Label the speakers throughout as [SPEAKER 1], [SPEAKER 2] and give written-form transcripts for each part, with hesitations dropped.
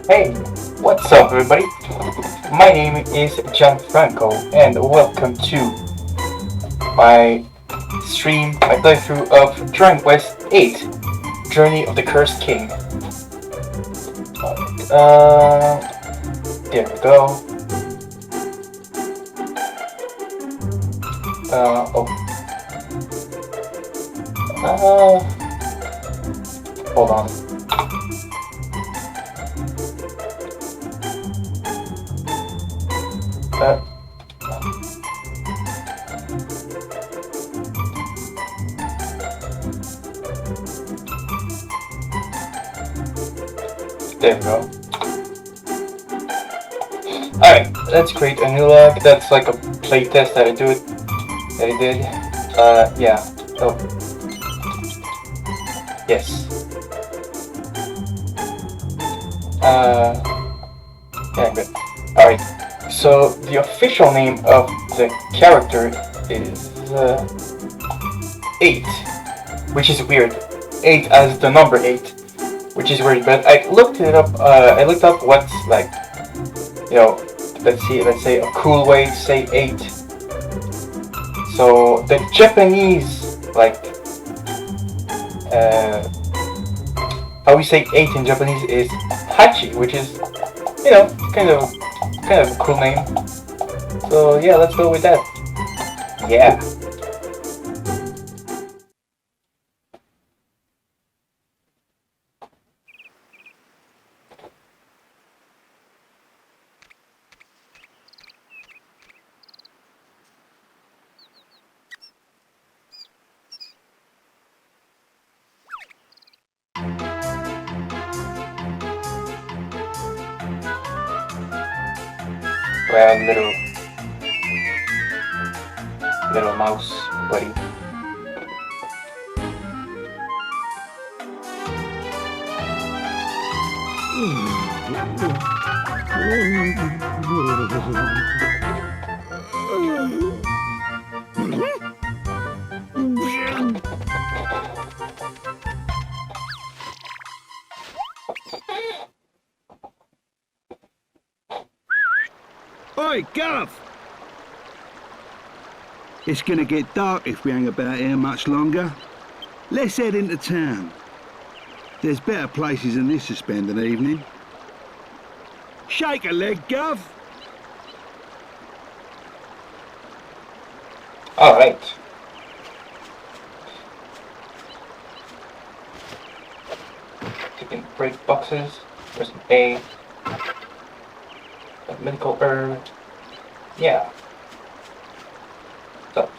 [SPEAKER 1] Hey, what's up, everybody? My name is Gianfranco, and welcome to my my playthrough of Dragon Quest VIII: Journey of the Cursed King. There we go. Oh. Hold on. There we go. Alright, let's create a new log. That's like a playtest that I did. Yeah. Oh. Yes. Yeah, good. Alright, so the official name of the character is 8, which is weird. 8 as the number 8, which is weird, but I looked it up, I looked up what's like, you know, let's say a cool way to say 8. So the Japanese, like, how we say 8 in Japanese is Hachi, which is, you know, kind of a cool name. So yeah, let's go with that. Yeah. Well, little mouse buddy.
[SPEAKER 2] Oi, Gov! It's gonna get dark if we hang about here much longer. Let's head into town. There's better places than this to spend an evening. Shake a leg, Gov!
[SPEAKER 1] Alright. Taking break boxes. There's an A. A medical herb. Yeah. Stuff.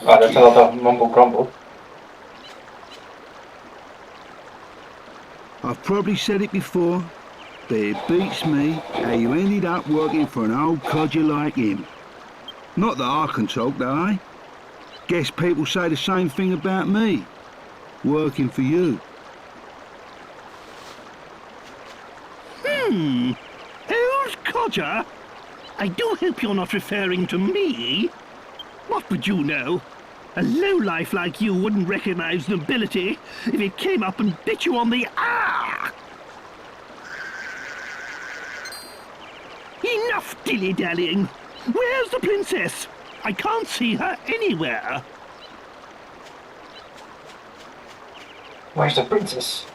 [SPEAKER 1] Wow, that's a lot of mumble grumble.
[SPEAKER 2] I've probably said it before, but it beats me how you ended up working for an old codger like him. Not that I can talk, though, eh? Guess people say the same thing about me. Working for you.
[SPEAKER 3] Old codger? I do hope you're not referring to me. What would you know? A lowlife like you wouldn't recognize nobility if it came up and bit you on the ah! Enough dilly-dallying. Where's the princess? I can't see her anywhere.
[SPEAKER 1] Where's the princess?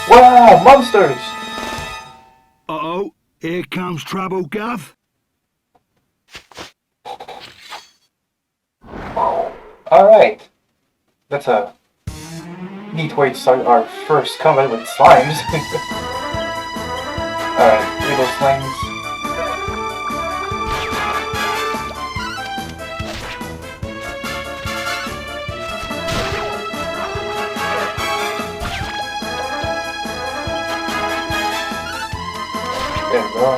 [SPEAKER 1] Wow, monsters!
[SPEAKER 2] Uh-oh, here comes trouble, Gov.
[SPEAKER 1] Alright. That's a neat way to start our first combat with slimes. Alright, little slimes. There we go.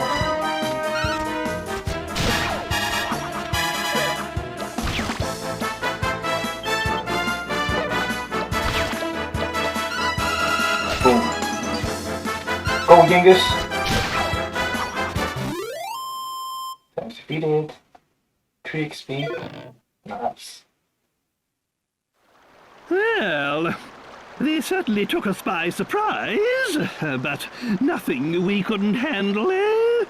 [SPEAKER 1] Boom. Go, Genghis. defeated. 3 XP. Nice.
[SPEAKER 3] Well, they certainly took us by surprise, but nothing we couldn't handle, eh?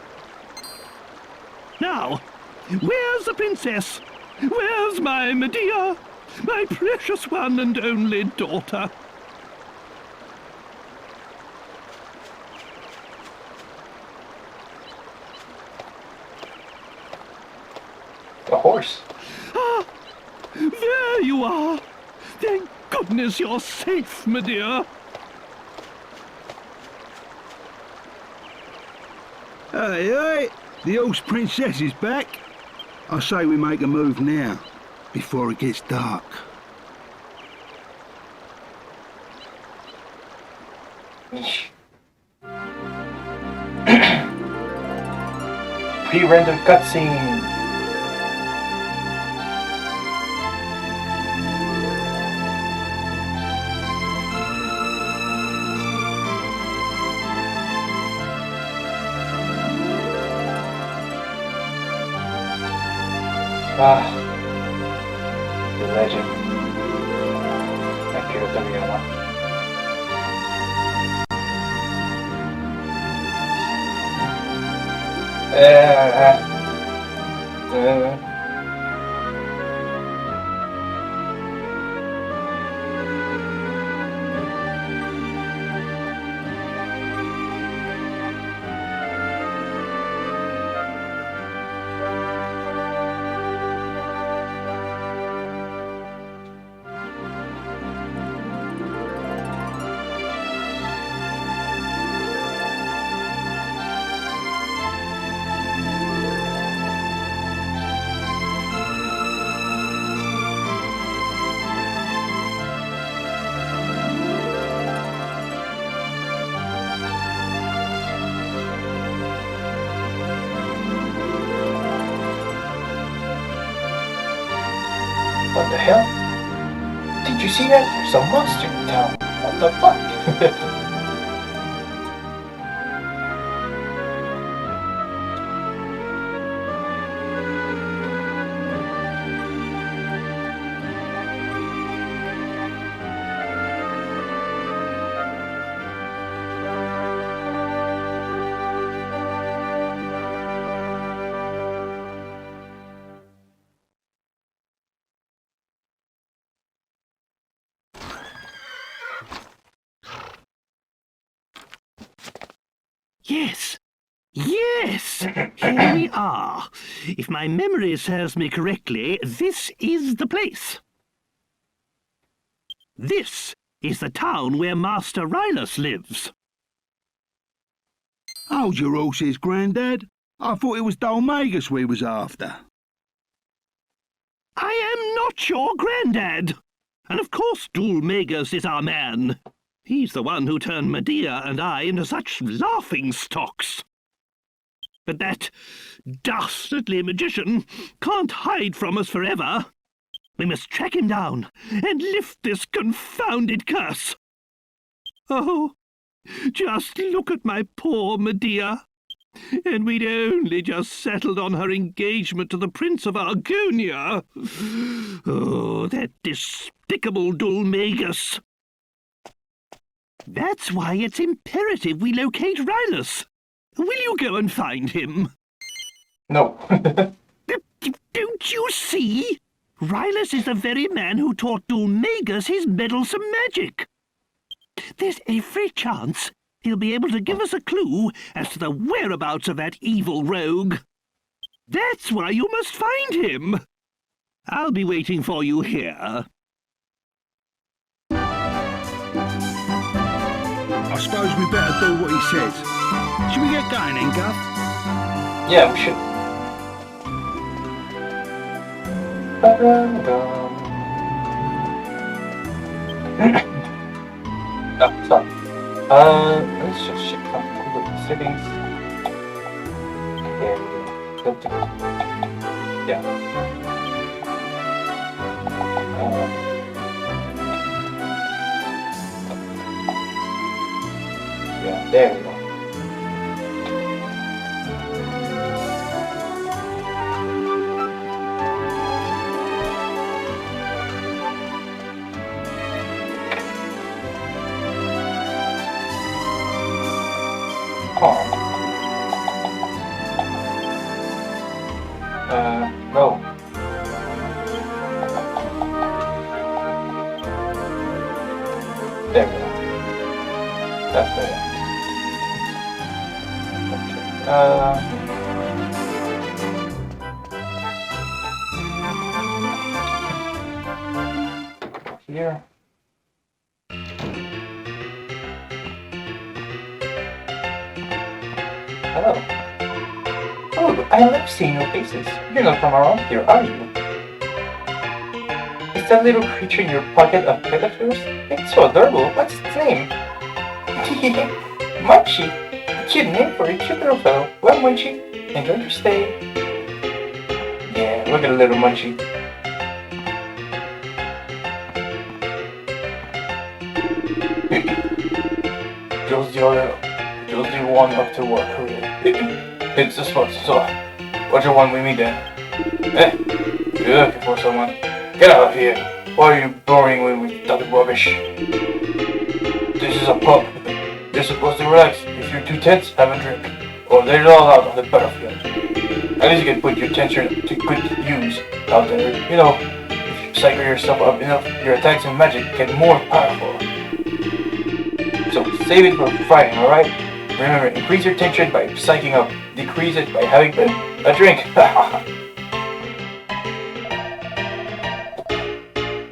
[SPEAKER 3] Now, where's the princess? Where's my Medea? My precious one and only daughter?
[SPEAKER 1] A horse.
[SPEAKER 3] Ah, there you are. Thank goodness you're safe, Medea.
[SPEAKER 2] Hey, hey! The horse princess is back. I say we make a move now, before it gets dark.
[SPEAKER 1] Pre-rendered cutscene. Ah, the legend. Thank you, Damiana. What the hell? Did you see that? There's a monster in town. What the fuck?
[SPEAKER 3] Yes! Yes! Here we are. If my memory serves me correctly, this is the place. This is the town where Master Rylus lives.
[SPEAKER 2] Hold your horses, Grandad. I thought it was Dolmagus we was after.
[SPEAKER 3] I am not your granddad. And of course Dolmagus is our man. He's the one who turned Medea and I into such laughing-stocks. But that dastardly magician can't hide from us forever. We must track him down and lift this confounded curse. Oh, just look at my poor Medea. And we'd only just settled on her engagement to the Prince of Argonia. Oh, that despicable Dolmagus. That's why it's imperative we locate Rylus. Will you go and find him?
[SPEAKER 1] No.
[SPEAKER 3] Don't you see? Rylus is the very man who taught Dolmagus his meddlesome magic. There's every chance he'll be able to give us a clue as to the whereabouts of that evil rogue. That's why you must find him. I'll be waiting for you here.
[SPEAKER 2] I suppose we better do what he says. Should we get going then, Guff?
[SPEAKER 1] Yeah, we should. Oh, sorry. Let's just shift from Google settings. And go to yeah. Yeah, there we go. That's better. Here. Hello. Oh, I love seeing your faces. You're not from around here, are you? Is that little creature in your pocket a pet of yours? It's so adorable. What's its name? Munchie. A cute name for a cute little fellow. Well, Munchie, enjoy your stay. Yeah, look at the little Munchie. Just the one up to work, really. It's the spot, so what you want with me then? Eh? You're looking for someone? Get out of here! Why are you boring me with that rubbish? This is a pub. You're supposed to relax. If you're too tense, have a drink. Or let it all out on the battlefield. At least you can put your tension to good use out there. You know, if you psycho yourself up enough, your attacks and magic get more powerful. So save it for fighting, alright? Remember, increase your tension by psyching up. Decrease it by having a drink.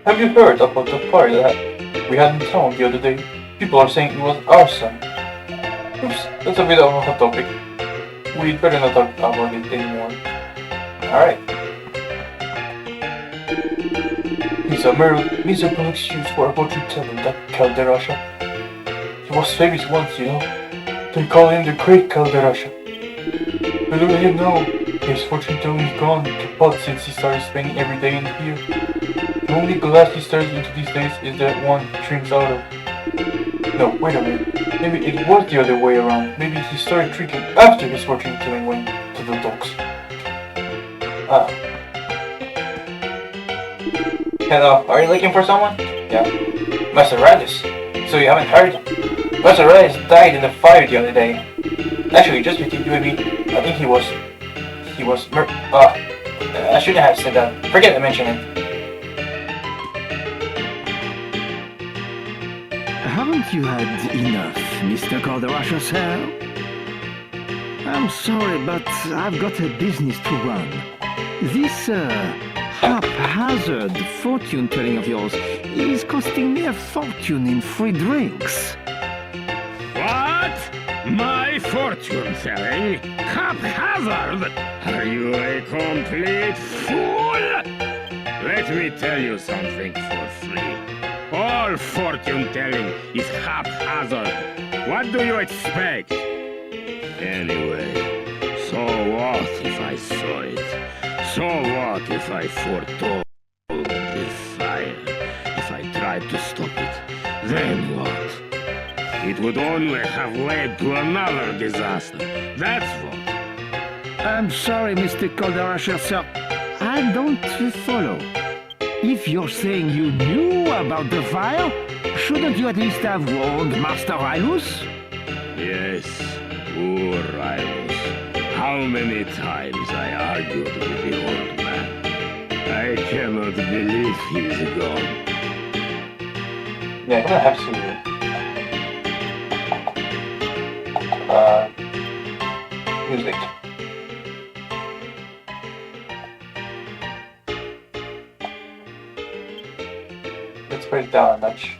[SPEAKER 1] Have you heard about the party that we had in town the other day? People are saying it was our son. Oops, that's a bit of a hot topic. We'd better not talk about it anymore. Alright. He's a miserable excuse for what you tell him, that Calderasha. He was famous once, you know. They call him the Great Calderasha. But look at him now. His fortune telling's gone to pot since he started spending every day in here. The only glass he stares into these days is that one he drinks out of. No, wait a minute. Maybe it was the other way around. Maybe he started drinking after his fortune telling went to the dogs. Hello, are you looking for someone? Yeah. Master Radis. So you haven't heard? Master Radis died in the fire the other day. Actually, just between you and me, I think he was I shouldn't have said that. Forget to mention it.
[SPEAKER 4] Haven't you had enough, Mr. Calderasha, sir? I'm sorry, but I've got a business to run. This, haphazard fortune-telling of yours is costing me a fortune in free drinks.
[SPEAKER 5] What? My fortune-telling? Haphazard? Are you a complete fool? Let me tell you something for free. All fortune-telling is haphazard. What do you expect? Anyway, so what if I saw it? So what if I foretold the fire? If I tried to stop it, then what? It would only have led to another disaster. That's what.
[SPEAKER 4] I'm sorry, Mr. Calderasha, sir. I don't follow. If you're saying you knew about the fire, shouldn't you at least have warned Master Rylus?
[SPEAKER 5] Yes, poor Rylus. How many times I argued with the old man. I cannot believe he's gone.
[SPEAKER 1] Yeah, I'm gonna have to music. Let's break it down a notch.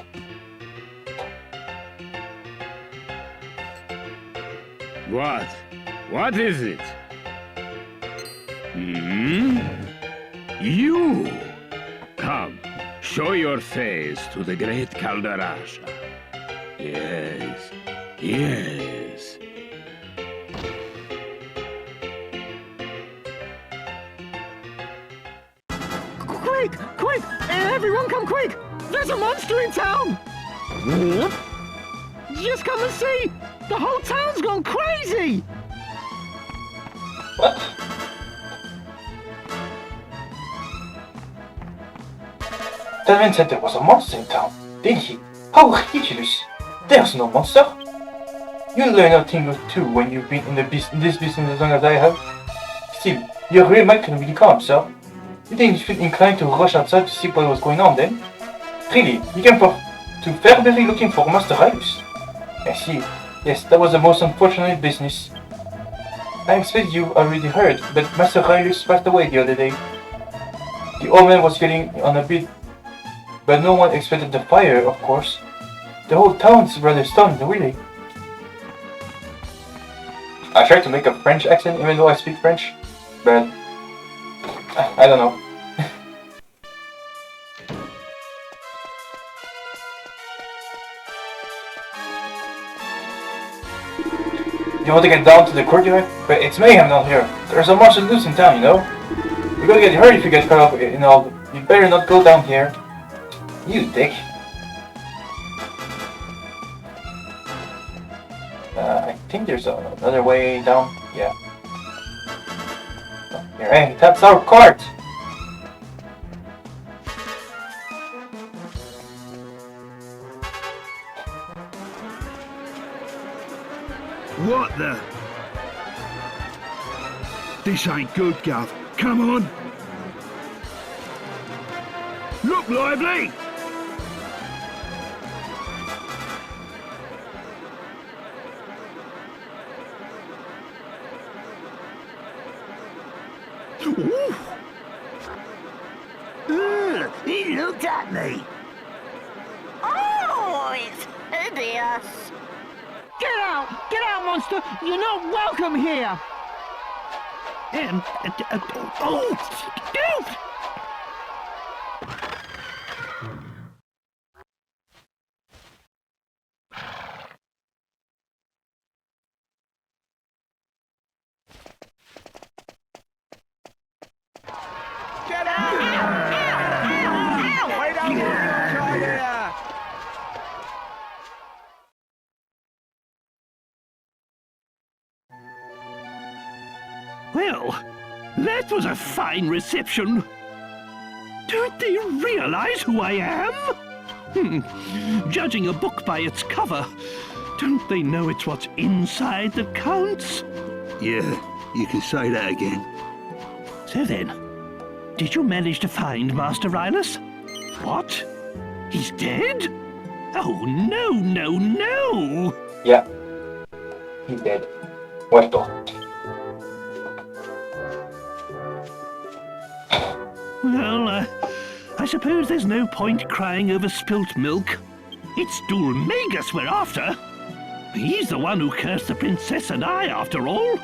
[SPEAKER 5] What? What is it? You! Come, show your face to the great Calderasha. Yes, yes.
[SPEAKER 4] Quick! Quick! Everyone come quick! There's a monster in town! What? Just come and see! The whole town's gone crazy!
[SPEAKER 1] What? That man said there was a monster in town, didn't he? How ridiculous! There's no monster! You'll learn a thing or two when you've been in this business as long as I have. Still, you're remarkably calm, sir. You didn't feel inclined to rush outside to see what was going on then? Really, you came to Fairbury looking for Master Rylus. I see. Yes, that was the most unfortunate business. I expect you already heard, but Master Rilus passed away the other day. The old man was getting on a bit, but no one expected the fire, of course. The whole town's rather stunned, really. I tried to make a French accent even though I speak French, but I don't know. You want to get down to the courtyard? But it's mayhem down here. There's a monster loose in town, you know? You're gonna get hurt if you get caught up in all. You better not go down here. You dick. I think there's another way down. Yeah. Here, hey, that's our cart!
[SPEAKER 2] What the? This ain't good, Gov. Come on. Look lively!
[SPEAKER 3] He looked at me. Oh, it's hideous.
[SPEAKER 4] Get out, monster! You're not welcome here!
[SPEAKER 3] Dude!
[SPEAKER 4] Get out! Wait up!
[SPEAKER 3] Well, that was a fine reception. Don't they realize who I am? Judging a book by its cover, don't they know it's what's inside that counts?
[SPEAKER 2] Yeah, you can say that again.
[SPEAKER 3] So then, did you manage to find Master Rilus? What? He's dead? Oh, no!
[SPEAKER 1] Yeah. He's dead. Muerto.
[SPEAKER 3] Well, I suppose there's no point crying over spilt milk. It's Dulmagus we're after. He's the one who cursed the princess and I, after all.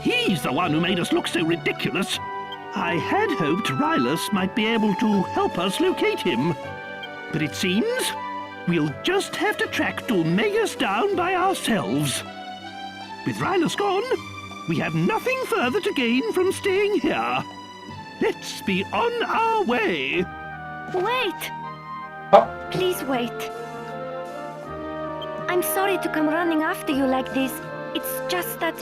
[SPEAKER 3] He's the one who made us look so ridiculous. I had hoped Rilus might be able to help us locate him. But it seems we'll just have to track Dulmagus down by ourselves. With Rilus gone, we have nothing further to gain from staying here. Let's be on our way.
[SPEAKER 6] Wait!
[SPEAKER 1] Oh.
[SPEAKER 6] Please wait. I'm sorry to come running after you like this. It's just that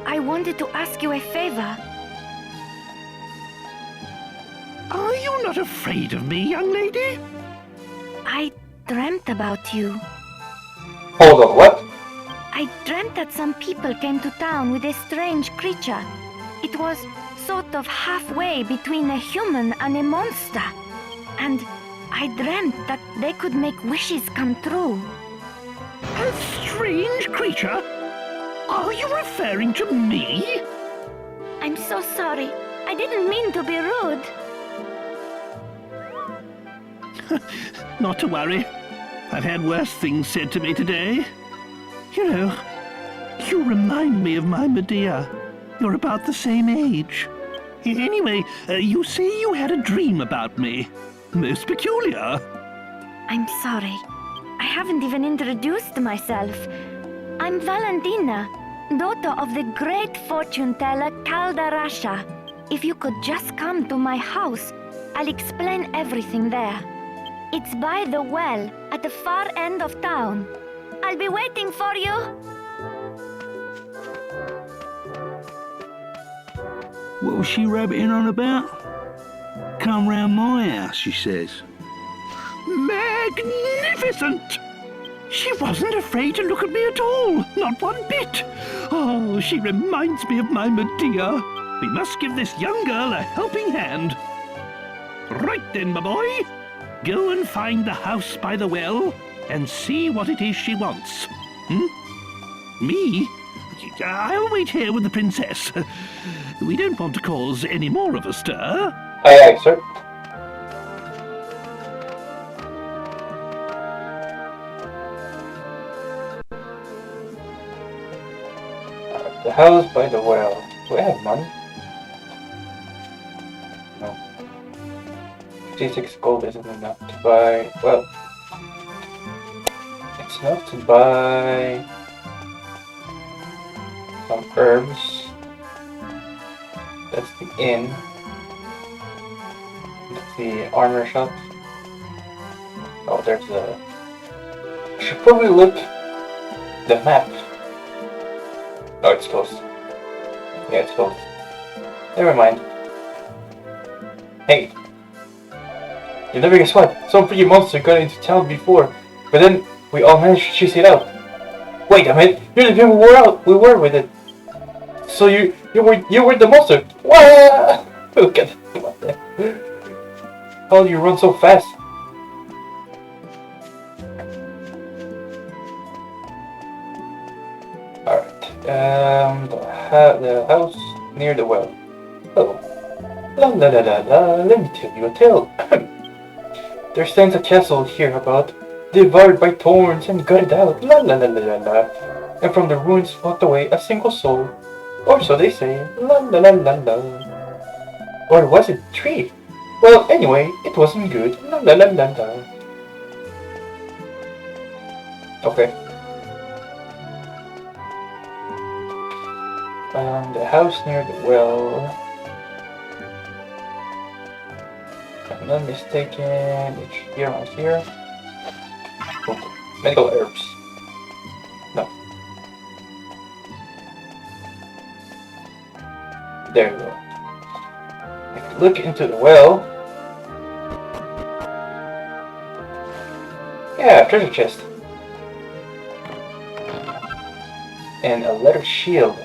[SPEAKER 6] I wanted to ask you a favor.
[SPEAKER 3] Are you not afraid of me, young lady?
[SPEAKER 6] I dreamt about you.
[SPEAKER 1] Hold on, what?
[SPEAKER 6] I dreamt that some people came to town with a strange creature. It was sort of halfway between a human and a monster. And I dreamt that they could make wishes come true.
[SPEAKER 3] A strange creature? Are you referring to me?
[SPEAKER 6] I'm so sorry. I didn't mean to be rude.
[SPEAKER 3] Not to worry. I've had worse things said to me today. You know, you remind me of my Medea. You're about the same age. Anyway, you say you had a dream about me. Most peculiar.
[SPEAKER 6] I'm sorry. I haven't even introduced myself. I'm Valentina, daughter of the great fortune teller Caldarasha. If you could just come to my house, I'll explain everything there. It's by the well at the far end of town. I'll be waiting for you.
[SPEAKER 2] What was she rabbiting on about? Come round my house, she says.
[SPEAKER 3] Magnificent! She wasn't afraid to look at me at all, not one bit. Oh, she reminds me of my Medea. We must give this young girl a helping hand. Right then, my boy. Go and find the house by the well and see what it is she wants. Me? I'll wait here with the princess. We don't want to cause any more of a stir.
[SPEAKER 1] Aye, aye, sir. The house by the well. Do I have money? No. 56 gold isn't enough to buy. Well, it's enough to buy some herbs. That's the inn. That's the armor shop. Oh, there's the. I should probably look the map. Oh, it's closed. Yeah, it's closed. Never mind. Hey! You never guess what? Some freaking monster got into town before, but then we all managed to chase it out. Wait a minute! You're the people we were with it. So you were the monster. What? Look at what the? How do you run so fast? Alright. The house near the well. Oh. La la la la la, let me tell you a tale. There stands a castle hereabout, devoured by thorns and gutted out. La la la la la la. And from the ruins walked away a single soul. Or so they say. La la la la la. Or was it 3? Well, anyway, it wasn't good. La la la la la. Okay. The house near the well. If I'm not mistaken, it's here around here. Oh, medical herbs. No. There we go. If you look into the well. Yeah, treasure chest. And a leather shield.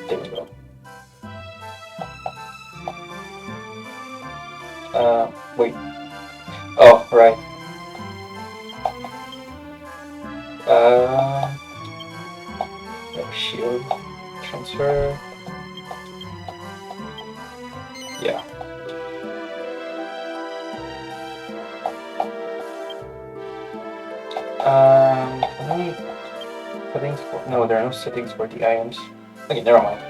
[SPEAKER 1] There we go. Wait. Oh, right. Shield. Transfer. Yeah. Any settings for... No, there are no settings for the items. Okay, never mind.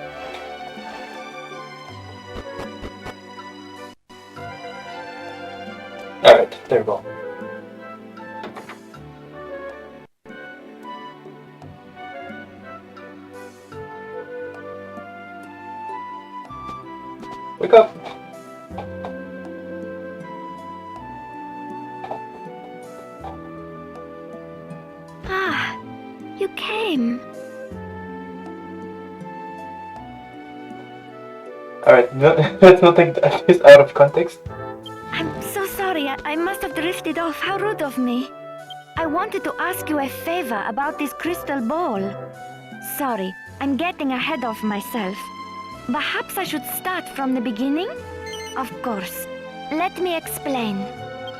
[SPEAKER 1] Alright, there we go. Wake up!
[SPEAKER 6] Ah, you came.
[SPEAKER 1] Alright, let's not take this out of context.
[SPEAKER 6] I'm so sorry. I must have drifted off. How rude of me. I wanted to ask you a favor about this crystal ball. Sorry, I'm getting ahead of myself. Perhaps I should start from the beginning? Of course. Let me explain.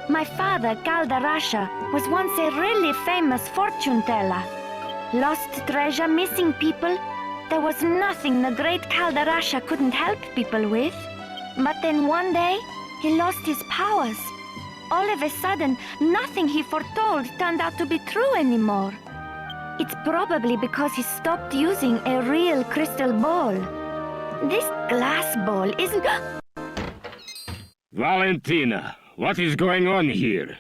[SPEAKER 6] My father, Caldarasha, was once a really famous fortune teller. Lost treasure, missing people. There was nothing the great Caldarasha couldn't help people with. But then one day, he lost his powers. All of a sudden, nothing he foretold turned out to be true anymore. It's probably because he stopped using a real crystal ball. This glass ball isn't...
[SPEAKER 5] Valentina, what is going on here?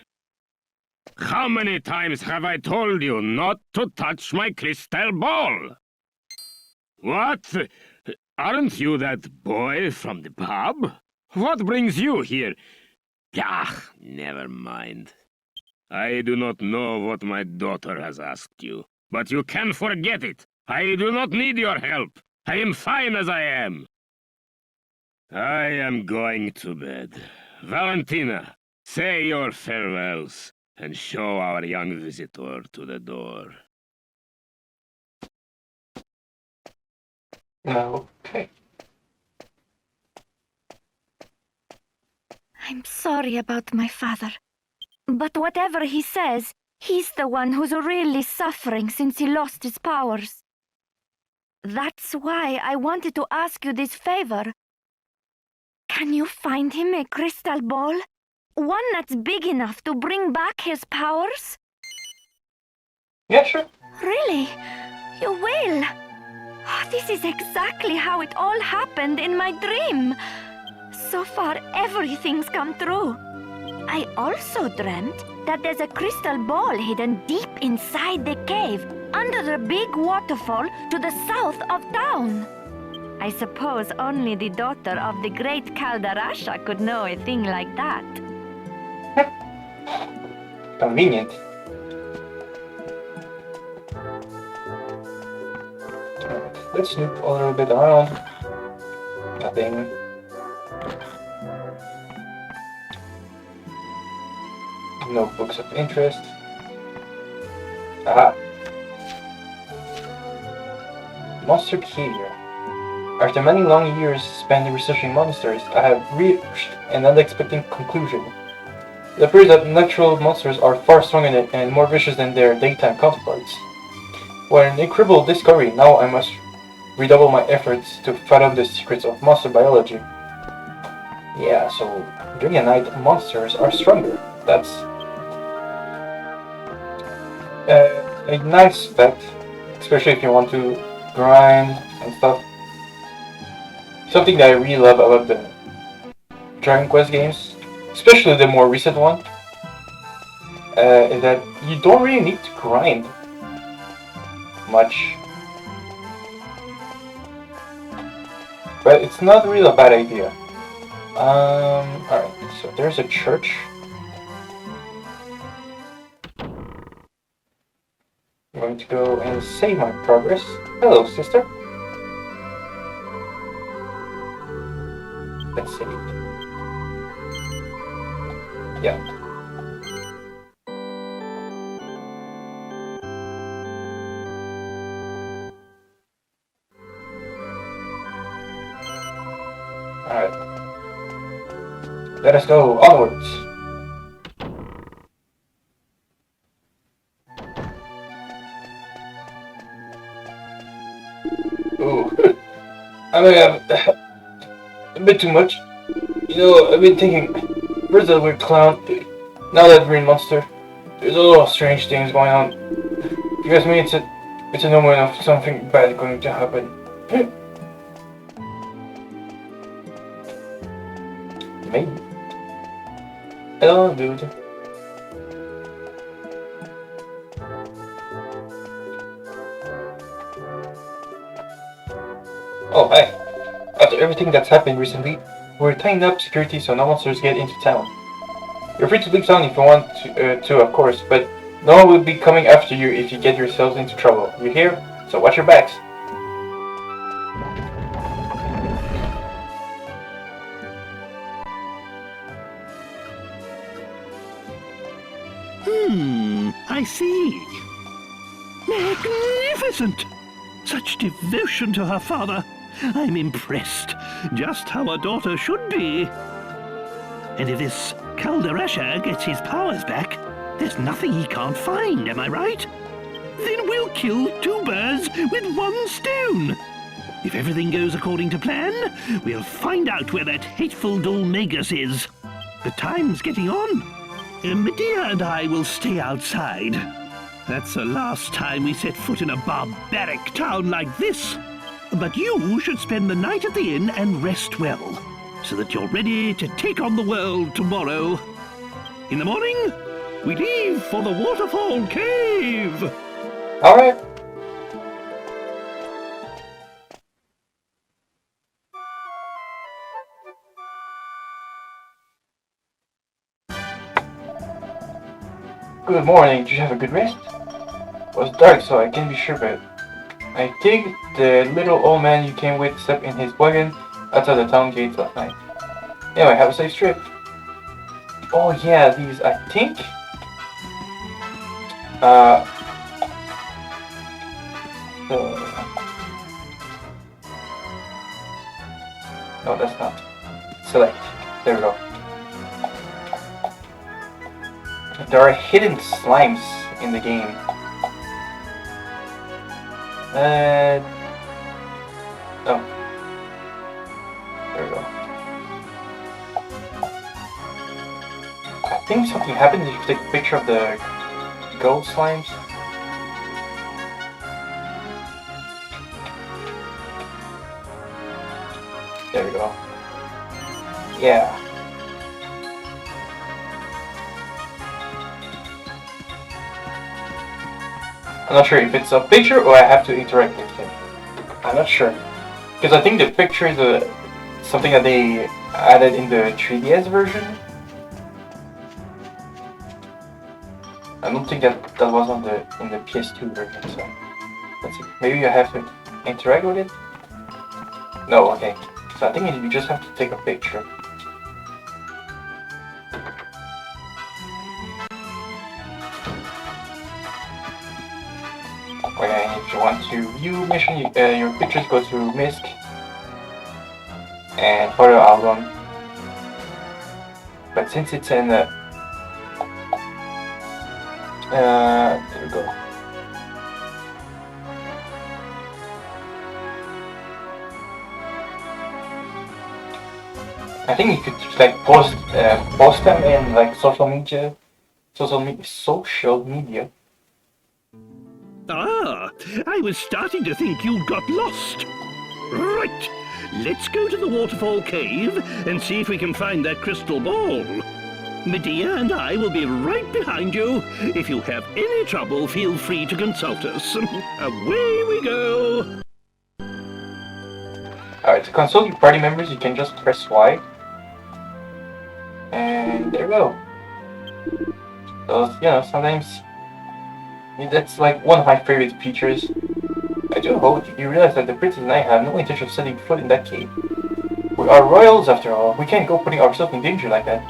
[SPEAKER 5] How many times have I told you not to touch my crystal ball? What? Aren't you that boy from the pub? What brings you here? Ah, never mind. I do not know what my daughter has asked you, but you can forget it. I do not need your help. I am fine as I am. I am going to bed. Valentina, say your farewells and show our young visitor to the door.
[SPEAKER 1] Okay.
[SPEAKER 6] I'm sorry about my father. But whatever he says, he's the one who's really suffering since he lost his powers. That's why I wanted to ask you this favor. Can you find him a crystal ball? One that's big enough to bring back his powers?
[SPEAKER 1] Yeah, sure.
[SPEAKER 6] Really? You will? Oh, this is exactly how it all happened in my dream. So far, everything's come true. I also dreamt that there's a crystal ball hidden deep inside the cave, under the big waterfall to the south of town. I suppose only the daughter of the great Kaldarasha could know a thing like that.
[SPEAKER 1] Convenient. Let's snoop a little bit around. Nothing. No books of interest. Aha. Monster behavior. After many long years spent researching monsters, I have reached an unexpected conclusion. It appears that natural monsters are far stronger and more vicious than their daytime counterparts. What an incredible discovery! Now I must redouble my efforts to fathom the secrets of monster biology. Yeah, so during the night, monsters are stronger. That's a nice fact, especially if you want to grind and stuff. Something that I really love about the Dragon Quest games, especially the more recent one, is that you don't really need to grind much. But it's not really a bad idea. Alright, so there's a church. I'm going to go and save my progress. Hello, sister. Let's save. Yeah. Alright. Let us go onwards. Ooh. I may have a bit too much. You know, I've been thinking, where's that weird clown? Now that green monster, there's a lot of strange things going on. You guys mean it's a no more of something bad going to happen. Maybe. Hello, dude. Oh, hi. After everything that's happened recently, we're tightening up security so no monsters get into town. You're free to leave town if you want to, of course, but no one will be coming after you if you get yourselves into trouble. You hear? So watch your backs.
[SPEAKER 3] I see. Magnificent! Such devotion to her father. I'm impressed. Just how a daughter should be. And if this Kaldarasha gets his powers back, there's nothing he can't find, am I right? Then we'll kill two birds with one stone. If everything goes according to plan, we'll find out where that hateful Dolmagus is. The time's getting on. Medea and I will stay outside. That's the last time we set foot in a barbaric town like this. But you should spend the night at the inn and rest well, so that you're ready to take on the world tomorrow. In the morning, we leave for the Waterfall Cave.
[SPEAKER 1] Alright. Good morning. Did you have a good rest? It was dark, so I can't be sure, but I think the little old man you came with slept in his wagon outside the town gates last night. Anyway, have a safe trip. Oh yeah, these, I think... No, that's not. Select. There we go. there are hidden slimes in the game. Oh. There we go. I think something happens if you take a picture of the gold slimes. There we go. Yeah. I'm not sure if it's a picture or I have to interact with him. I'm not sure. Because I think the picture is something that they added in the 3DS version. I don't think that was on in the PS2 version, so let's see. Maybe you have to interact with it? No, okay. So I think you just have to take a picture. Okay, if you want to view mission, your pictures go to MISC and photo album. But since it's in there we go. I think you could like post them in like social media.
[SPEAKER 3] Ah, I was starting to think you'd got lost. Right, let's go to the waterfall cave and see if we can find that crystal ball. Medea and I will be right behind you. If you have any trouble, feel free to consult us. Away we go.
[SPEAKER 1] Alright, to consult your party members, you can just press Y. And there we go. So, you know, sometimes that's like one of my favorite features. I do hope you realize that the princess and I have no intention of setting foot in that cave. We are royals after all. We can't go putting ourselves in danger like that.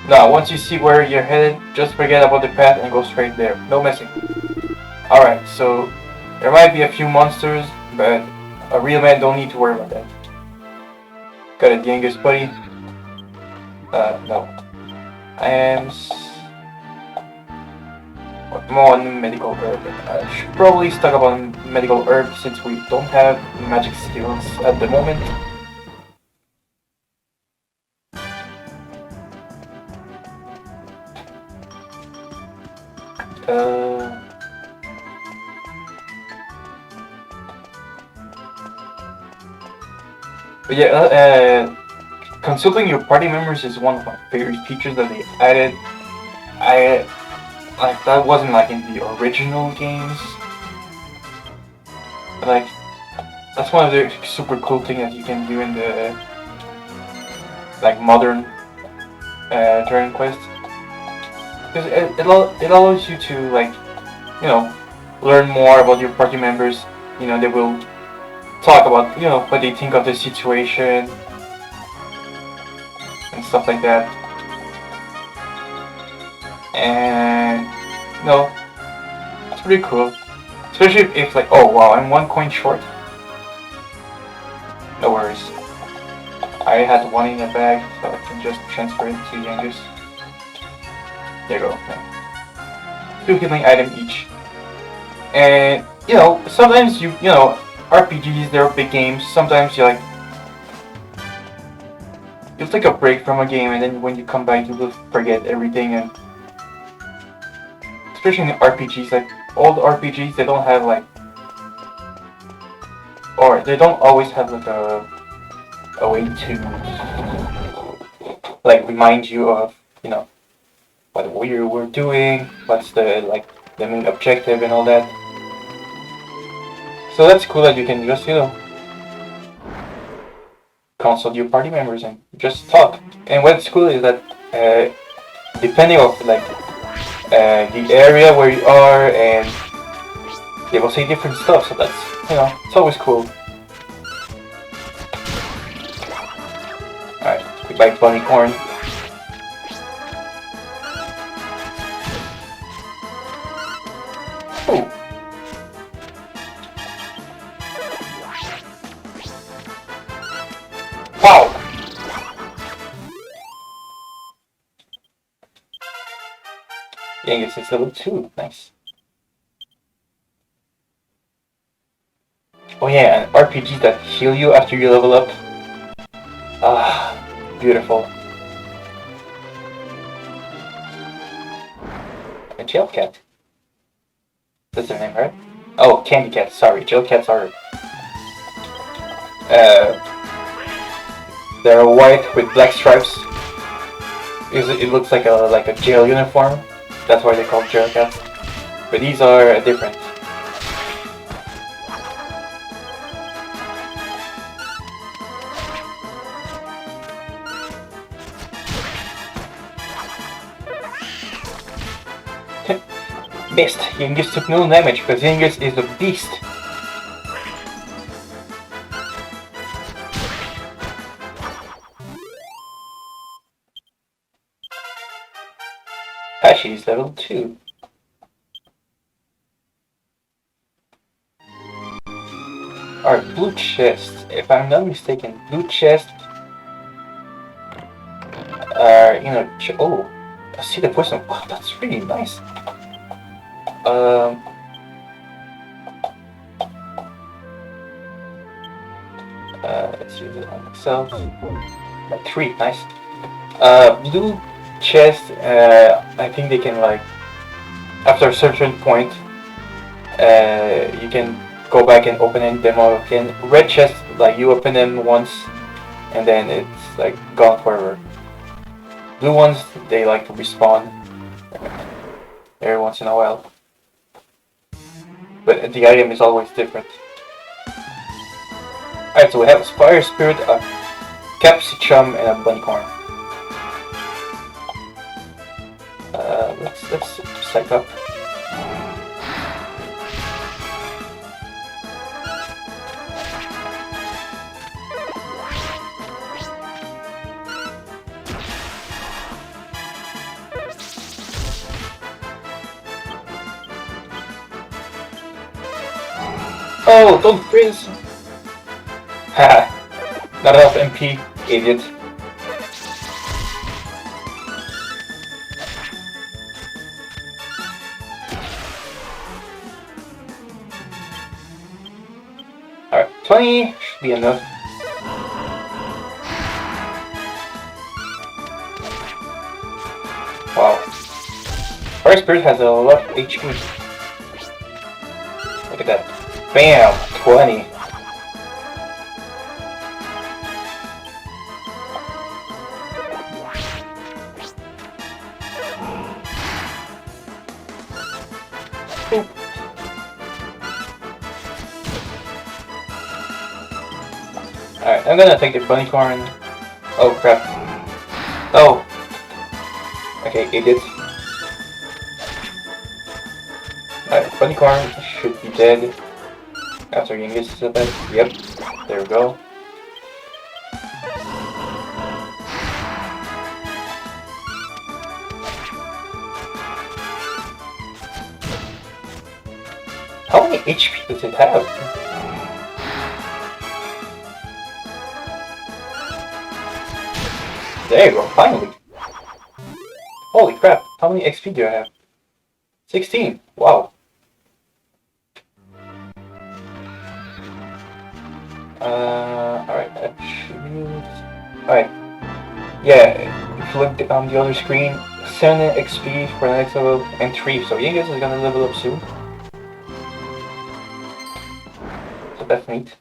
[SPEAKER 1] Now, once you see where you're headed, just forget about the path and go straight there. No messing. Alright, so there might be a few monsters, but a real man don't need to worry about that. Got it, youngest buddy? No. I am I'm on medical herb. I should probably stock up on medical herb since we don't have magic skills at the moment. But yeah, consulting your party members is one of my favorite features that they added. Like that wasn't like in the original games. But, like that's one of the super cool things that you can do in the like modern Dragon Quest. Because it allows you to like, you know, learn more about your party members. You know, they will talk about, you know, what they think of the situation and stuff like that. And you know, it's pretty cool. Especially if like, oh wow, I'm 1 coin short. No worries. I had one in the bag, so I can just transfer it to Yangus. There you go. Yeah. 2 healing items each. And you know, sometimes you know, RPGs, they're big games. Sometimes you like, you'll take a break from a game, and then when you come back, you will forget everything. And especially in RPGs, like old RPGs, they don't have like, or they don't always have like a way to like remind you of, you know, what we were doing, what's the like the main objective and all that. So that's cool that you can just, you know, consult your party members and just talk. And what's cool is that depending on like the area where you are, and they will say different stuff. So that's, you know, it's always cool. Alright, goodbye bunny corn. Ooh. Wow! Genghis is level 2. Nice. Oh yeah, and RPGs that heal you after you level up. Ah, beautiful. A jail cat. That's their name, right? Oh, candy cat. Sorry, jail cats are. They're white with black stripes. It looks like a jail uniform. That's why they're called jail cats. But these are different. Missed. Genghis took no damage because Genghis is a beast. Hashi is level 2. Alright, blue chest. If I'm not mistaken, blue chest are, oh, I see the poison. Wow, that's really nice. Let's use it on myself. 3, nice. Blue chest, I think they can, like, after a certain point, you can go back and open them again. Red chest, like, you open them once, and then it's, like, gone forever. Blue ones, they like to respawn every once in a while. But the item is always different. Alright, so we have a Fire Spirit, a Capsicum, and a Bunnycorn. Let's psych up. Oh, don't freeze! Haha, not enough MP, idiot. Alright, 20 should be enough. Wow. Fire Spirit has a lot of HP. Look at that. Bam! 20. Alright, I'm gonna take the Bunnycorn. Oh crap. Oh! Okay, idiot. Alright, Bunnycorn should be dead. After Genghis is dead. Yep, there we go. How many HP does it have? There you go, finally! Holy crap, how many XP do I have? 16, wow. Alright, attributes. Alright. Yeah, if you look on the other screen, 7 XP for the next level and 3, so Genghis is gonna level up soon. So that's neat.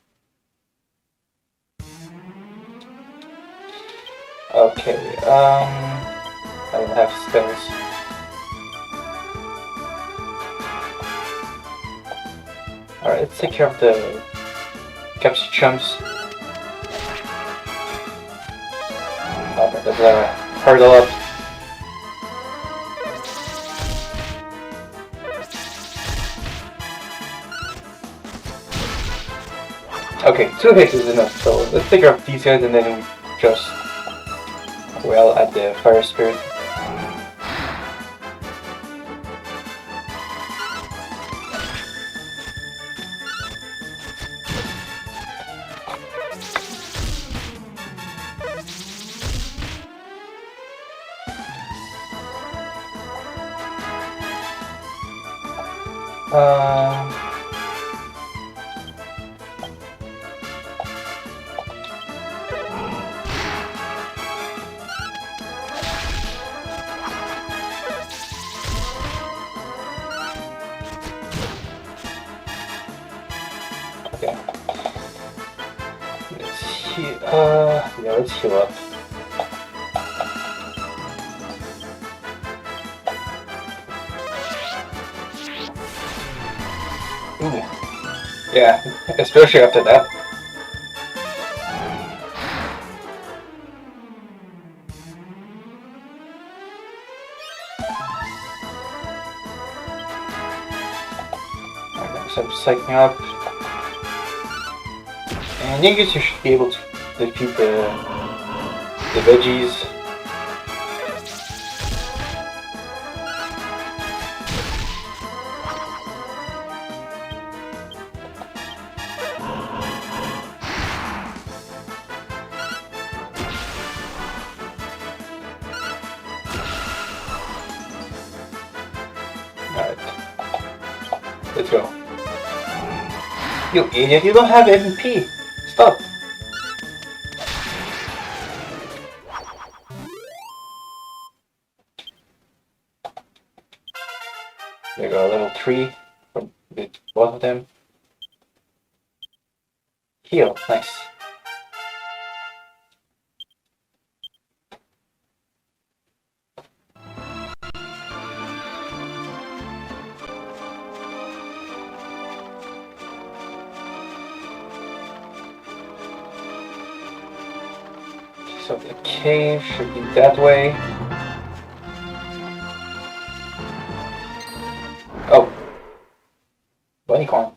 [SPEAKER 1] Okay, I don't have spells. Alright, let's take care of the Capsicums. Okay, let's hurdle up. Okay, 2 hits is enough, so let's take care of these guys and then we just well at the Fire Spirit. Okay. Let's heal. Yeah, let's heal up. Ooh. Yeah, especially after that. So I'm psyching up. And I guess you should be able to defeat the veggies. Alright. Let's go. You idiot, you don't have MP! Stop! There you go, level 3 from both of them. Heal, nice. So the cave should be that way. Oh. Bunny corn.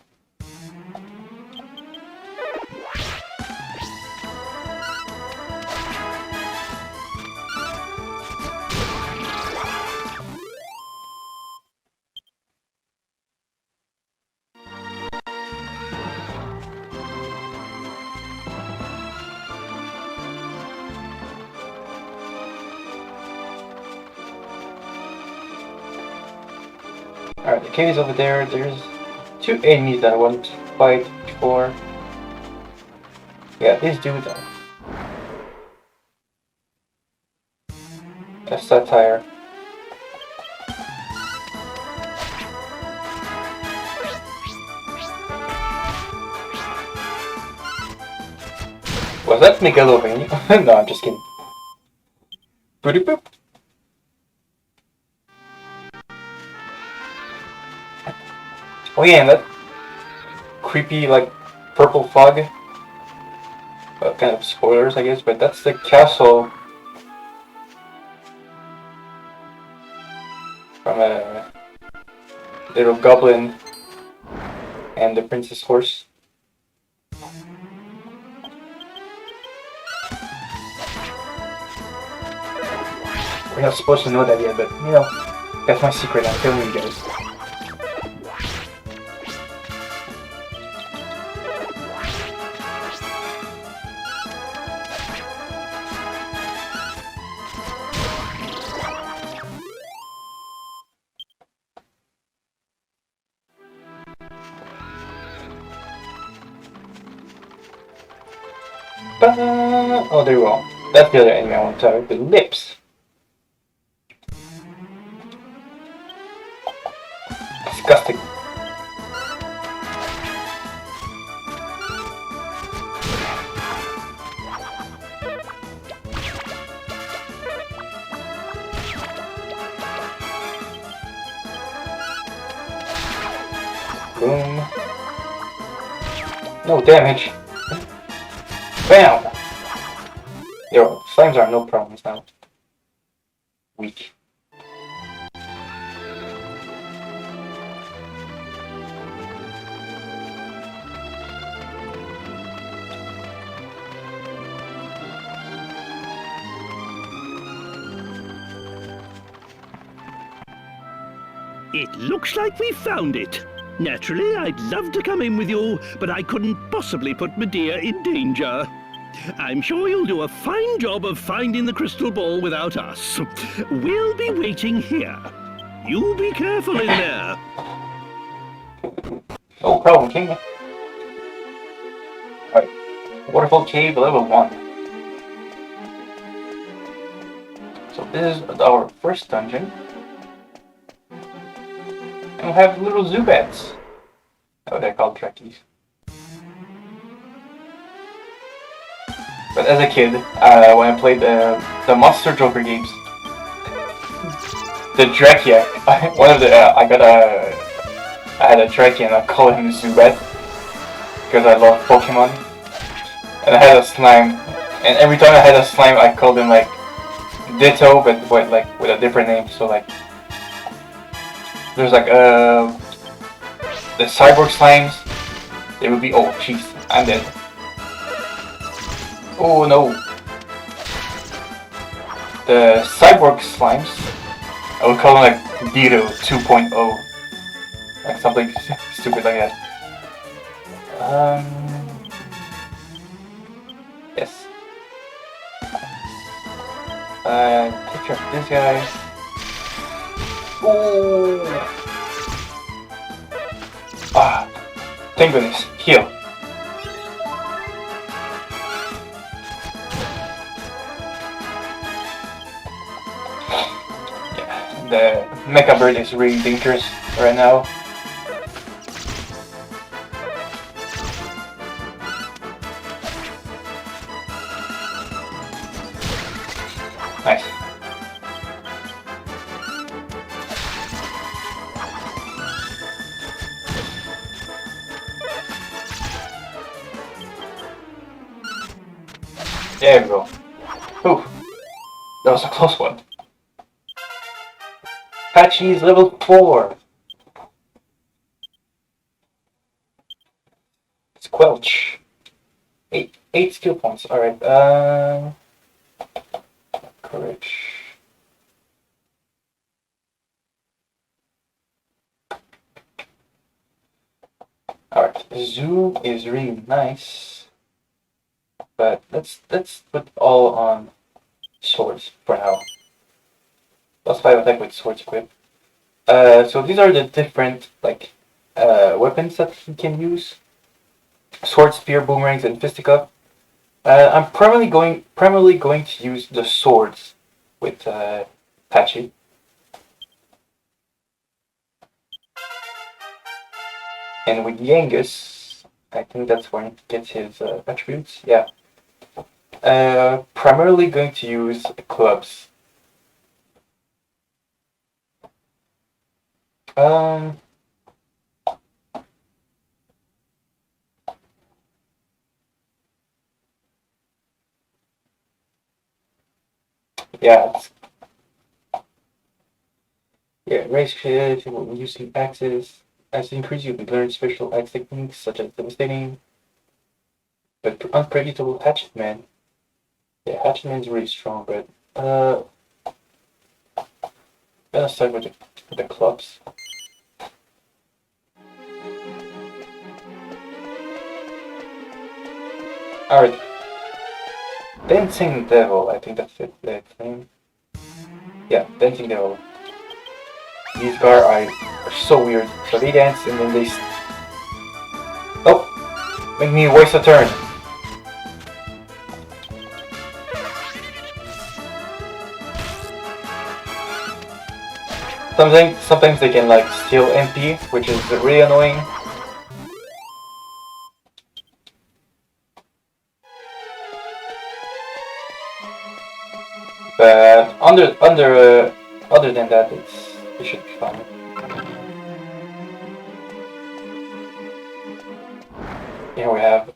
[SPEAKER 1] Alright, the cave is over there. There's 2 enemies that I want to fight for. Yeah, these dudes are. A satire. Was that Megalovania? No, I'm just kidding. Booty boop. Oh yeah, and that creepy, like, purple fog. Kind of spoilers, I guess, but that's the castle from a little goblin and the princess horse. We're not supposed to know that yet, but, you know, that's my secret, I'm telling you guys. Oh, there you go. That's the other enemy I want to target, the lips. Disgusting. Boom. No damage. Bam! Yo, slimes are no problems now. Weak.
[SPEAKER 3] It looks like we found it. Naturally, I'd love to come in with you, but I couldn't possibly put Medea in danger. I'm sure you'll do a fine job of finding the crystal ball without us. We'll be waiting here. You be careful in there.
[SPEAKER 1] Oh, problem king. Alright. Waterfall cave level 1. So this is our first dungeon. And we have little Zubats. Oh, they're called Trekkies. But as a kid, when I played the Monster Joker games, the Drakia, one of the I had a Drakia and I called him Zubat because I love Pokemon. And I had a slime, and every time I had a slime, I called him like Ditto, but with a different name. So like, there's like the cyborg slimes. They would be, oh jeez, I'm dead. Oh no. The cyborg slimes, I would call them like Ditto 2.0, like something stupid like that. Yes. Take care of this guy. Ooh. Ah, thank goodness. Heal. Yeah, the Mecha Bird is really dangerous right now. Nice. There we go. Ooh, that was a close one. Patchy is level 4. Squelch. 8 skill points. Alright, courage. Alright, Zoo is really nice. But let's put all on swords for now. Plus 5 attack with swords equipped. So these are the different weapons that he can use. Sword, spear, boomerangs, and fisticuff. I'm primarily going to use the swords with Patchy. And with Yangus, I think that's where he gets his attributes. Yeah. Primarily going to use clubs. Yeah. Raise creativity when using axes. As you increase, you can learn special axe techniques such as devastating, but unpredictable Hatchetman. Yeah, Hatchetman's really strong, but gonna start with the clubs. Alright. Dancing Devil, I think that's it, that name. Yeah, Dancing Devil. These guys are so weird. So they dance and then they... Oh! Make me waste a turn. Sometimes they can like steal MP, which is really annoying. But other than that, it should be fine. Here we have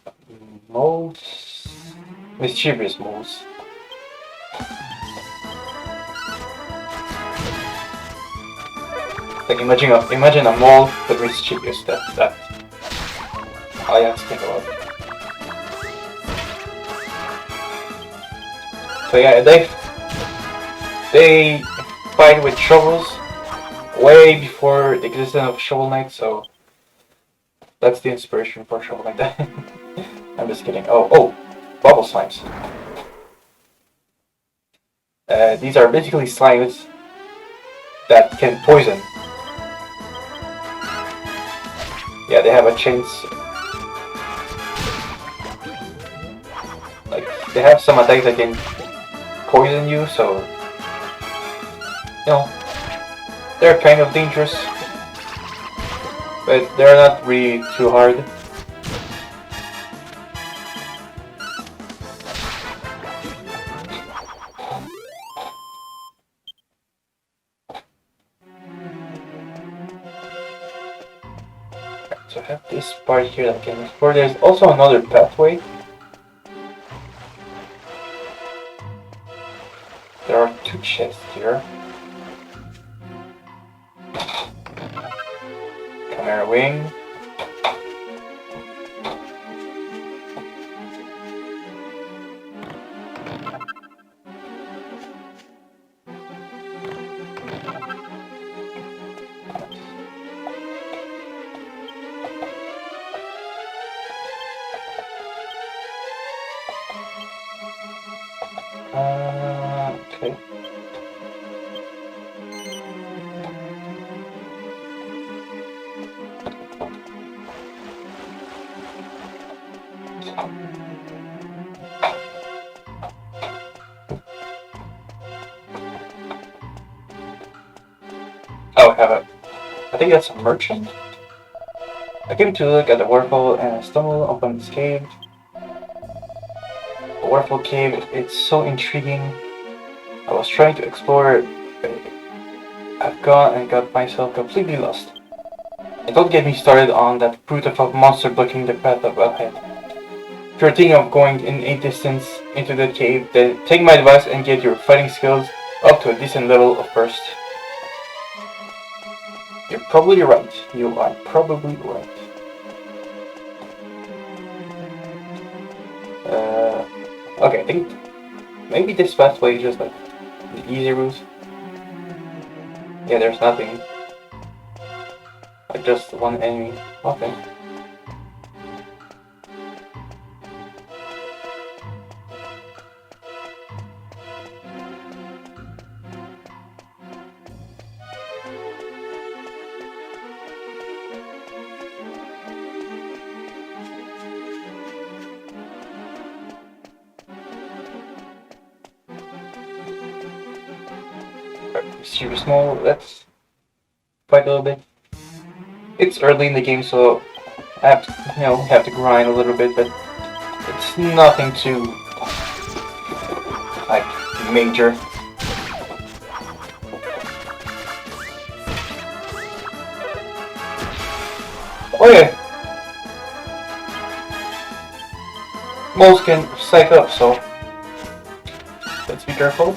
[SPEAKER 1] moles, mischievous moles. Like imagine a mole but mischievous. That's all you have to think about. So yeah, they fight with shovels way before the existence of Shovel Knight, so that's the inspiration for Shovel Knight. I'm just kidding. Oh, bubble slimes. These are basically slimes that can poison. Yeah, they have a chance. Like, they have some attacks that can poison you, so you know, they're kind of dangerous, but they're not really too hard. So I have this part here that I can explore. There's also another pathway. There are 2 chests here. Camera wing. Okay. Oh, I have a... I think that's a merchant. I came to look at the waterfall and I stumbled upon this cave. The waterfall cave, it's so intriguing. I was trying to explore it, but I've gone and got myself completely lost. And don't get me started on that brute of a monster blocking the path up ahead. If you're thinking of going in a distance into the cave, then take my advice and get your fighting skills up to a decent level first. You're probably right. You are probably right. Okay, I think maybe this pathway is just like the easy route. Yeah, there's nothing. Like just one enemy. Okay. Super small, let's fight a little bit. It's early in the game, so I have to, have to grind a little bit, but it's nothing too, like, major. Oh yeah! Moles can psych up, so let's be careful.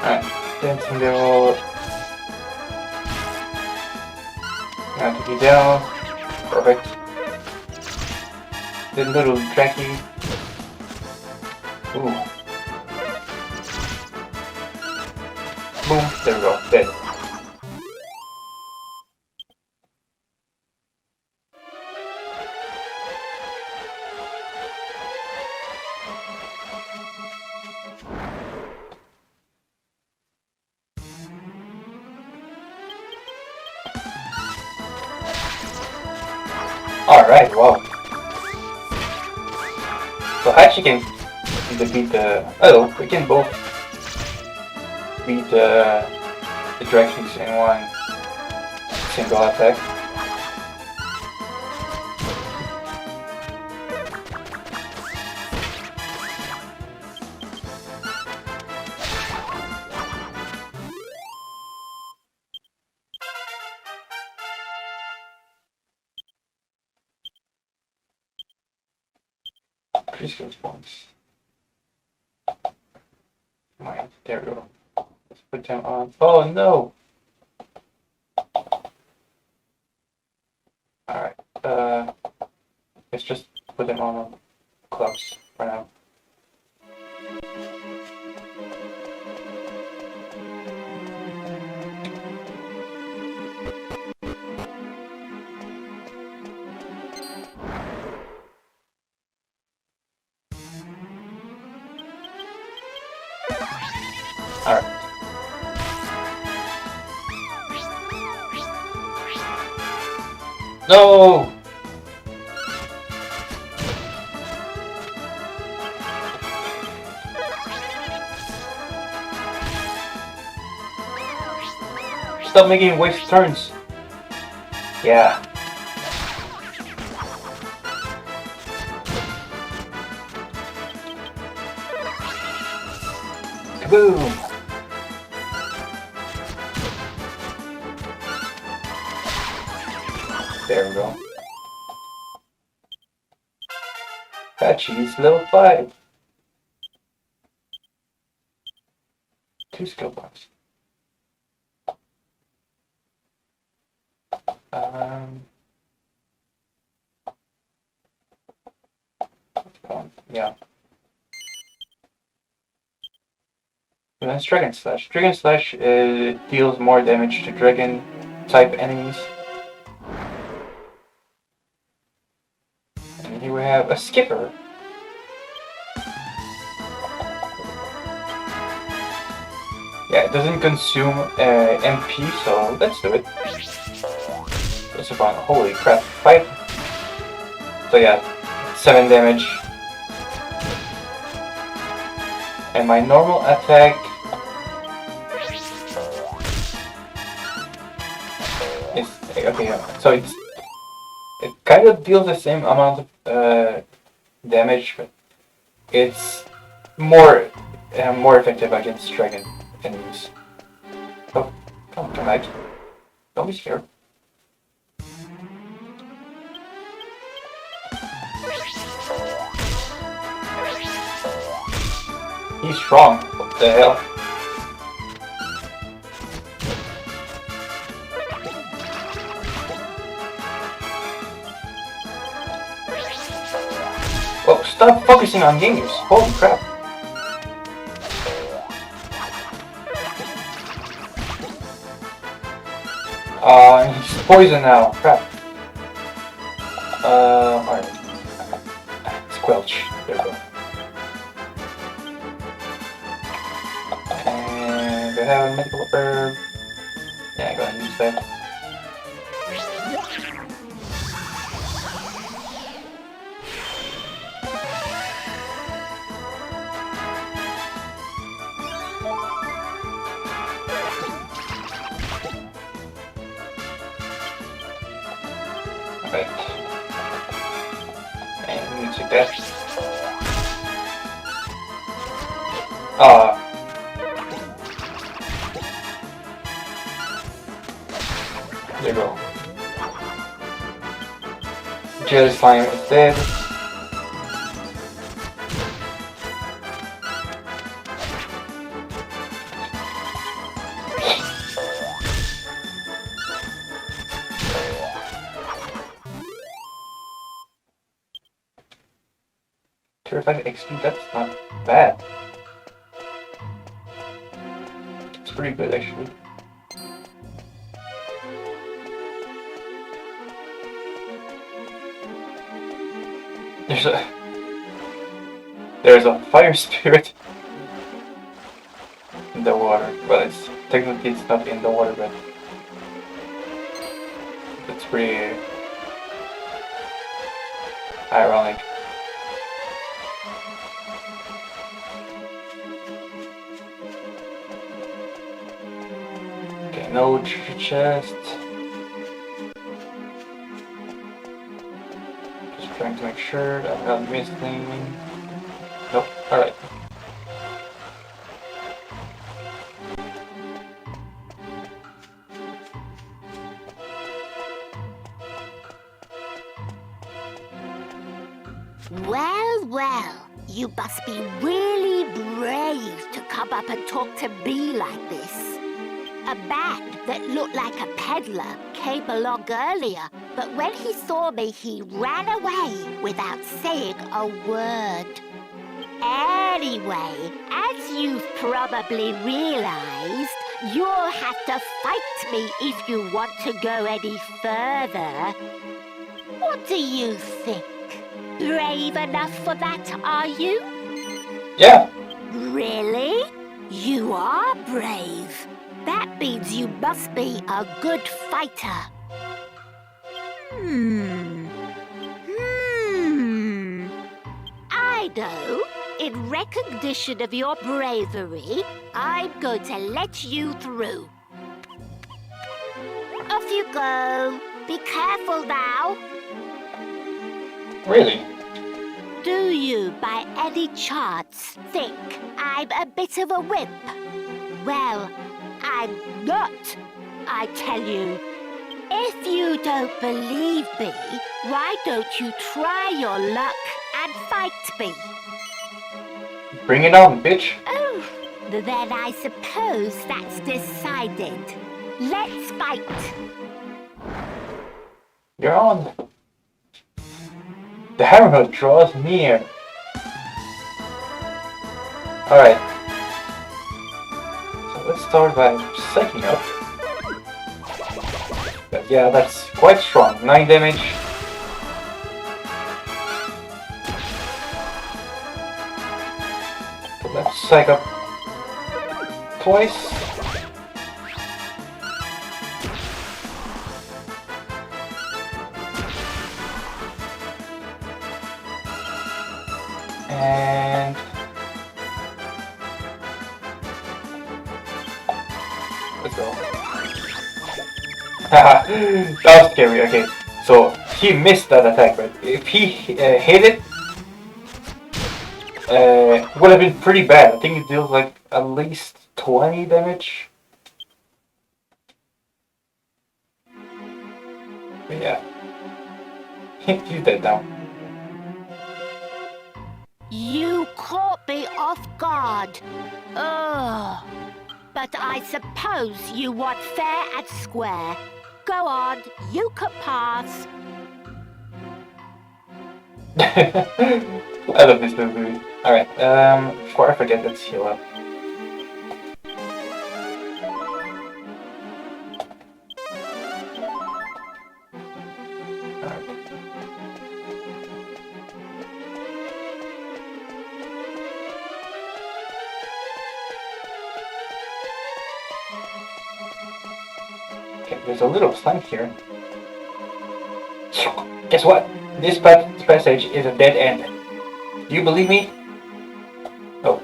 [SPEAKER 1] Alright, dancing devil. Now to be down. Perfect. The little Draki. Ooh. Boom, there we go, dead. Alright, wow. So I actually can defeat the... Oh, we can both beat the Drakes in one single attack. 3 skill points. Right, there we go. Let's put them on. Oh no! Alright, let's just put them on clubs for now. Alright. No! Stop making waste turns. Yeah. Kaboom! There we go. Patchy's level 5. 2 skill points. Yeah. And then Dragon Slash. Dragon Slash deals more damage to dragon type enemies. And here we have a skipper. Yeah, it doesn't consume MP, so let's do it. That's about, holy crap, 5. So yeah, 7 damage. And my normal attack is okay. Yeah. So it kind of deals the same amount of damage, but it's more effective against dragon enemies. Oh, come back! Don't be scared. He's strong. What the hell? Oh, stop focusing on games. Holy crap. He's poisoned now. Crap. Alright. Squelch. There we go. And I have a medical herb. Yeah, go ahead and use that. Right. And we need to take that. There you go. Jelly slime is dead. Terrified XP, that's not bad. It's pretty good actually. There's a fire spirit in the water. Well, technically it's not in the water, but it's pretty ironic. Okay, no treasure chest. Trying to make sure that I'm not missing. Nope. Alright.
[SPEAKER 7] Well, well, you must be really brave to come up and talk to me like this. A man that looked like a peddler came along earlier, but when he saw me, he ran away without saying a word. Anyway, as you've probably realized, you'll have to fight me if you want to go any further. What do you think? Brave enough for that, are you?
[SPEAKER 1] Yeah.
[SPEAKER 7] Really? You are brave. That means you must be a good fighter. I know. In recognition of your bravery, I'm going to let you through. Off you go. Be careful now.
[SPEAKER 1] Really?
[SPEAKER 7] Do you, by any chance, think I'm a bit of a wimp? Well, I'm not, I tell you. If you don't believe me, why don't you try your luck and fight me?
[SPEAKER 1] Bring it on, bitch.
[SPEAKER 7] Oh, then I suppose that's decided. Let's fight.
[SPEAKER 1] You're on. The hammerhead draws near. Alright. So let's start by psyching up. But yeah, that's quite strong. 9 damage. So let's psych up twice. And let's go. Haha, that was scary. Okay, so he missed that attack, but if he hit it, would have been pretty bad. I think it deals like at least 20 damage. But yeah, he's dead now.
[SPEAKER 7] You caught me off guard. Ugh. But I suppose you want fair and square. Go on, you can pass.
[SPEAKER 1] I love this movie. Alright, before I forget, let's heal up. Okay, there's a little slime here. Guess what? This passage is a dead end. Do you believe me? Oh.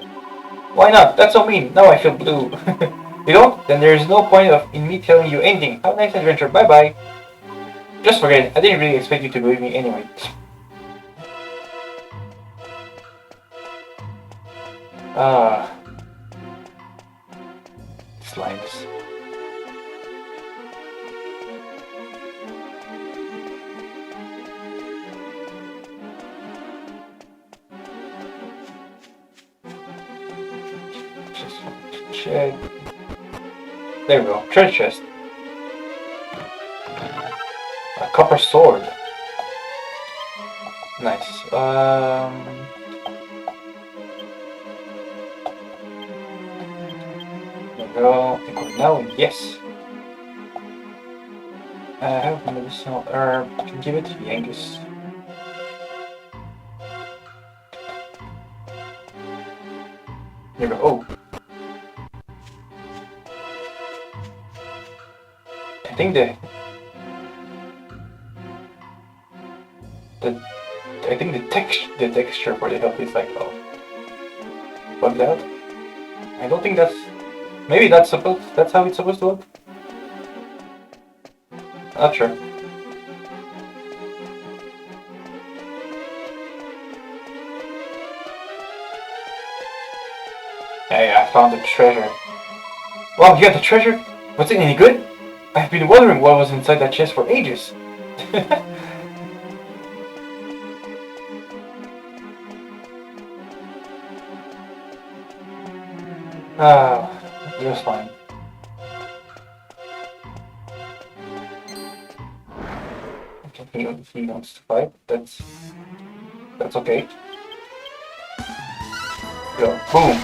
[SPEAKER 1] Why not? That's so mean. Now I feel blue. You don't? Then there is no point in me telling you anything. Have a nice adventure. Bye-bye. Just forget it. I didn't really expect you to believe me anyway. Slimes. Check. There we go. Treasure chest. A copper sword. Nice. There we go. I think we're now yes. I have a medicinal herb. I can give it to Yangus. There we go. Oh. I think the texture for the health is like bugged out. I don't think that's maybe that's how it's supposed to look. Not sure. Hey, I found the treasure. Wow, you got the treasure? Was it any good? I've been wondering what was inside that chest for ages. Just fine. Okay, he wants to fight. That's okay. Go, boom.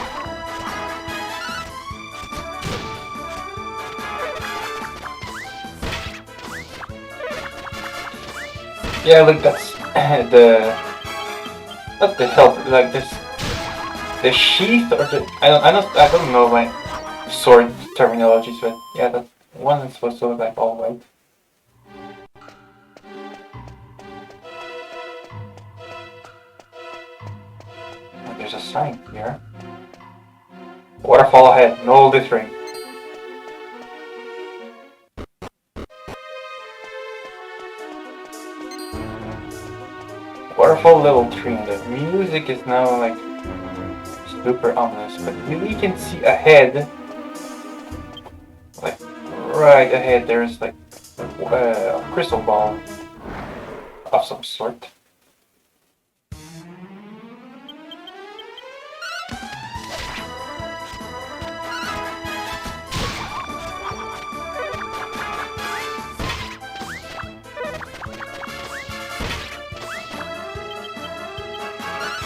[SPEAKER 1] Yeah, look, that's not the health, like this, the sheath or the I don't know my sword terminologies, but yeah, that one is supposed to look like all white. Oh, there's a sign here. Waterfall ahead, no littering. Waterfall level 3, and the music is now like super ominous, but we can see ahead, like right ahead, there's like a crystal ball of some sort.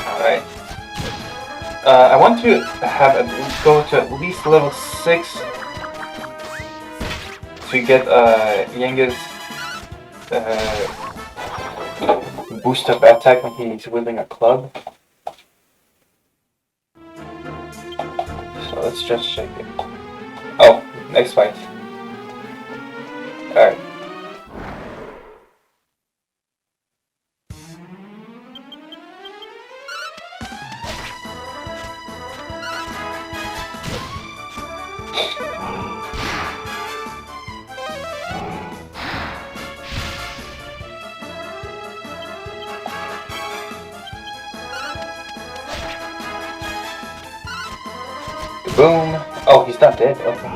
[SPEAKER 1] Alright. I want to go to at least level 6 to get Yenge's boost up attack when he's wielding a club. So let's just check it. Oh, next fight. Alright. Boom. Oh, he's not dead. Okay.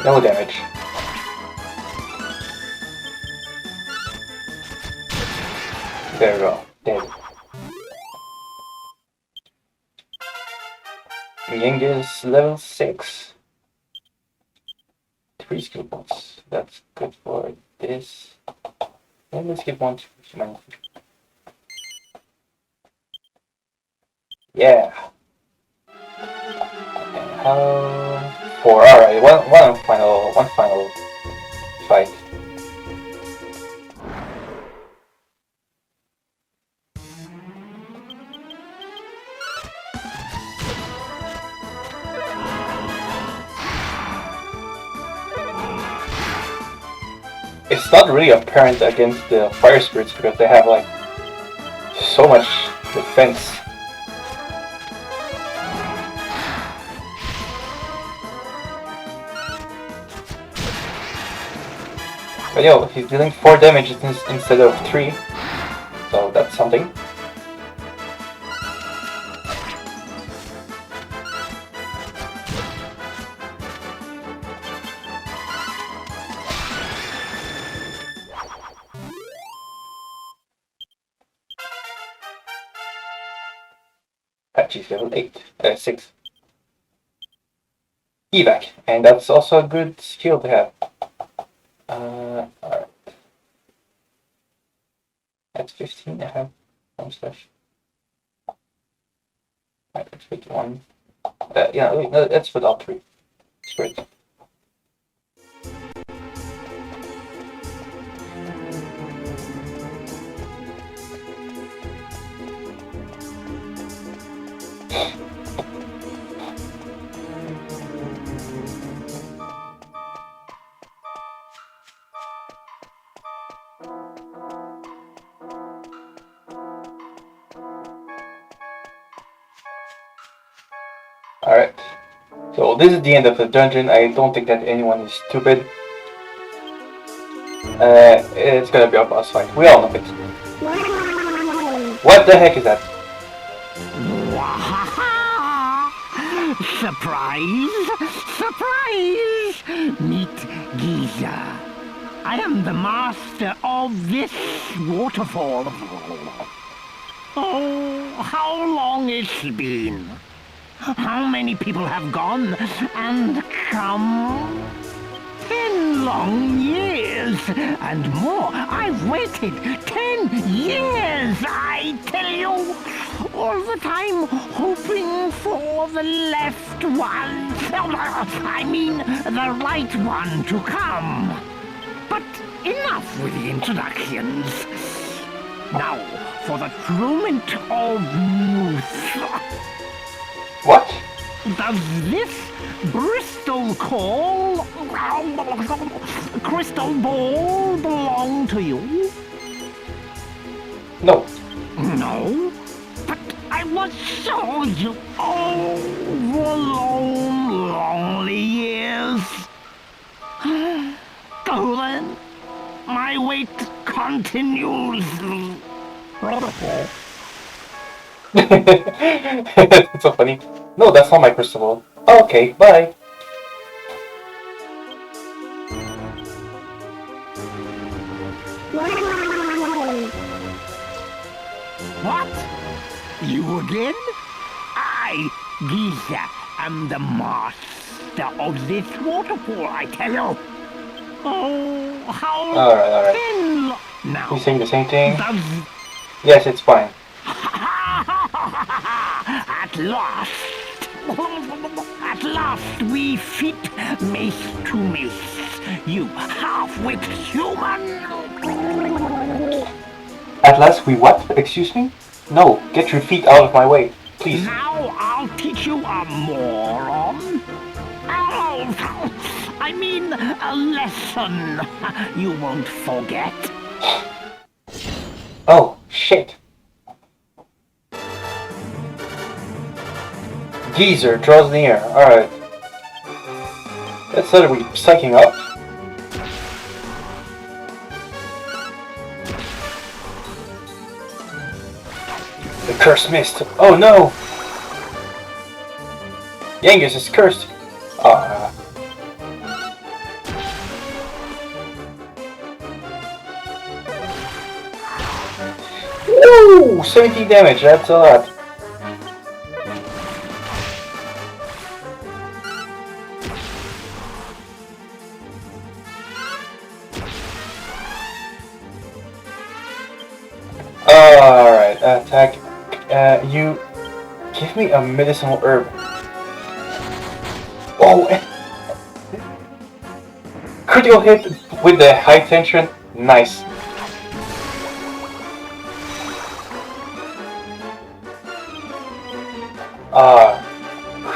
[SPEAKER 1] No damage. There we go. Dead. Yenge's level 6. 3 skill points. That's good for this. And let's give 1 to humanity. Yeah. And how? 4. Alright, one final fight. It's not really apparent against the fire spirits because they have like so much defense. But yo, he's dealing 4 damage instead of 3, so that's something. She's level 6. Evac, and that's also a good skill to have. Alright. That's 15, I have 1 slash. Alright, let's pick 1. Yeah, let's put all 3. It's great. Alright, so this is the end of the dungeon. I don't think that anyone is stupid. It's gonna be a boss fight. We all know it. What the heck is that?
[SPEAKER 4] Surprise! Surprise! Meet Giza. I am the master of this waterfall. Oh, how long it's been. How many people have gone and come? 10 long years and more. I've waited 10 years, I tell you. All the time hoping for the left one. I mean, the right one to come. But enough with the introductions. Now, for the truant of youth.
[SPEAKER 1] What?
[SPEAKER 4] Does this Bristol call crystal ball belong to you?
[SPEAKER 1] No.
[SPEAKER 4] No? But I was sure you all the long, lonely years. Go then. My wait continues.
[SPEAKER 1] It's so funny. No, that's not my crystal ball. Okay, bye.
[SPEAKER 4] What? You again? I, Giza, am the master of this waterfall, I tell you. Oh, how
[SPEAKER 1] Alright.
[SPEAKER 4] now?
[SPEAKER 1] You saying the same thing?
[SPEAKER 4] Does
[SPEAKER 1] Yes, it's fine.
[SPEAKER 4] At last we fit mace to mace. You half-wit human.
[SPEAKER 1] At last we what? Excuse me? No, get your feet out of my way, please.
[SPEAKER 4] Now I'll teach you a moron. I mean a lesson you won't forget.
[SPEAKER 1] Oh, shit. Geezer draws near. Alright. That's how we psyching up. The curse missed. Oh no! Yangus is cursed. Woo! 17 damage, that's a lot. Alright, attack. You give me a medicinal herb. Oh! Critical hit with the high tension. Nice.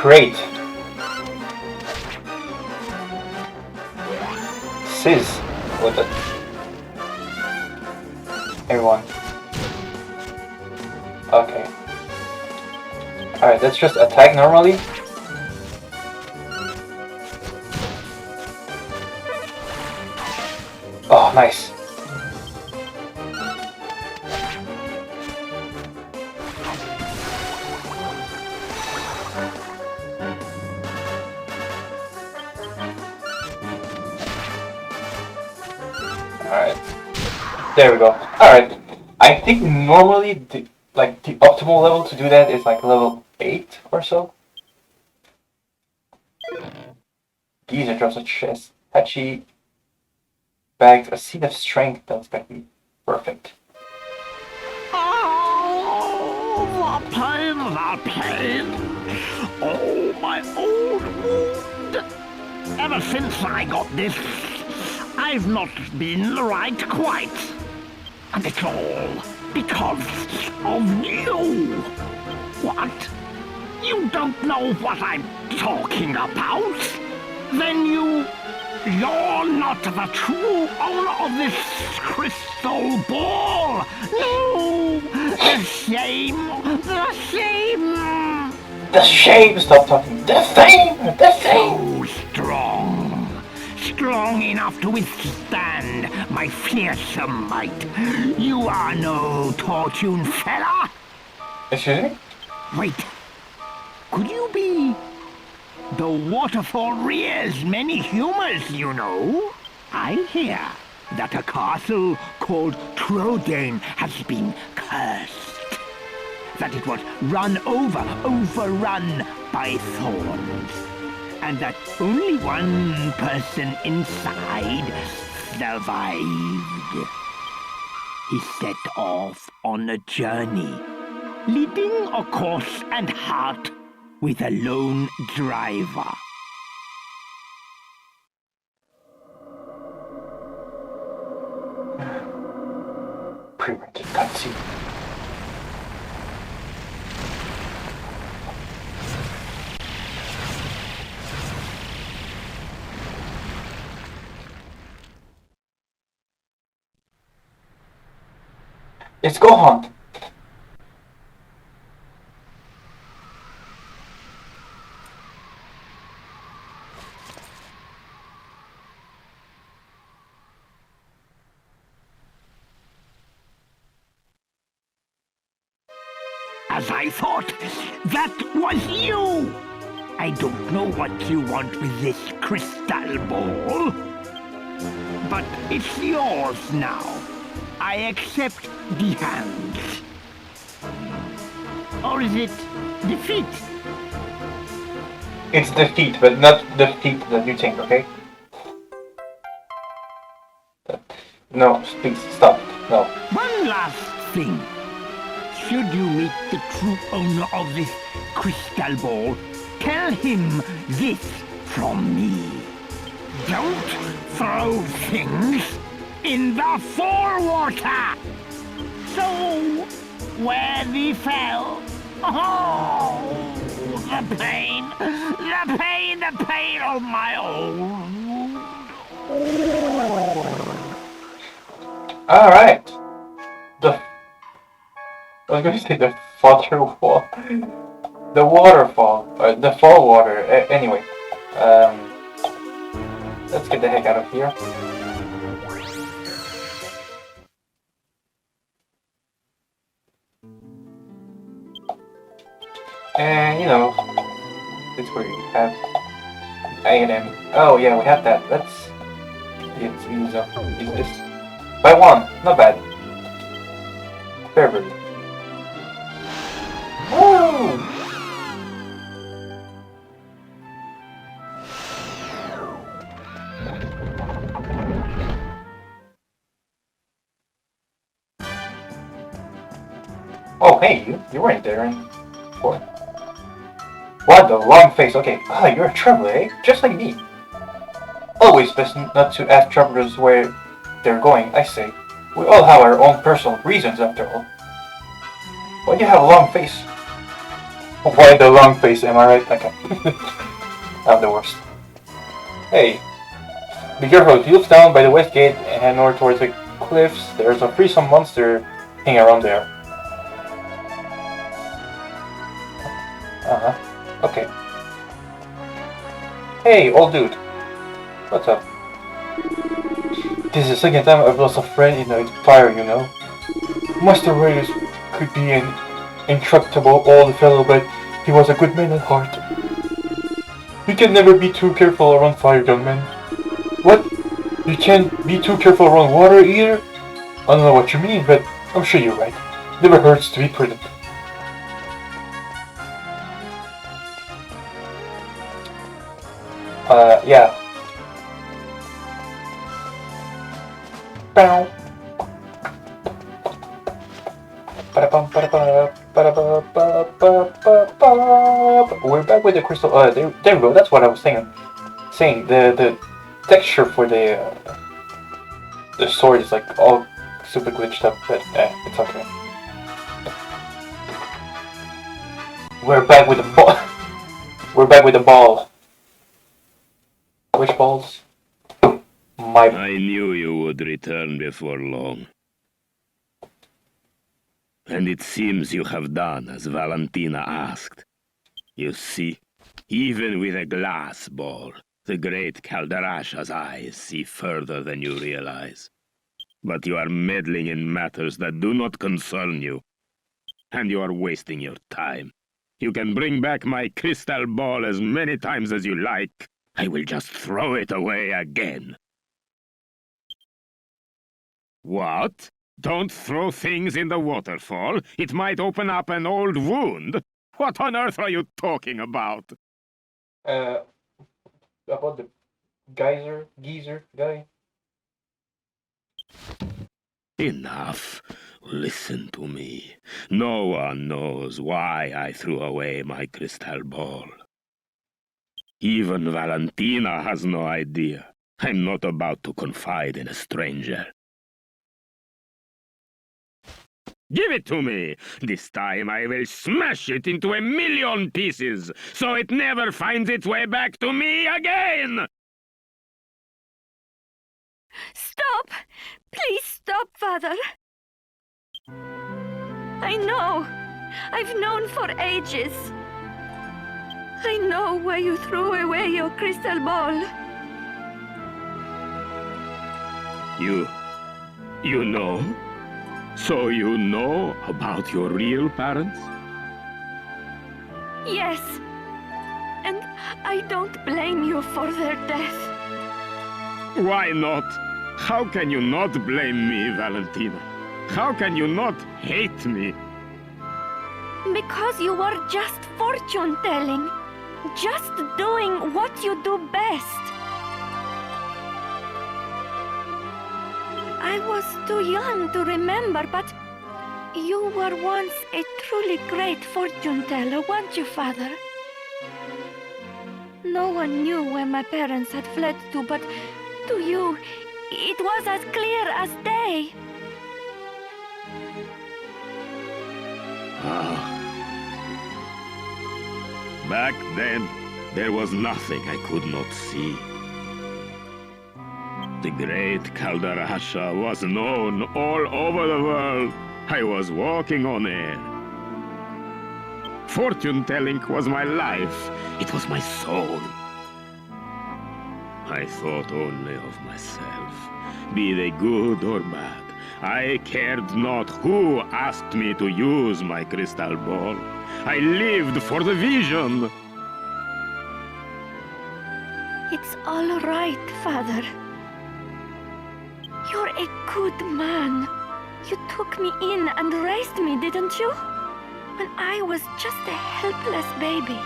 [SPEAKER 1] Great. Sizz with it. Everyone. Okay. Alright, let's just attack normally. Oh, nice. Alright. There we go. Alright. I think normally the optimal level to do that is like level 8 or so. Geezer drops a chest. Hachi bagged a seed of strength. That's gonna be perfect.
[SPEAKER 4] Oh, the pain, the pain. Oh, my old wound. Ever since I got this, I've not been right quite. And it's all because of you. What? You don't know what I'm talking about? Then you're not the true owner of this crystal ball. No, the shame, the shame.
[SPEAKER 1] The shame! Stop talking. The fame! The fame!
[SPEAKER 4] So strong. Strong enough to withstand my fearsome might. You are no tortune fella.
[SPEAKER 1] Excuse me?
[SPEAKER 4] Wait. Could you be The waterfall rears many humors, you know. I hear that a castle called Trodain has been cursed. That it was overrun by thorns. And that only one person inside survived. He set off on a journey, leading a horse and cart with a lone driver.
[SPEAKER 1] Pre-rented cutscene. It's Gohan!
[SPEAKER 4] As I thought, that was you! I don't know what you want with this crystal ball, but it's yours now. I accept the hands. Or is it defeat?
[SPEAKER 1] It's defeat, but not defeat that you think, okay? No, please, stop. No.
[SPEAKER 4] One last thing. Should you meet the true owner of this crystal ball, tell him this from me. Don't throw things in the forewater! So, where they fell, oh, the pain of my own.
[SPEAKER 1] Alright. I was going to say the waterfall. The waterfall. The fall water. Anyway. Let's get the heck out of here. And, you know, it's where you have A&M. Oh, yeah, we have that. Let's use this. By one. Not bad. Very. Woo! Oh, hey, you weren't there before. What, the long face? Okay, you're a traveler, eh? Just like me. Always best not to ask travelers where they're going, I say. We all have our own personal reasons, after all. Why do you have a long face? Why the long face, am I right? Okay. I'm the worst. Hey, be careful, if you look down by the west gate and head north towards the cliffs, there's a fearsome monster hanging around there. Okay. Hey, old dude. What's up? This is the second time I've lost a friend in a fire, you know. Master Reyes could be an intractable old fellow, but he was a good man at heart. You can never be too careful around fire, young man. What? You can't be too careful around water either? I don't know what you mean, but I'm sure you're right. Never hurts to be prudent. Yeah. Bow. We're back with the crystal. There we go. That's what I was saying. The texture for the sword is like all super glitched up, but it's okay. We're back with the ball. We're back with the ball. Which balls?
[SPEAKER 5] I knew you would return before long. And it seems you have done as Valentina asked. You see, even with a glass ball, the great Calderasha's eyes see further than you realize. But you are meddling in matters that do not concern you, and you are wasting your time. You can bring back my crystal ball as many times as you like. I will just throw it away again. What? Don't throw things in the waterfall. It might open up an old wound. What on earth are you talking about?
[SPEAKER 1] About the geezer guy.
[SPEAKER 5] Enough. Listen to me. No one knows why I threw away my crystal ball. Even Valentina has no idea. I'm not about to confide in a stranger. Give it to me! This time I will smash it into 1,000,000 pieces, so it never finds its way back to me again!
[SPEAKER 6] Stop! Please stop, Father! I know. I've known for ages. I know why you threw away your crystal ball.
[SPEAKER 5] You know? So you know about your real parents?
[SPEAKER 6] Yes. And I don't blame you for their death.
[SPEAKER 5] Why not? How can you not blame me, Valentina? How can you not hate me?
[SPEAKER 6] Because you were just fortune-telling. Just doing what you do best. I was too young to remember, but you were once a truly great fortune-teller, weren't you, Father? No one knew where my parents had fled to, but to you, it was as clear as day.
[SPEAKER 5] Back then, there was nothing I could not see. The great Caldarasha was known all over the world. I was walking on air. Fortune-telling was my life. It was my soul. I thought only of myself, be they good or bad. I cared not who asked me to use my crystal ball. I lived for the vision.
[SPEAKER 6] It's all right, Father. You're a good man. You took me in and raised me, didn't you? When I was just a helpless baby.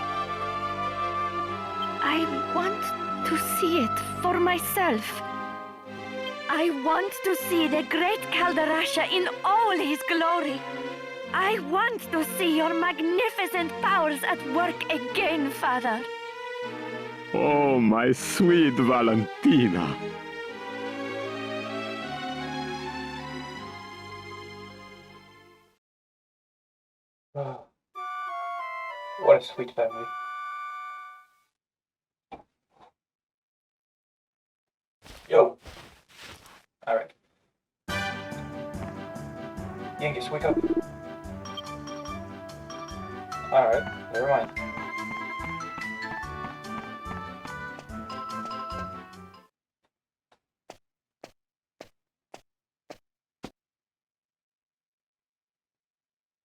[SPEAKER 6] I want to see it for myself. I want to see the great Caldarasha in all his glory. I want to see your magnificent powers at work again, Father.
[SPEAKER 5] Oh, my sweet Valentina.
[SPEAKER 1] Oh, what a sweet family. Yo. Alright. Yankees, wake up. Alright, never mind.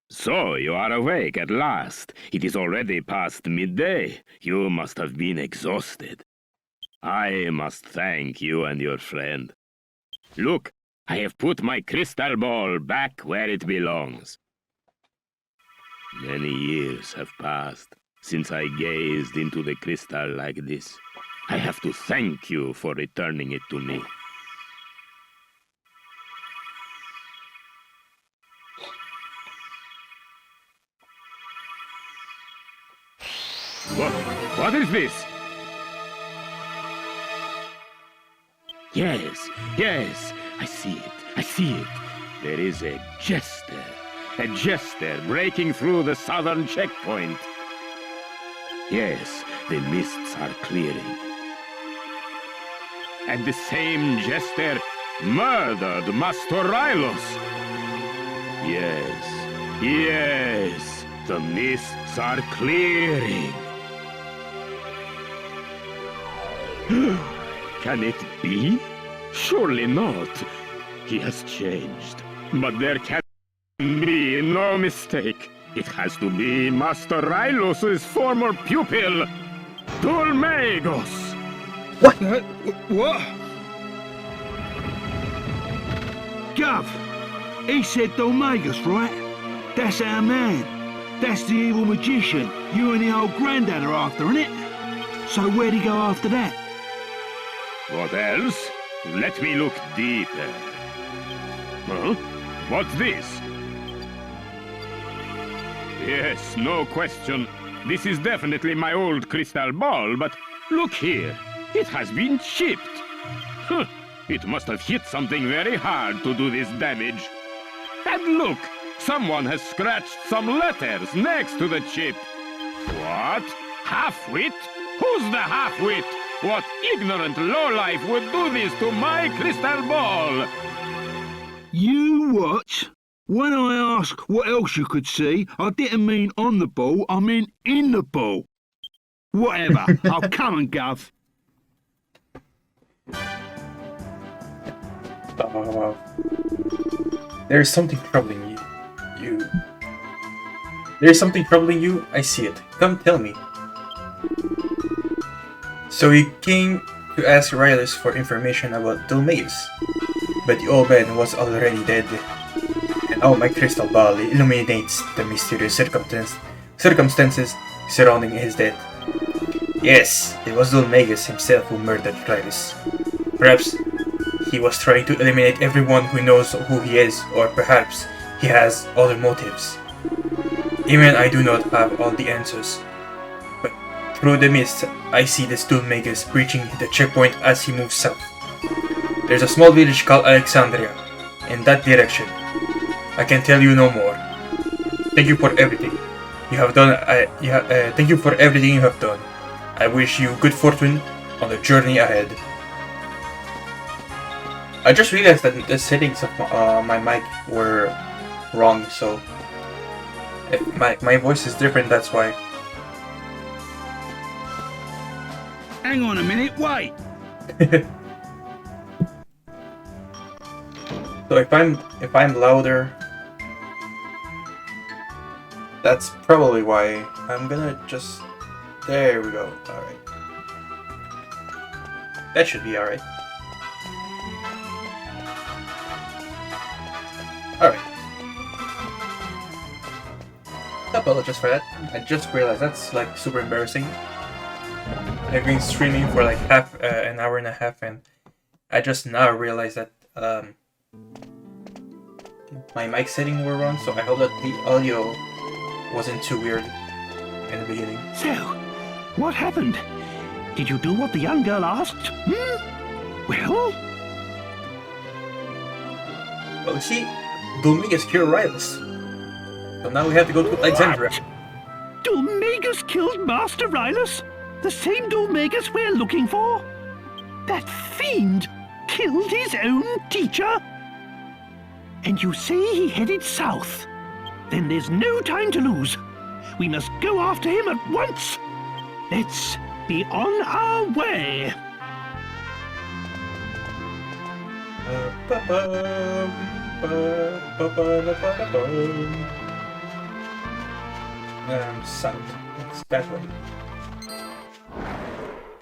[SPEAKER 5] So, you are awake at last. It is already past midday. You must have been exhausted. I must thank you and your friend. Look, I have put my crystal ball back where it belongs. Many years have passed since I gazed into the crystal like this. I have to thank you for returning it to me. What is this? Yes, I see it. There is a jester breaking through the southern checkpoint. Yes, the mists are clearing. And the same jester murdered Master Rylos. Yes, the mists are clearing. Can it be? Surely not. He has changed. But there can be no mistake. It has to be Master Rylos's former pupil, Dulmagos.
[SPEAKER 2] What? Gov, he said Dolmagus, right? That's our man. That's the evil magician you and the old granddad are after, innit? So where'd he go after that?
[SPEAKER 5] What else? Let me look deeper. Huh? What's this? Yes, no question. This is definitely my old crystal ball, but look here. It has been chipped. Huh. It must have hit something very hard to do this damage. And look! Someone has scratched some letters next to the chip. What? Half-wit? Who's the half-wit? What ignorant lowlife would do this to my crystal ball?
[SPEAKER 2] You what? When I ask what else you could see, I didn't mean on the ball, I meant in the ball. Whatever. I'll come and Gov.
[SPEAKER 1] There's something troubling you. There's something troubling you? I see it. Come tell me. So you came to ask Rylus for information about Dulmagus, but the old man was already dead. And now my crystal ball illuminates the mysterious circumstances surrounding his death. Yes, it was Dulmagus himself who murdered Rylus. Perhaps he was trying to eliminate everyone who knows who he is, or perhaps he has other motives. Even I do not have all the answers. But through the mist, I see this Dulmagus breaching the checkpoint as he moves south. There's a small village called Alexandria, in that direction. I can tell you no more. Thank you for everything you have done. Thank you for everything you have done. I wish you good fortune on the journey ahead. I just realized that the settings of my mic were wrong, so if my voice is different, that's why.
[SPEAKER 2] Hang on a minute, wait.
[SPEAKER 1] So if I'm louder, that's probably why. I'm gonna just, there we go. All right, that should be all right. Alright. I apologize for that. I just realized that's like super embarrassing. I've been streaming for like an hour and a half, and I just now realized that my mic settings were wrong, so I hope that the audio wasn't too weird in the beginning.
[SPEAKER 3] So, what happened? Did you do what the young girl asked? Well?
[SPEAKER 1] Well, you see, Dulmagus killed Rylus. So now we have to go to Alexandria.
[SPEAKER 3] Dulmagus killed Master Rylus? The same Dulmagus we're looking for? That fiend killed his own teacher? And you say he headed south? Then there's no time to lose. We must go after him at once. Let's be on our way.
[SPEAKER 1] South. It's that way.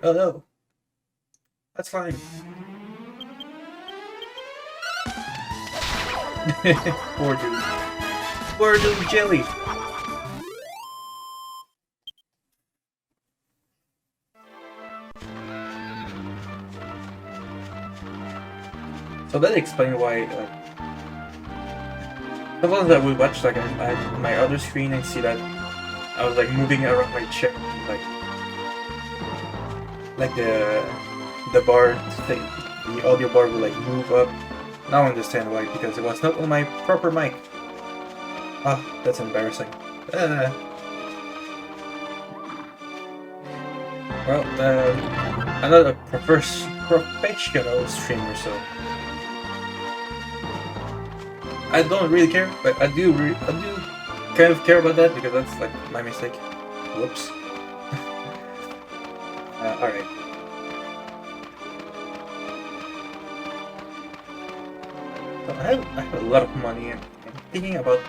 [SPEAKER 1] Oh no. That's fine. Poor dude. Poor dude jelly. So that explains why, sometimes I would watch like my other screen and see that I was like moving around my chair, like the bar thing, the audio bar would like move up. Now I understand why, because it was not on my proper mic. Ah, that's embarrassing. Well, I'm not a professional streamer, so I don't really care, but I do kind of care about that, because that's like my mistake. Whoops. Alright. So I have a lot of money, and I'm thinking about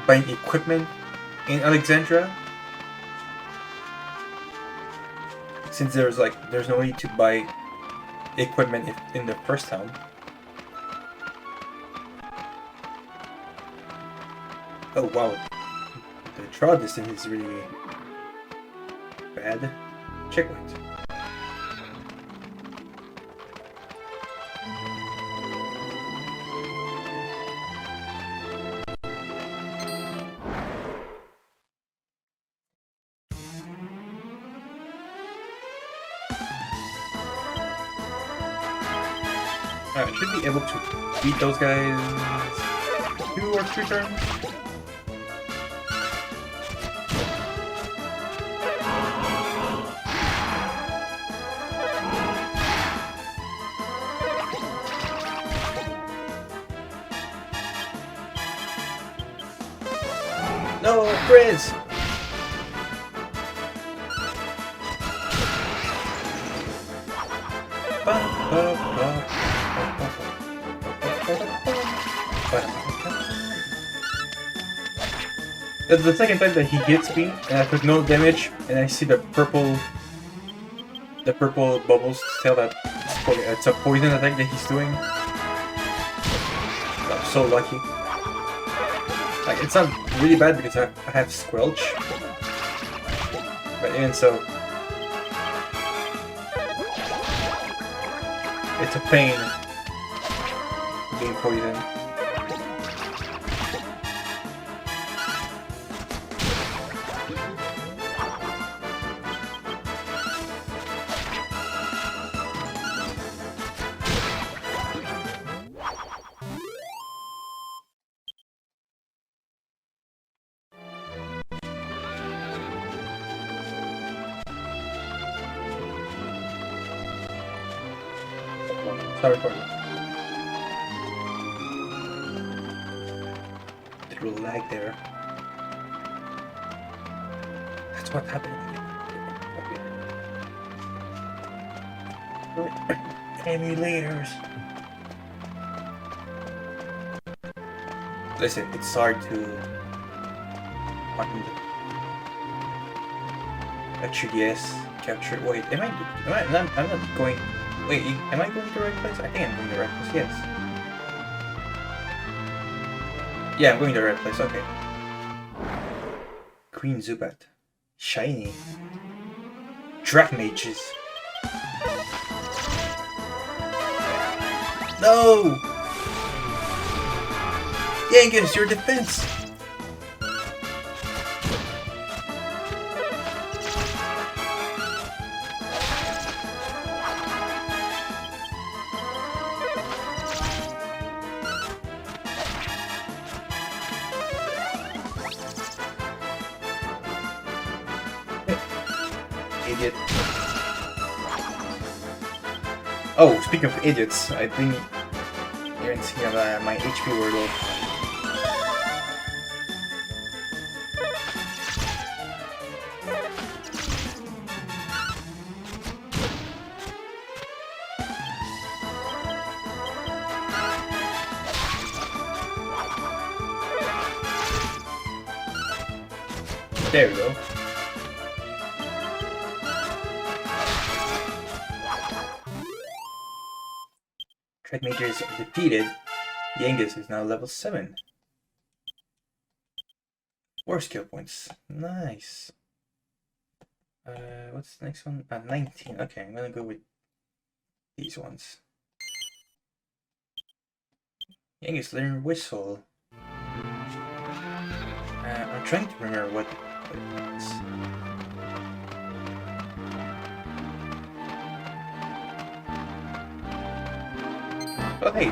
[SPEAKER 1] buying equipment
[SPEAKER 8] in Alexandria, since there's no need to buy equipment in the first town. Oh wow, the draw distance is really bad. Checkpoint. I should be able to beat those guys 2 or 3 turns. No, Frizz! That's the second time that he hits me and I took no damage, and I see the purple bubbles tell that it's a poison attack that he's doing. I'm so lucky. Like, it's not really bad because I have Squelch, but even so, it's a pain being poisoned. Sorry for this. Little lag there. That's what happened. Emulators. Listen, it's hard to a 3DS capture. Wait, I'm not going. Wait, am I going to the right place? I think I'm going to the right place, yes. Yeah, I'm going to the right place, okay. Green Zubat. Shiny. Drac Mages. No! Yangus, your defense! Idiot. Oh, speaking of idiots, I think you can see my HP word off. There we go. Track Major is defeated. Yangus is now level 7. 4 skill points. Nice. What's the next one? 19. Okay, I'm gonna go with these ones. Yangus, learn Whistle. I'm trying to remember what it is. Oh hey!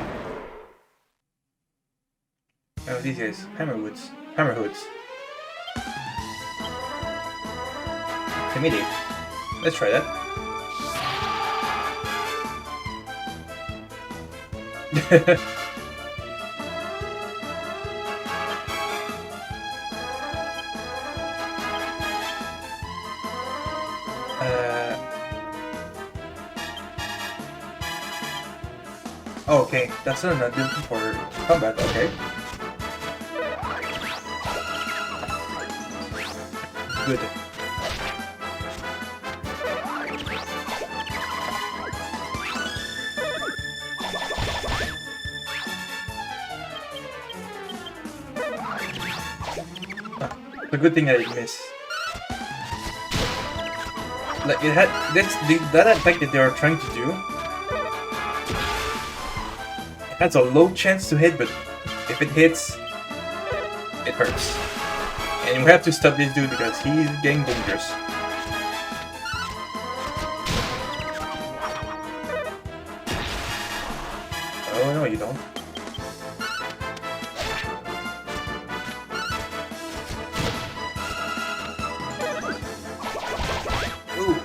[SPEAKER 8] Oh, these guys. Hammerhoods. Intimidate. Let's try that. Oh, okay, that's an ability for combat, okay. good. It's a good thing that I missed. Like it had that attack that they are trying to do. It has a low chance to hit, but if it hits, it hurts. And we have to stop this dude because he's getting dangerous. Oh no, you don't. Ooh.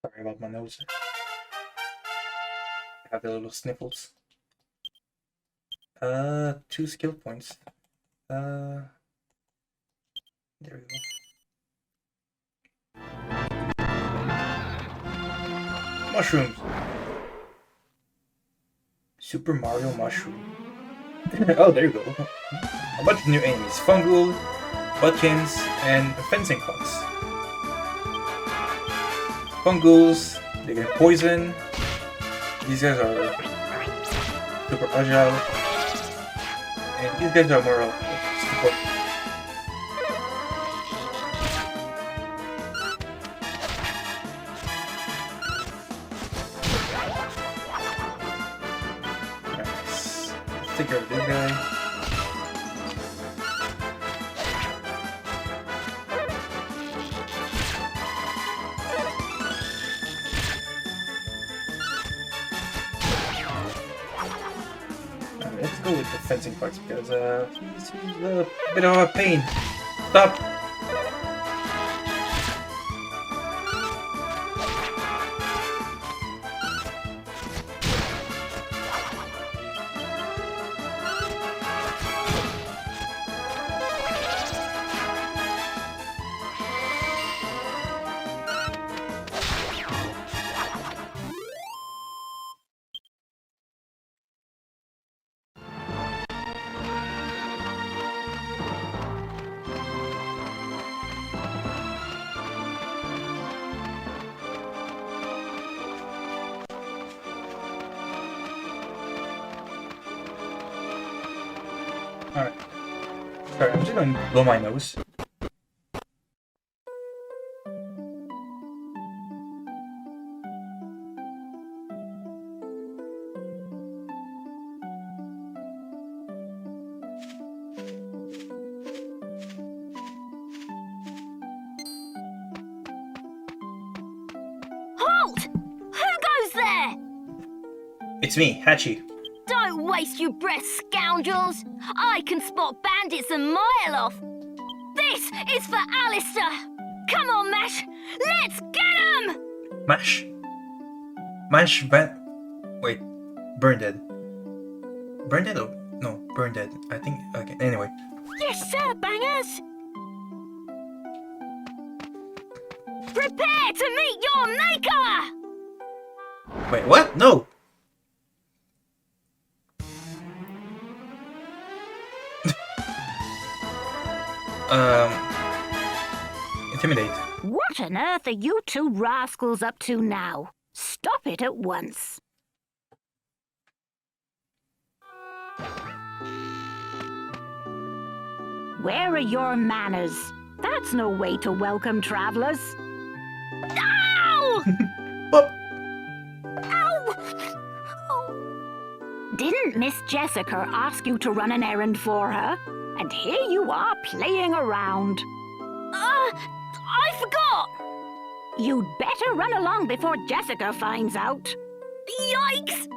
[SPEAKER 8] Sorry about my nose. I have the little sniffles. 2 skill points. There we go. Mushrooms. Super Mario Mushroom. Oh, there you go. A bunch of new enemies. Fungal, Butkins, and Fencing Fox. Fungals, they get poison. These guys are super agile. And these guys are more of support. Nice. Let's take care of this guy. Let's go with the fencing parts because he's a bit of a pain. Stop! Alright. Sorry, I'm just going to blow my nose.
[SPEAKER 7] Halt! Who goes there?
[SPEAKER 8] It's me, Hachi.
[SPEAKER 7] Don't waste your breath, scoundrels! I can spot bandits a mile off! This is for Alistair! Come on, Mash! Let's get him!
[SPEAKER 8] Mash? Mash Van... Wait. Burn Dead. Burn Dead? Oh, no, Burn Dead. I think... Okay, anyway.
[SPEAKER 7] Yes, sir, bangers! Prepare to meet your maker!
[SPEAKER 8] Wait, what? No! Intimidate.
[SPEAKER 7] What on earth are you two rascals up to now? Stop it at once. Where are your manners? That's no way to welcome travelers. Ow!
[SPEAKER 8] What?
[SPEAKER 7] Ow! Oh. Didn't Miss Jessica ask you to run an errand for her? And here you are playing around. I forgot! You'd better run along before Jessica finds out. Yikes!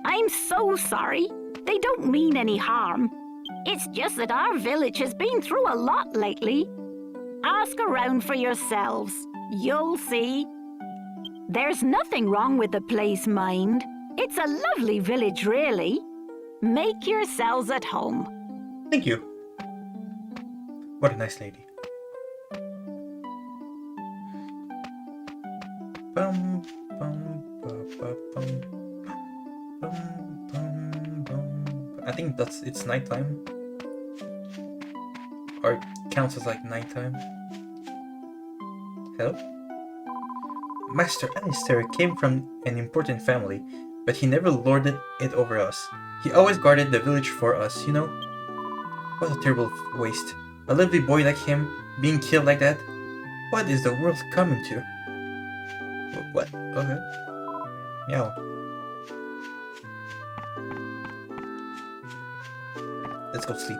[SPEAKER 7] I'm so sorry. They don't mean any harm. It's just that our village has been through a lot lately. Ask around for yourselves. You'll see. There's nothing wrong with the place, mind. It's a lovely village, really. Make yourselves at home.
[SPEAKER 8] Thank you. What a nice lady. Bum, bum, ba, ba, I think it's nighttime. Or it counts as like nighttime. Hello? Master Alistair came from an important family, but he never lorded it over us. He always guarded the village for us, you know? What a terrible waste. A lovely boy like him being killed like that? What is the world coming to? What? Okay. Meow. Let's go sleep.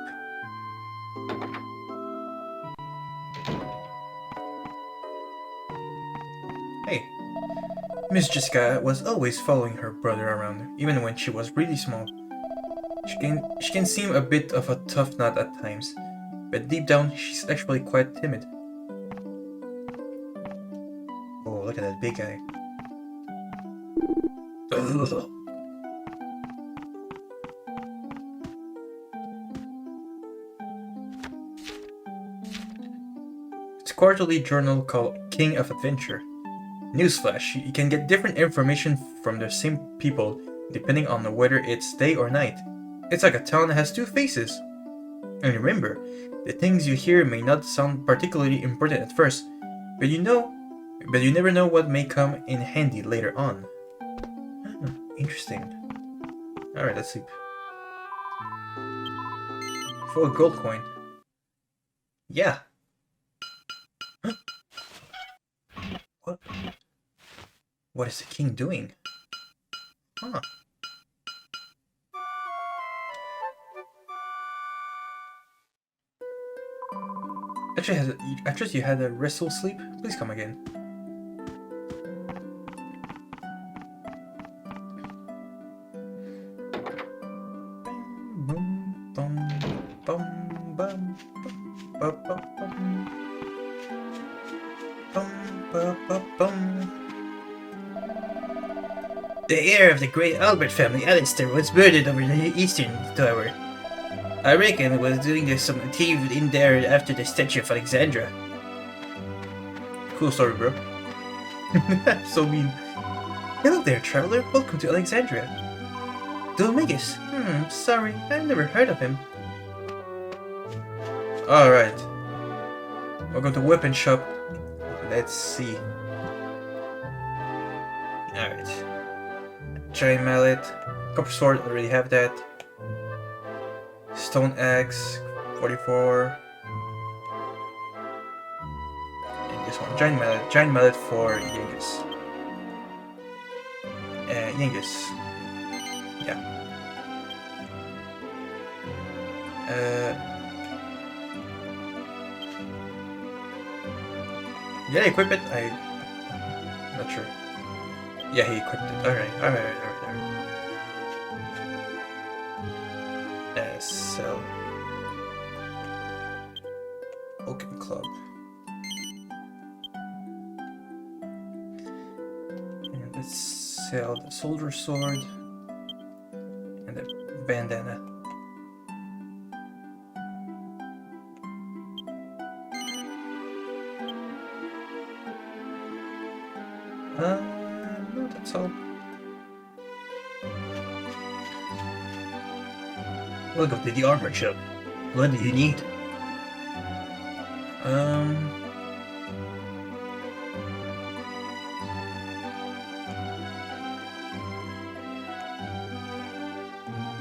[SPEAKER 8] Hey. Miss Jessica was always following her brother around, even when she was really small. She can seem a bit of a tough nut at times, but deep down she's actually quite timid. Oh, look at that big guy. Ugh. It's a quarterly journal called King of Adventure. Newsflash, you can get different information from the same people depending on whether it's day or night. It's like a town that has two faces. And remember, the things you hear may not sound particularly important at first, but you never know what may come in handy later on. Interesting. Alright, let's sleep. For a gold coin. Yeah. What? What is the king doing? Huh. Actually, you had a restful sleep? Please come again. The heir of the great Albert family, Alistair, was murdered over the Eastern Tower. I reckon was doing some thief in there after the statue of Alexandra. Cool story, bro. So mean. Hello there, traveler. Welcome to Alexandria. Dulmagus. Sorry, I've never heard of him. Alright. Welcome to Weapon Shop. Let's see. Alright. Giant mallet. Copper sword, already have that. Stone axe, 44. And this one, giant mallet for Yengus. Yengus. Yeah. Did I equip it? I'm not sure. Yeah, he equipped it. Alright. Sell. Oaken Club. And let's sell the soldier sword and the bandana. No, that's all. Welcome to the armor shop. What do you need?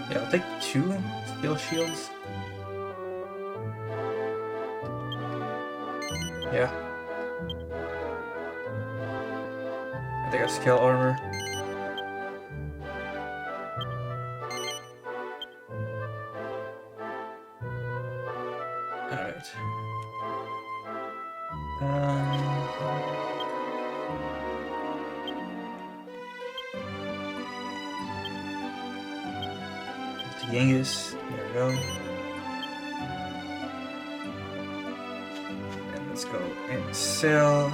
[SPEAKER 8] Yeah, I'll take 2 steel shields. Yeah. I think I scale armor. Alright. To Yengus. There we go. And let's go and sell.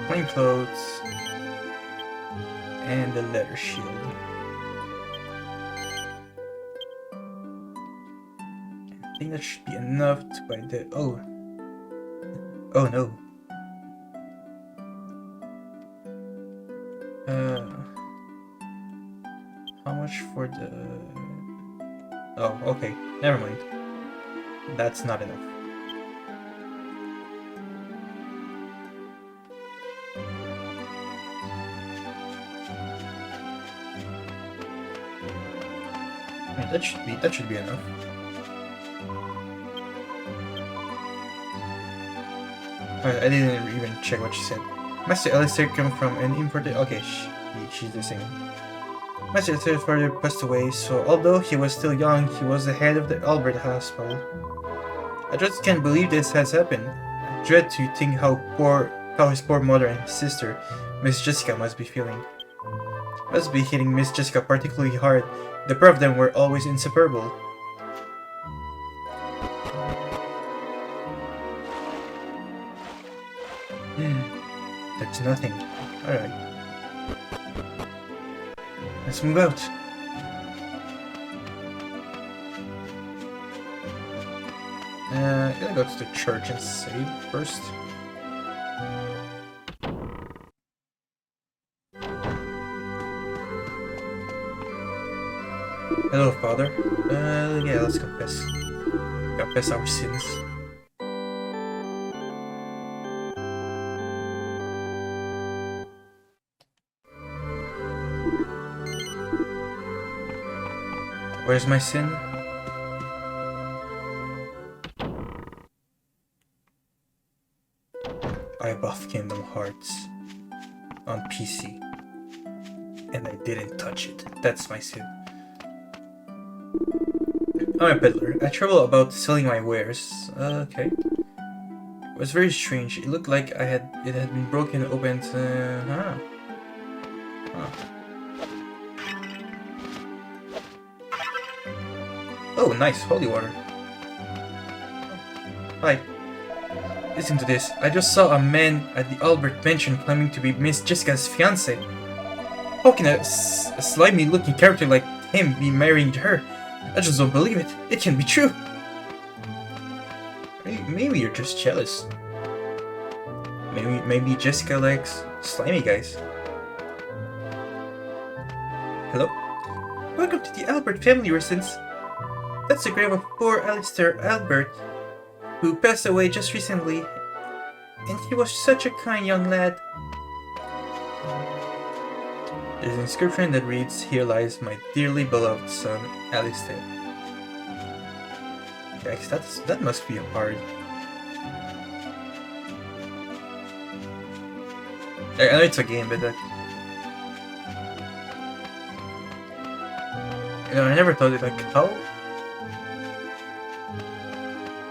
[SPEAKER 8] Plain clothes. And the leather shield. I think that should be enough to buy the... Oh no. How much for the... Oh, okay. Never mind. That's not enough. That should be enough. I didn't even check what she said. Master Alistair came from an imported... Okay, she's the same. Master Alistair's father passed away, so although he was still young, he was the head of the Albert household. I just can't believe this has happened. I dread to think how his poor mother and his sister, Miss Jessica, must be feeling. Must be hitting Miss Jessica particularly hard. The pair of them were always inseparable. There's nothing. Alright. Let's move out. I'm gonna go to the church and save first. Hello, Father. Yeah, let's confess. Confess our sins. Where's my sin? I bought Kingdom Hearts on PC. And I didn't touch it. That's my sin. I'm a peddler. I travel about selling my wares. Okay. It was very strange. It looked like it had been broken open. Oh, nice holy water. Hi. Listen to this. I just saw a man at the Albert mansion claiming to be Miss Jessica's fiance. How can a slimy-looking character like him be marrying her? I just don't believe it. It can't be true. Maybe you're just jealous. Maybe Jessica likes slimy guys. Hello? Welcome to the Albert family residence. That's the grave of poor Alistair Albert, who passed away just recently. And he was such a kind young lad. There's an inscription that reads, "Here lies my dearly beloved son, Alistair." Yikes, that must be hard. I know it's a game, but I never thought it, like,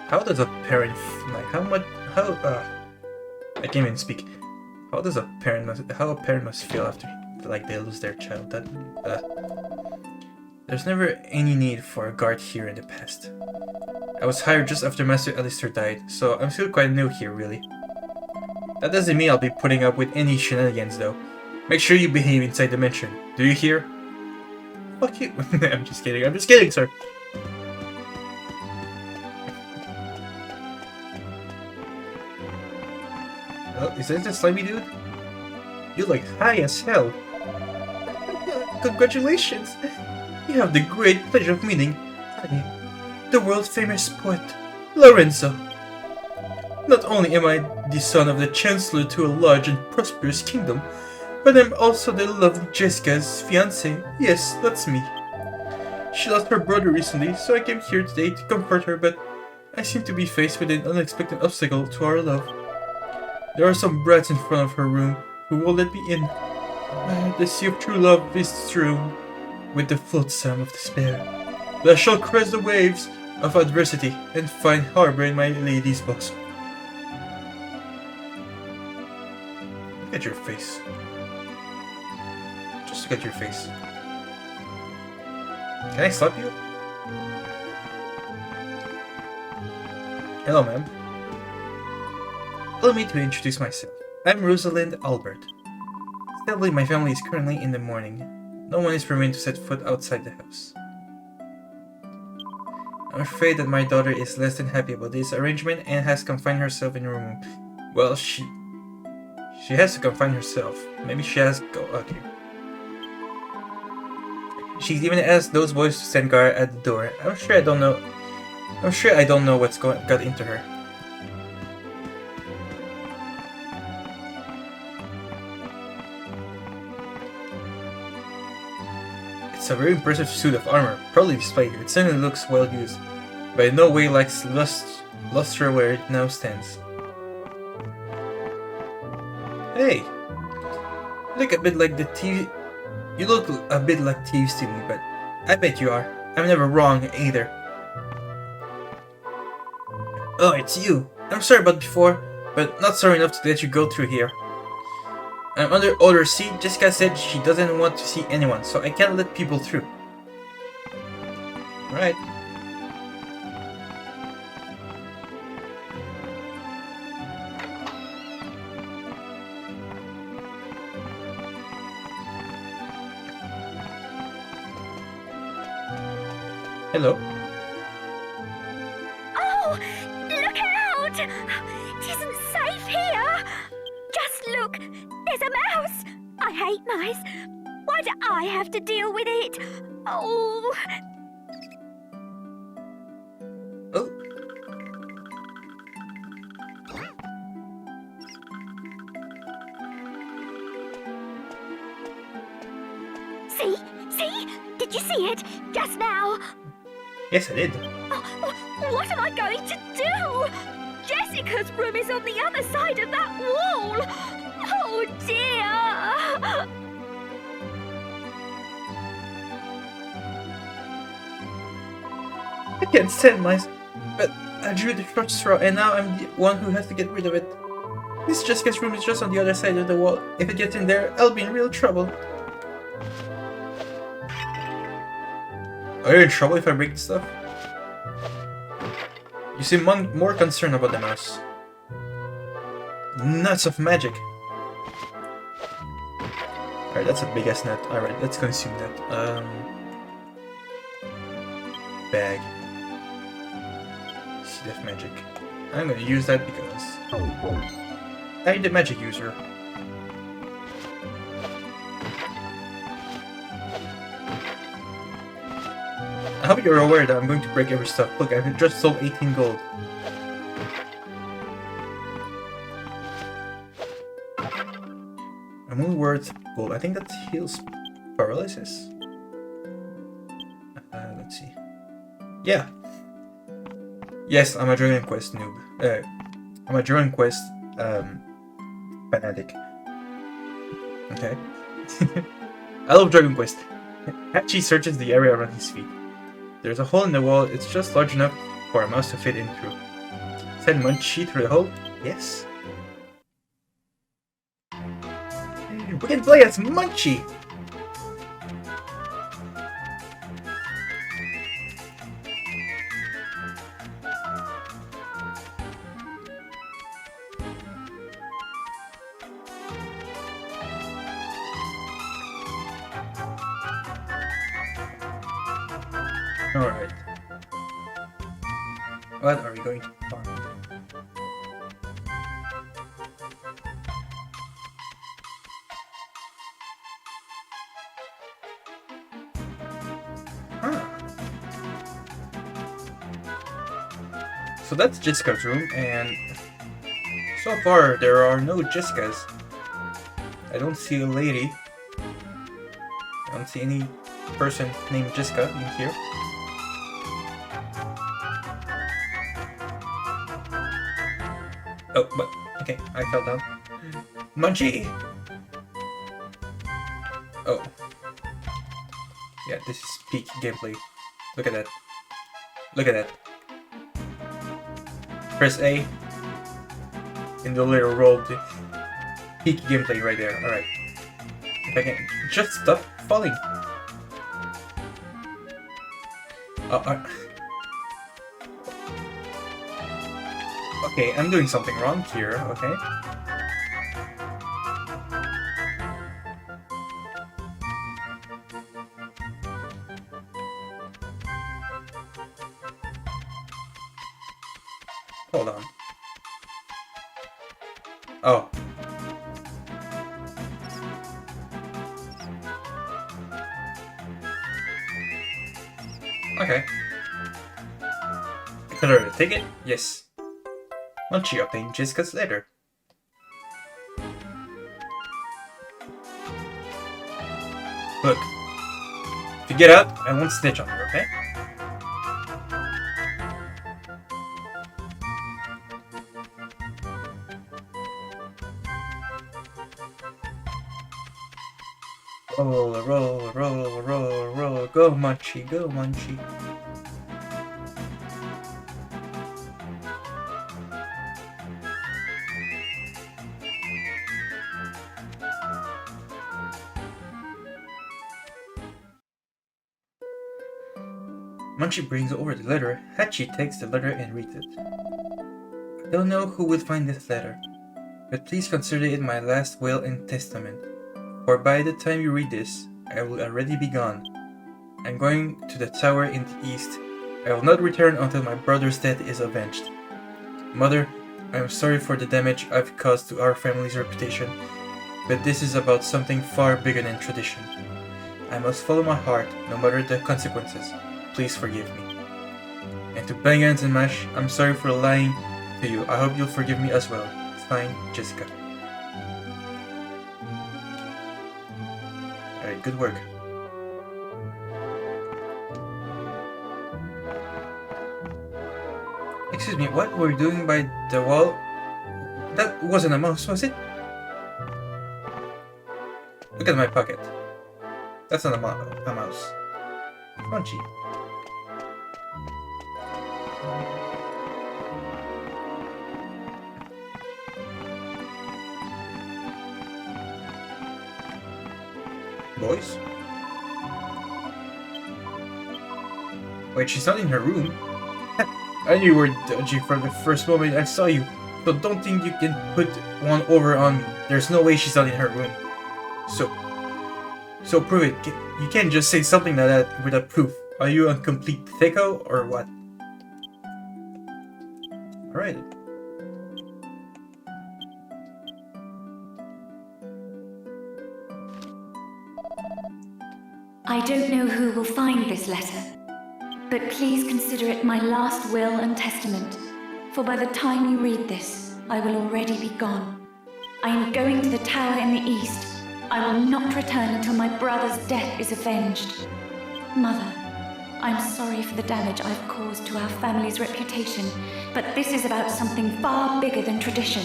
[SPEAKER 8] how does a parent, like, I can't even speak. How a parent must feel after, like, they lose their child? There's never any need for a guard here in the past. I was hired just after Master Alistair died, so I'm still quite new here, really. That doesn't mean I'll be putting up with any shenanigans, though. Make sure you behave inside the mansion. Do you hear? Fuck you. I'm just kidding, sir. Oh, is that the slimy dude? You look high as hell. Congratulations! You have the great pleasure of meeting the world famous poet, Lorenzo. Not only am I the son of the Chancellor to a large and prosperous kingdom, but I'm also the lovely Jessica's fiancé. Yes, that's me. She lost her brother recently, so I came here today to comfort her, but I seem to be faced with an unexpected obstacle to our love. There are some brats in front of her room who won't let me in. The sea of true love is strewn with the flotsam of despair. But I shall crest the waves of adversity and find harbor in my lady's bosom. Look at your face. Just look at your face. Can I slap you? Hello, ma'am. Allow me to introduce myself. I'm Rosalind Albert. Sadly, my family is currently in the mourning. No one is permitted to set foot outside the house. I'm afraid that my daughter is less than happy about this arrangement and has confined herself in her room. Well, she's She has to confine herself. Maybe she has to go. Okay. She's even asked those boys to stand guard at the door. I'm sure I don't know what's got into her. It's a very impressive suit of armor, probably displayed here. It certainly looks well used, but in no way lacks luster where it now stands. Hey! Look a bit like the TV. You look a bit like thieves to me, but I bet you are. I'm never wrong either. Oh, it's you. I'm sorry about before, but not sorry enough to let you go through here. I'm under order. See, Jessica said she doesn't want to see anyone, so I can't let people through. Alright. Hello.
[SPEAKER 6] Oh, look out! It isn't safe here. Just look, there's a mouse. I hate mice. Why do I have to deal with it? Oh.
[SPEAKER 8] Oh.
[SPEAKER 6] See? See? Did you see it? Just now?
[SPEAKER 8] Yes, I did.
[SPEAKER 6] Oh, what am I going to do? Jessica's room is on the other side of that wall. Oh dear.
[SPEAKER 8] I can't stand mice, but I drew the short straw, and now I'm the one who has to get rid of it. Miss Jessica's room is just on the other side of the wall. If it gets in there, I'll be in real trouble. Are you in trouble if I break the stuff? You seem more concerned about the mouse. Nuts of magic! Alright, that's a big ass nut. Alright, let's consume that. Bag. Seed of magic. I'm gonna use that because I'm the magic user. I hope you're aware that I'm going to break every stuff. Look, I've just sold 18 gold. I'm only worth gold. I think that heals paralysis. Let's see. Yeah. Yes, I'm a Dragon Quest noob. I'm a Dragon Quest fanatic. Okay. I love Dragon Quest. Hachi searches the area around his feet. There's a hole in the wall. It's just large enough for a mouse to fit in through. Send Munchie through the hole? Yes. We can play as Munchie! Alright. What are we going to find? So that's Jessica's room, and so far there are no Jessicas. I don't see a lady. I don't see any person named Jessica in here. Oh, but okay, I fell down. Munchie! Oh. Yeah, this is peak gameplay. Look at that. Look at that. Press A. In the little roll. Peak gameplay right there. Alright. If I can just stop falling. Okay, I'm doing something wrong here, okay? Hold on. Oh. Okay. Color the ticket? Yes. Munchie obtained Jessica's letter. Look, if you get out, I won't snitch on her, okay? Roll, roll, roll, roll, roll, go Munchie, go Munchie. Munchie brings over the letter. Hachi takes the letter and reads it. I don't know who will find this letter, but please consider it my last will and testament, for by the time you read this, I will already be gone. I'm going to the tower in the east. I will not return until my brother's death is avenged. Mother, I am sorry for the damage I've caused to our family's reputation, but this is about something far bigger than tradition. I must follow my heart, no matter the consequences. Please forgive me. And to Bangans and Mash, I'm sorry for lying to you. I hope you'll forgive me as well. Signed, Jessica. Alright, good work. Excuse me, what were you doing by the wall? That wasn't a mouse, was it? Look at my pocket. That's not a mouse. Crunchy. Boys? Wait, she's not in her room? I knew you were dodgy from the first moment I saw you, so don't think you can put one over on me. There's no way she's not in her room. So prove it. You can't just say something like that without proof. Are you a complete thicko or what? Alright.
[SPEAKER 6] I don't know who will find this letter, but please consider it my last will and testament, for by the time you read this, I will already be gone. I am going to the tower in the east. I will not return until my brother's death is avenged. Mother, I'm sorry for the damage I've caused to our family's reputation, but this is about something far bigger than tradition.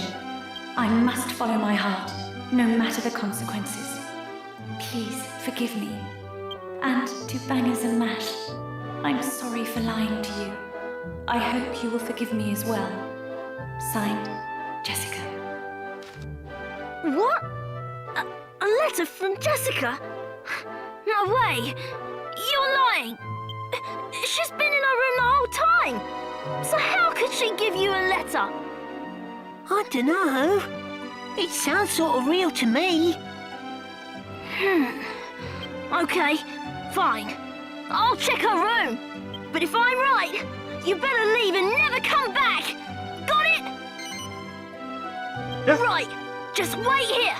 [SPEAKER 6] I must follow my heart, no matter the consequences. Please forgive me. And to Bangers and Mash, I'm sorry for lying to you. I hope you will forgive me as well. Signed, Jessica.
[SPEAKER 7] What? A letter from Jessica? No way! You're lying! She's been in her room the whole time! So how could she give you a letter? I dunno. It sounds sort of real to me. Okay, fine. I'll check her room. But if I'm right, you better leave and never come back! Got it?
[SPEAKER 8] Yeah.
[SPEAKER 7] Right, just wait here!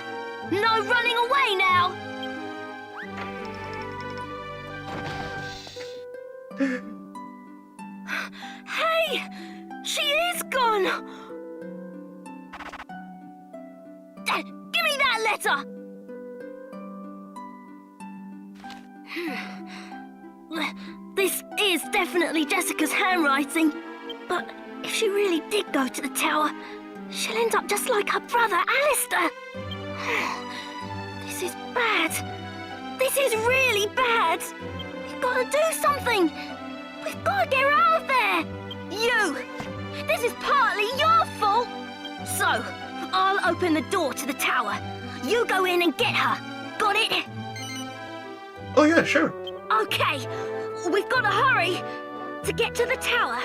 [SPEAKER 7] No running away now! Hey! She is gone! Give me that letter! This is definitely Jessica's handwriting. But if she really did go to the tower, she'll end up just like her brother, Alistair. This is bad. This is really bad. We've got to do something. We've got to get her out of there. You! This is partly your fault. So, I'll open the door to the tower. You go in and get her. Got it?
[SPEAKER 8] Oh yeah, sure.
[SPEAKER 7] Okay, we've got to hurry. To get to the tower,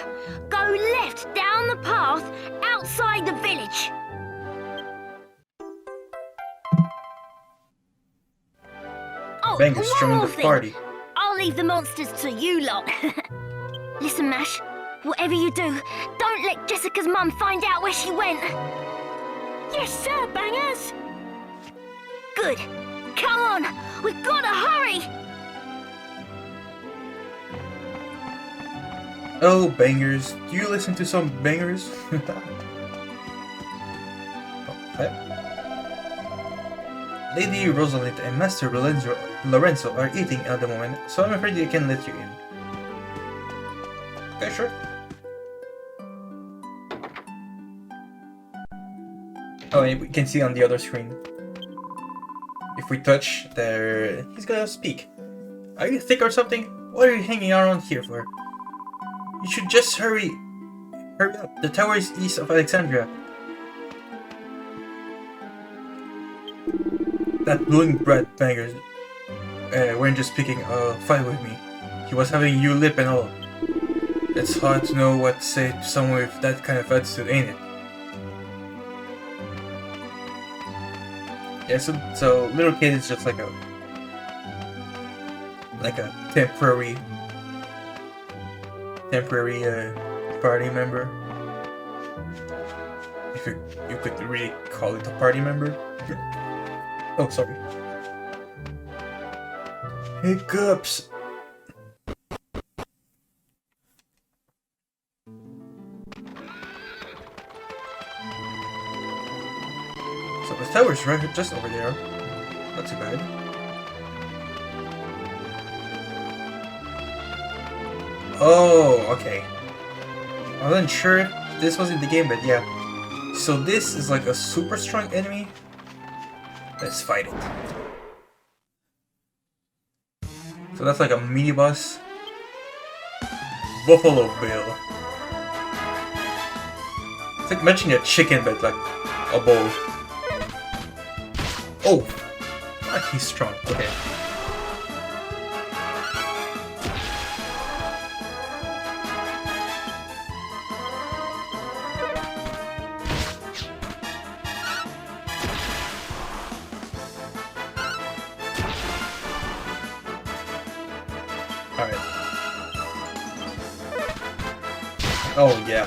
[SPEAKER 7] go left down the path outside the village. Oh,
[SPEAKER 8] Bangers
[SPEAKER 7] one
[SPEAKER 8] joined
[SPEAKER 7] more
[SPEAKER 8] the
[SPEAKER 7] thing.
[SPEAKER 8] party.
[SPEAKER 7] I'll leave the monsters to you lot. Listen, Mash, whatever you do, don't let Jessica's mum find out where she went. Yes, sir, Bangers. Good. Come on, we've got to hurry.
[SPEAKER 8] Oh, bangers. Do you listen to some bangers? Okay. Lady Rosalind and Master Lorenzo are eating at the moment, so I'm afraid I can let you in. Okay, sure. Oh, and we can see on the other screen. If we touch there, he's gonna speak. Are you thick or something? What are you hanging around here for? You should just hurry. Hurry up. The tower is east of Alexandria. That blowing brat bangers weren't just picking a fight with me. He was having you lip and all. It's hard to know what to say to someone with that kind of attitude, ain't it? Yeah, so little kid is just like a temporary party member. If you could really call it a party member. Oh, sorry. Hiccups. So the tower's right just over there. Not too bad. Oh, okay. I wasn't sure if this was in the game, but yeah. So this is like a super strong enemy. Let's fight it. So that's like a mini boss. Buffalo Bill. It's like mentioning a chicken, but like a bowl. Oh! Ah, he's strong. Okay. Alright. Oh yeah.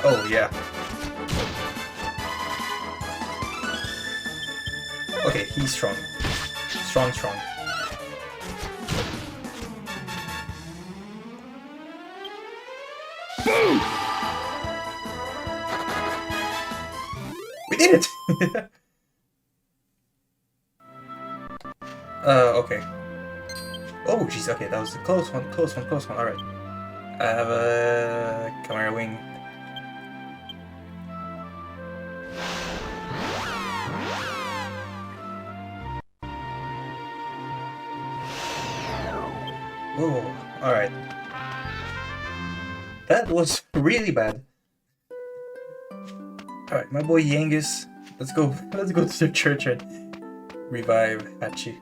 [SPEAKER 8] Oh yeah. Okay, he's strong. Strong.
[SPEAKER 3] Boom!
[SPEAKER 8] We did it! Okay. Oh, jeez, okay, that was a close one, alright. I have a camera wing. Oh, alright. That was really bad. Alright, my boy Yangus. Let's go to the church and revive Hachi.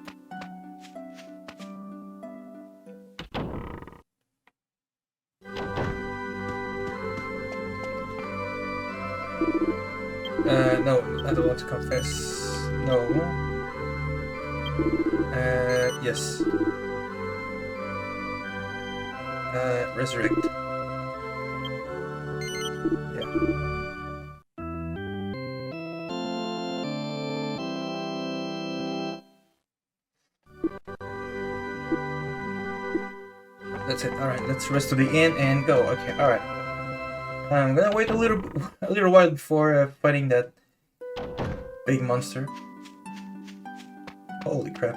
[SPEAKER 8] No, I don't want to confess. No. Yes. Resurrect. Yeah. That's it. Alright, let's rest to the inn and go. Okay, alright. I'm gonna wait a little while before fighting that big monster. Holy crap.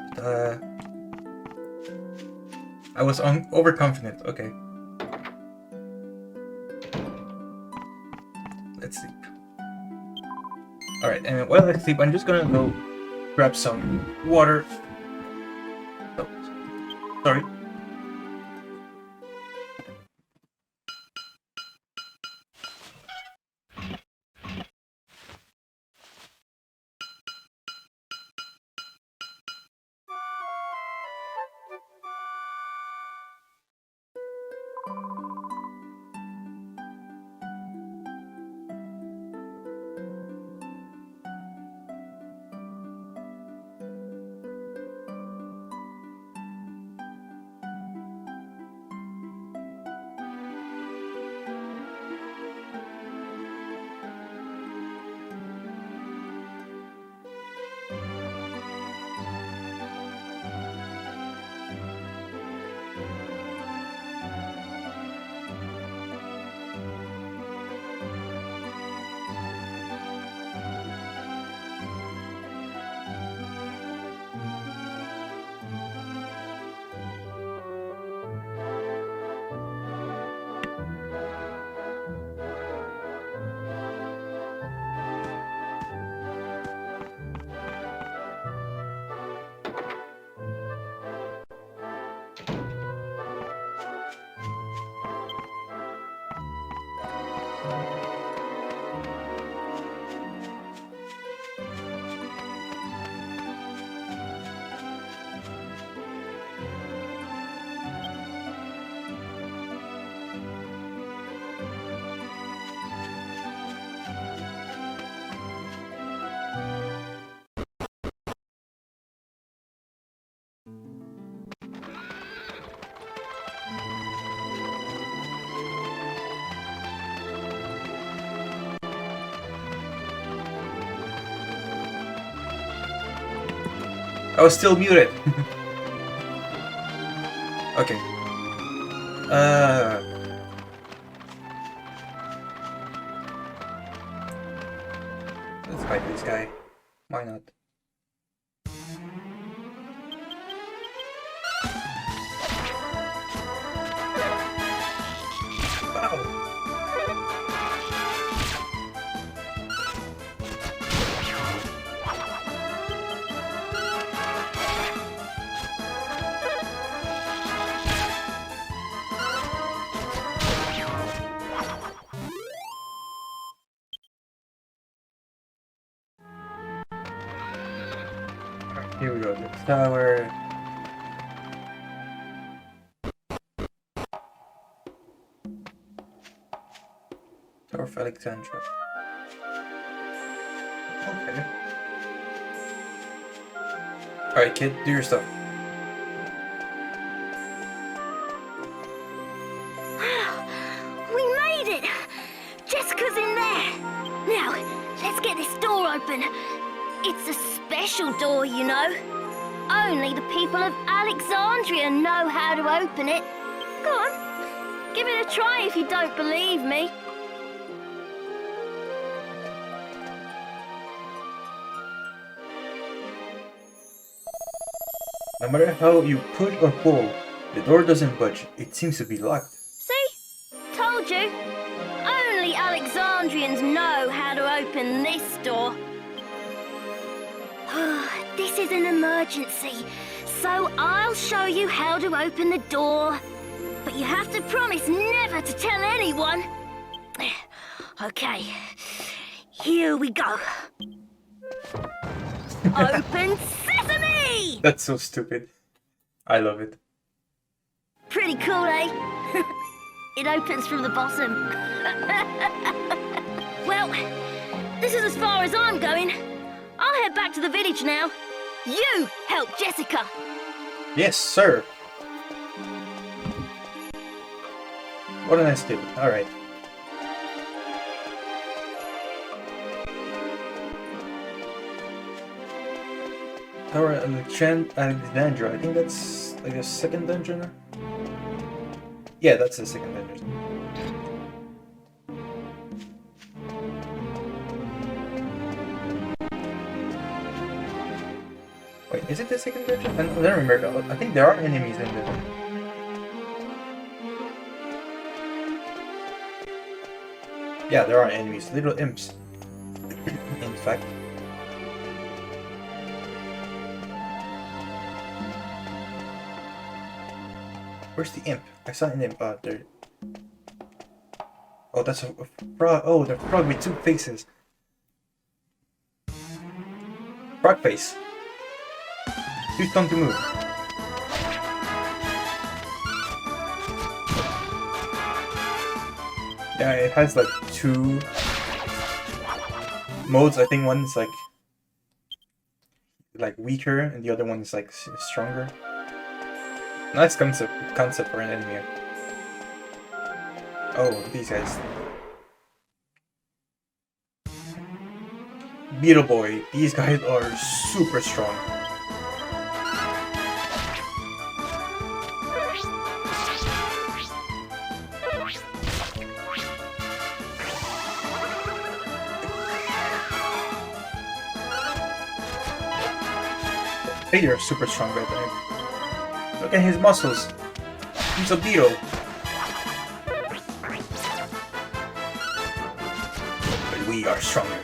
[SPEAKER 8] I was overconfident. Okay. Let's sleep. Alright, and while I sleep, I'm just gonna go grab some water. Oh, sorry. I was still muted. Okay. Let's fight this guy. Why not? Wow. Here we go, the tower. Tower of Alexandra. Okay. Alright, kid, do your stuff.
[SPEAKER 6] We made it! Jessica's in there! Now, let's get this door open. It's a special door, you know. Only the people of Alexandria know how to open it. Go on, give it a try if you don't believe me.
[SPEAKER 8] No matter how you push or pull, the door doesn't budge. It seems to be locked.
[SPEAKER 6] See? Told you. Only Alexandrians know how to open this door. This is an emergency, so I'll show you how to open the door. But you have to promise never to tell anyone. Okay, here we go. Open sesame!
[SPEAKER 8] That's so stupid. I love it.
[SPEAKER 6] Pretty cool, eh? It opens from the bottom. Well, this is as far as I'm going. I'll head back to the village now. You help Jessica.
[SPEAKER 8] Yes, sir. What a nice kid. Alright. Tower of Alexandra. I think that's like a second dungeon. Yeah, that's the second dungeon. Wait, is it the second dungeon? I don't remember. I think there are enemies in there. Yeah, there are enemies. Little imps. In fact. Where's the imp? I saw an imp out there. Oh, that's a frog. Oh, the frog with two faces. Frog face. Too strong to move. Yeah, it has like two modes. I think one's like weaker, and the other one's like stronger. Nice concept for an enemy. Oh, these guys. Beetle Boy. These guys are super strong. Hey, you're super strong, right there. Look at his muscles. He's a beetle. But we are stronger.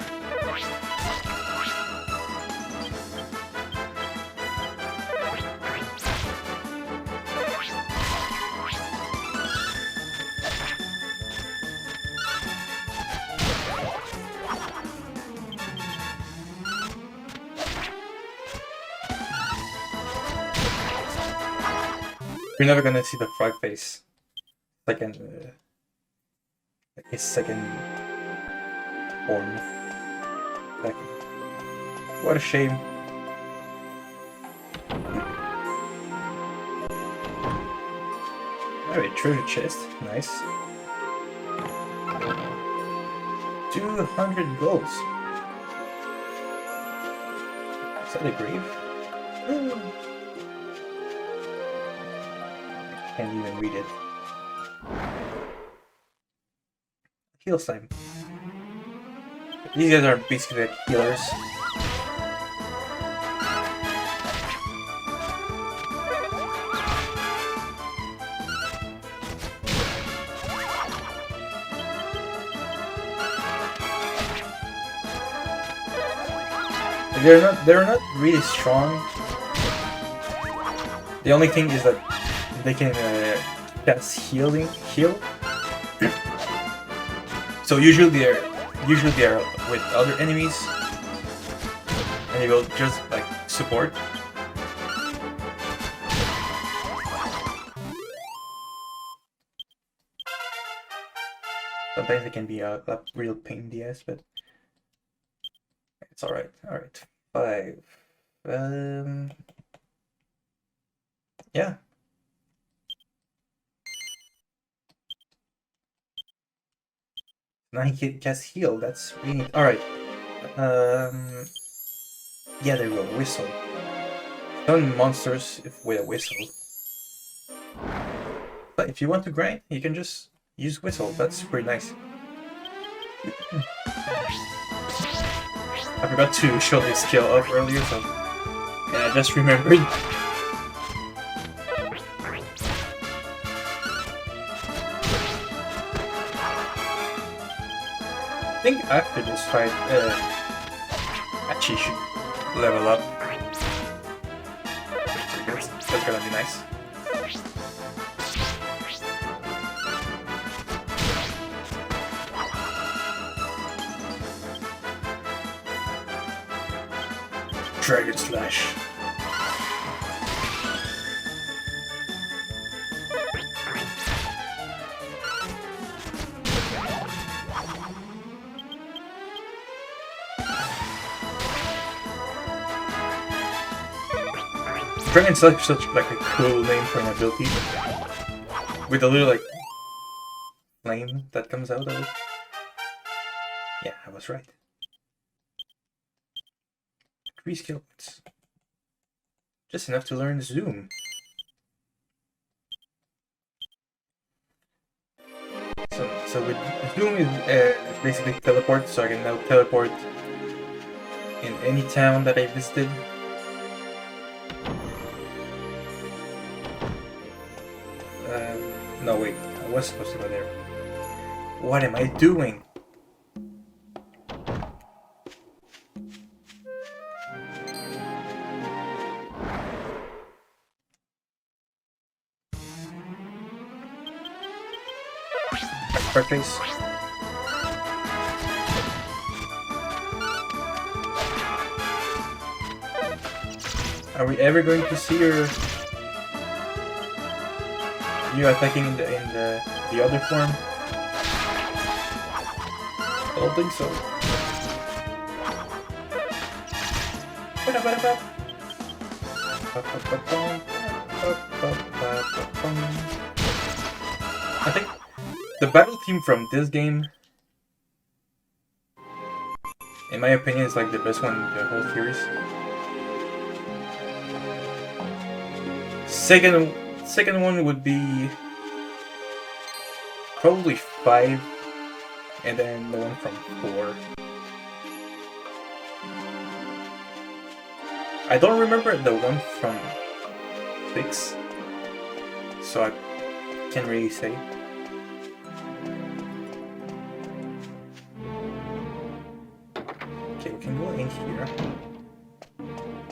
[SPEAKER 8] You're never gonna see the frog face. Second, like his second form. Like, what a shame. Alright, treasure chest. Nice. 200 golds. Is that a grave? I can't even read it. Heal time. These guys are basically like healers. They're not really strong. The only thing is that they can cast heal. So usually they are with other enemies, and they will just like support. Sometimes they can be a real pain in the ass, but it's alright. Alright. 5. Yeah. Now he can cast heal. That's really neat. Alright. Yeah, there we go. Whistle. Stun monsters with a whistle. But if you want to grind, you can just use whistle. That's pretty nice. I forgot to show this skill up earlier, so yeah, I just remembered. I think after this fight, Achi should level up. That's gonna be nice. Dragon Slash. Dragon Slash is such like a cool name for an ability. With a little like flame that comes out of it. Yeah, I was right. 3 skill points. Just enough to learn Zoom. So with Zoom is basically teleport, so I can now teleport in any town that I visited. No wait, I was supposed to go there. What am I doing? Face. Are we ever going to see her? You attacking in the other form? I don't think so. I think the battle theme from this game, in my opinion, is like the best one in the whole series. Second one would be probably 5, and then the one from 4. I don't remember the one from 6, so I can't really say. Okay, we can go in here.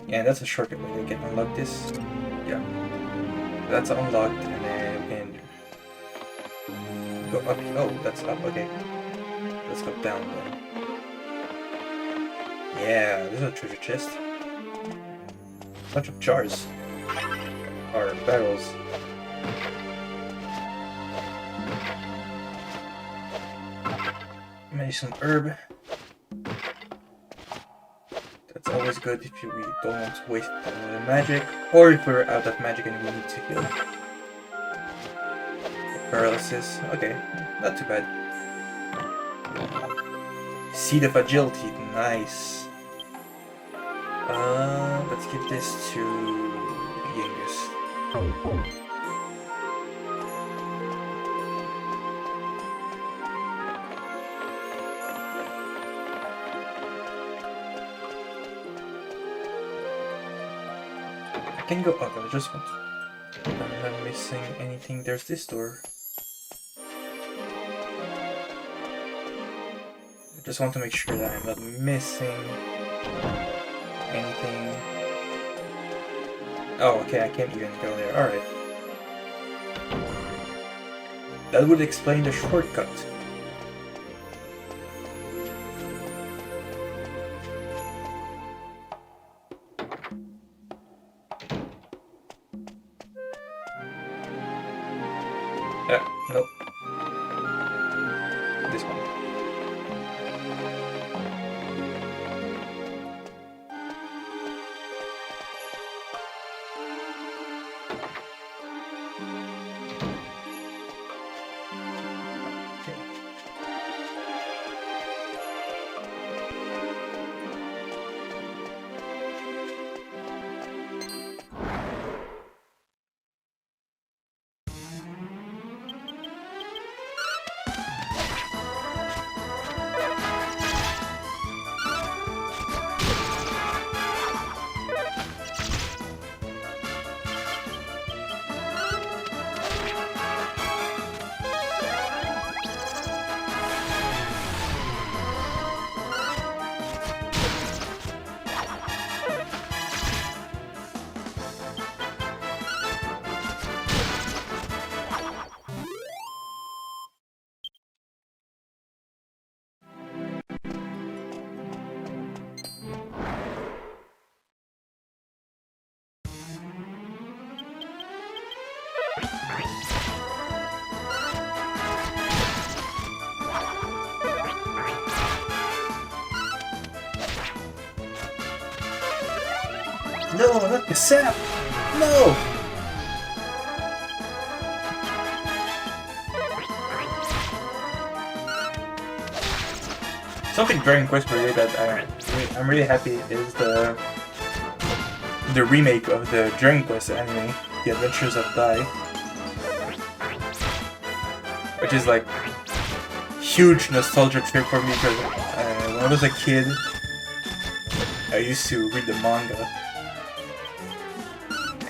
[SPEAKER 8] Yeah, that's a shortcut way to get unlock this. Yeah. That's unlocked, and then we can go up. Oh, that's up, okay. Let's go down then. Yeah, this is a treasure chest. Bunch of jars. Or barrels. Medicine herb. That's always good if we don't want to waste magic, or if we're out of magic and we need to heal. Paralysis. Okay, not too bad. Seed of agility. Nice. Let's give this to Yengus. I can go up, I just want to. I'm not missing anything. There's this door. I just want to make sure that I'm not missing anything. Oh, okay, I can't even go there. Alright. That would explain the shortcut. Nope. This one. No, not the sap! No! Something Dragon Quest related that I'm really happy is the remake of the Dragon Quest anime, The Adventures of Dai, which is like huge nostalgia trip for me because when I was a kid, I used to read the manga.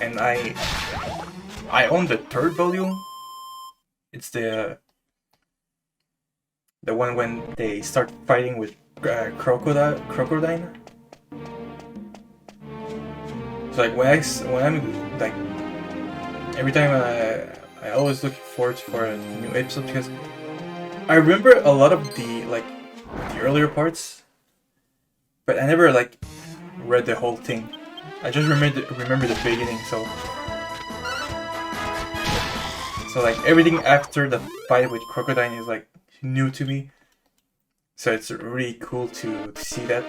[SPEAKER 8] And I own the third volume. It's the one when they start fighting with crocodile. So like when I'm like every time I always look forward for a new episode because I remember a lot of the earlier parts, but I never like read the whole thing. I just remember the beginning, so like everything after the fight with Crocodile is like new to me. So it's really cool to see that.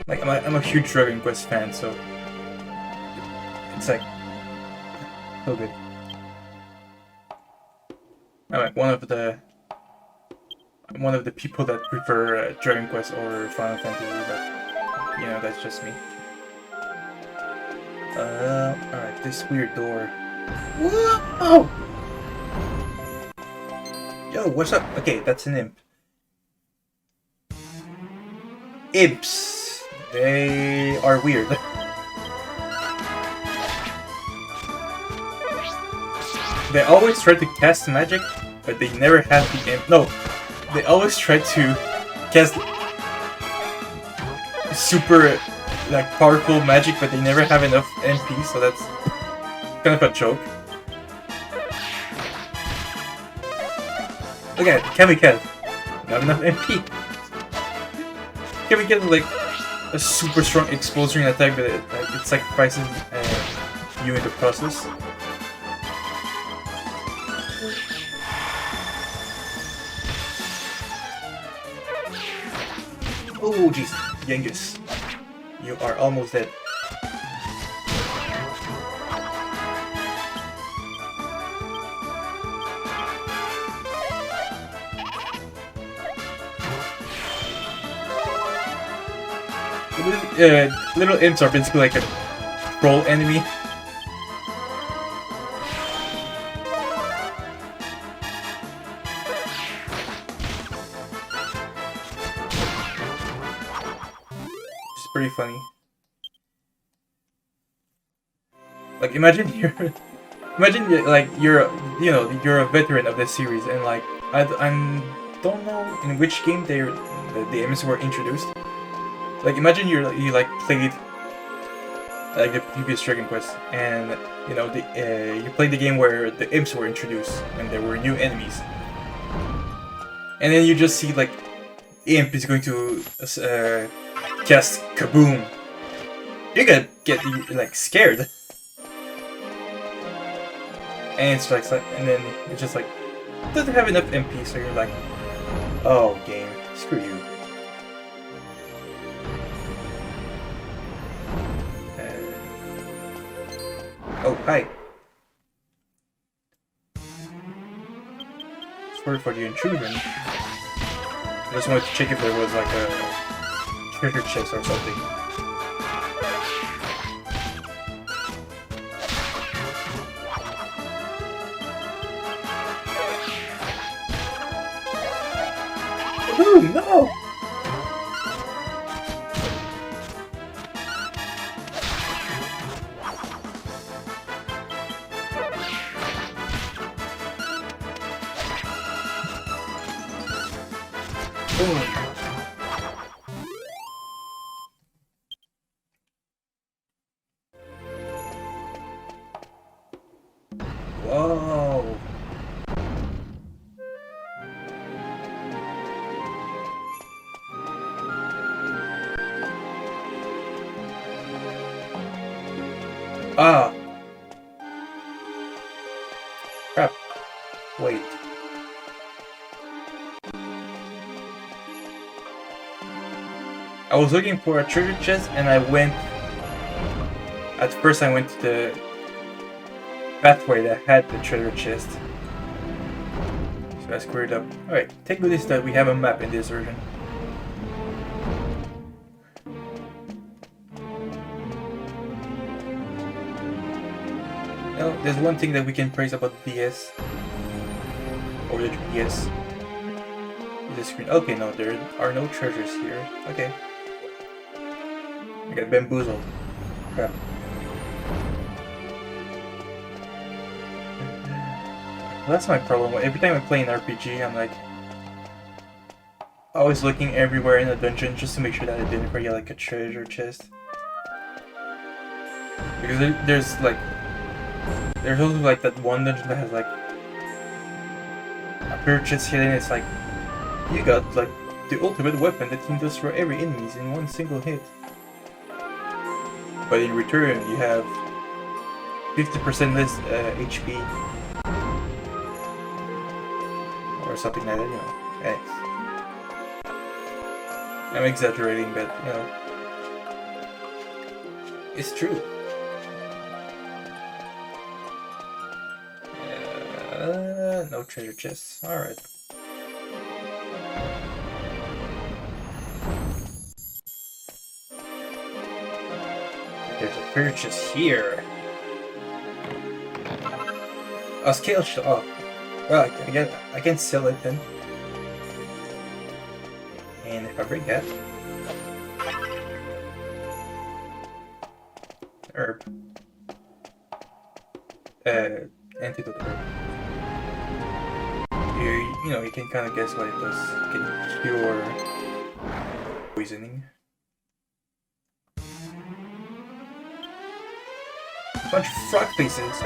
[SPEAKER 8] Like I'm a huge Dragon Quest fan, so it's like so good. I'm like one of the people that prefer Dragon Quest or Final Fantasy, but you know, that's just me. Alright, this weird door. Whoa! Yo, what's up? Okay, that's an imp. Imps! They are weird. They always try to cast magic, but they never have the imp. No! They always try to cast super like powerful magic, but they never have enough MP, so that's kind of a joke. Look at Kamikaze, not enough MP. Kamikaze is like a super strong explosion attack, but it sacrifices you in the process. Oh jeez, Genghis. You are almost dead. Little imps are basically like a troll enemy. It's pretty funny. Like imagine you're like you're a veteran of this series, and like I don't know in which game the imps were introduced. Like imagine you like played like the previous Dragon Quest, and you know you played the game where the imps were introduced and there were new enemies, and then you just see like imp is going to cast Kaboom. You're gonna get like scared, and it's like and then it's just like doesn't have enough MP, so you're like, oh game, screw you. Oh, hi. Sorry for the intrusion. I just wanted to check if there was like a treasure chest or something. Oh no! Whoa! Ah! Crap. Wait. I was looking for a treasure chest and I went... At first I went to the pathway that had the treasure chest. So I screwed up. Alright, take notice that we have a map in this version. Now, there's one thing that we can praise about DS. Or the DS. The screen. Okay, no, there are no treasures here. Okay. I got bamboozled. Crap. That's my problem. Every time I play an RPG, I'm like always looking everywhere in the dungeon just to make sure that I didn't forget like a treasure chest. Because there's also like that one dungeon that has like a treasure chest hidden. It's like you got like the ultimate weapon that can destroy every enemy in one single hit. But in return, you have 50% less HP. Or something like that, you know. Thanks. I'm exaggerating, but, you know. It's true. No treasure chests. Alright. There's a treasure chest here. A scale shot. Oh. Well, I can sell it then. And if I break that... Herb. Antidote herb. You know, you can kind of guess what it does. It can cure poisoning. A bunch of frog faces.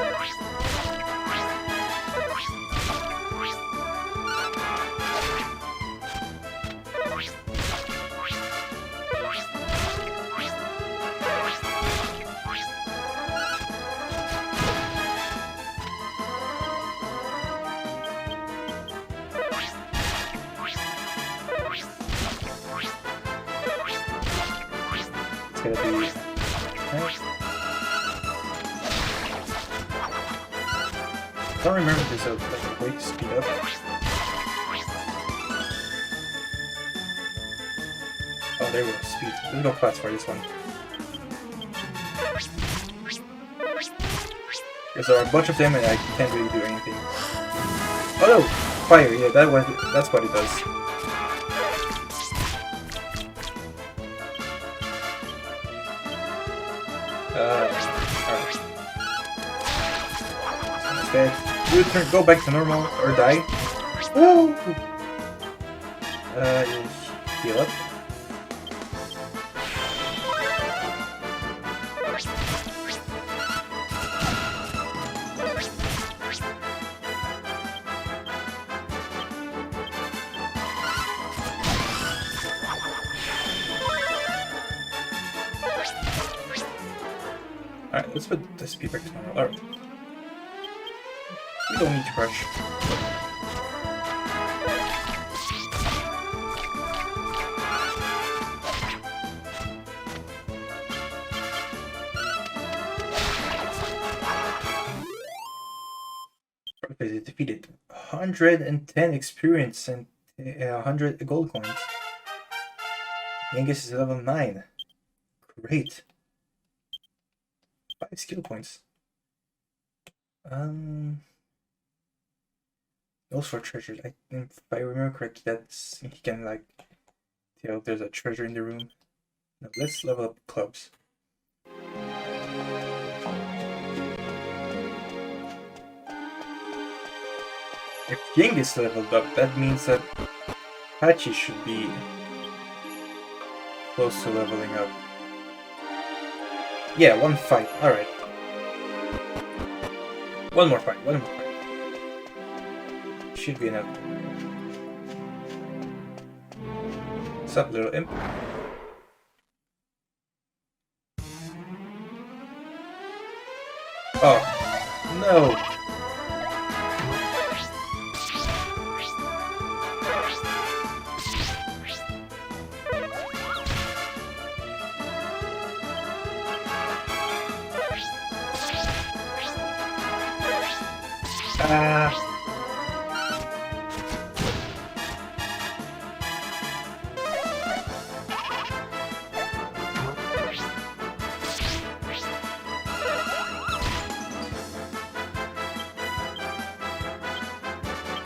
[SPEAKER 8] gotta be... Right? I don't remember if there's like a way to speed up. Oh, there we go, speed. Let's go fast for this one. Because there are a bunch of them and I can't really do anything. Oh no! Fire, yeah, that's what it does. Alright. Instead, you turn, go back to normal or die. Woo! Heal up. Alright, let's put this speed back to normal. Alright. We don't need to rush. Is defeated. 110 experience and 100 gold coins. Genghis is level 9. Great. 5 skill points. Those for treasures. I think if I remember correctly, that's he can like tell there's a treasure in the room. Now let's level up clubs. If Genghis leveled up, that means that Hachi should be close to leveling up. Yeah, one fight. Alright. One more fight. Should be enough. What's up, little imp? Oh. No!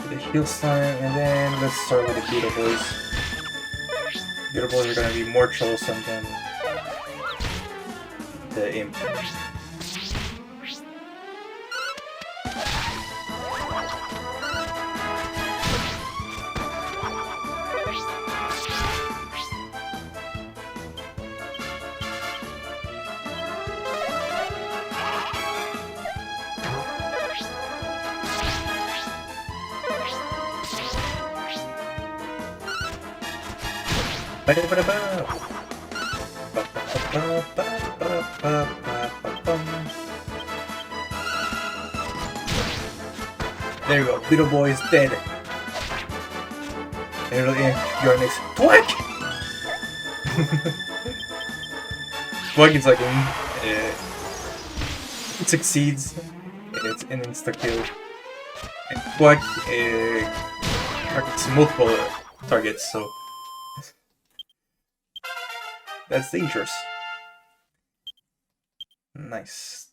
[SPEAKER 8] The heal sign, and then let's start with the Beetle Boys. Beetle Boys are gonna be more troublesome than the imp. There you go, Beetle Boy is dead. And you're next. Twig! Twig is like it succeeds, and it's an insta kill. And Twig targets multiple targets, so that's dangerous. Nice.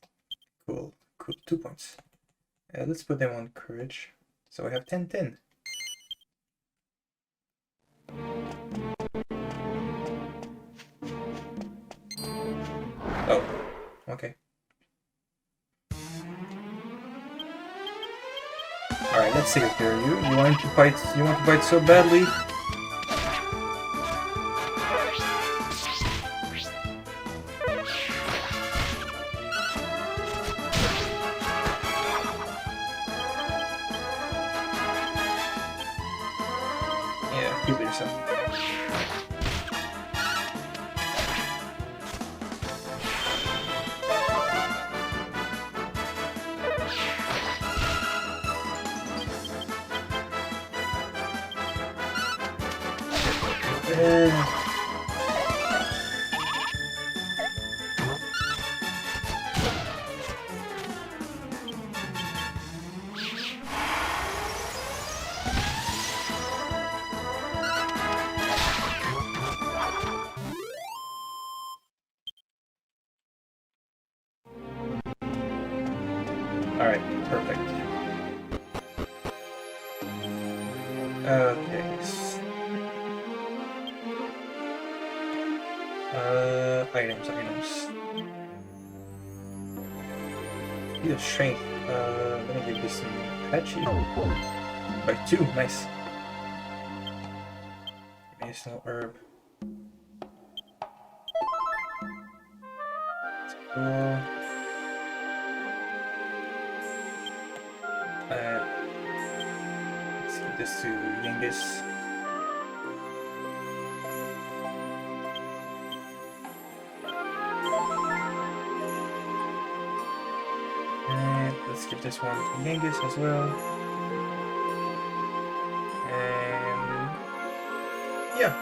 [SPEAKER 8] Cool. 2 points. Let's put them on courage. So we have 10-10. Oh, okay. Alright, let's see if you're you. You want to fight so badly? Heal yourself. Alright, perfect. Okay. Items. Speed of strength. Let me give this some patchy. By 2, nice. Medicinal herb. That's cool. Let's give this to Yengus. And let's give this one to Yengus as well. And yeah.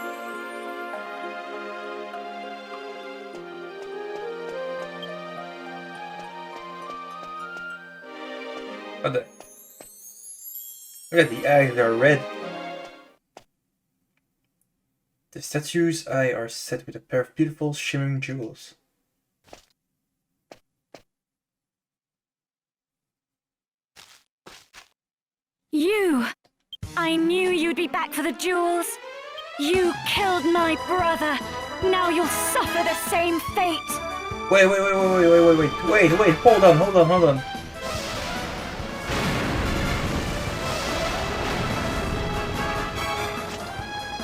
[SPEAKER 8] Oh, look at the eyes, they're red. The statue's eyes are set with a pair of beautiful shimmering jewels.
[SPEAKER 6] You! I knew you'd be back for the jewels. You killed my brother. Now you'll suffer the same fate.
[SPEAKER 8] Wait, hold on.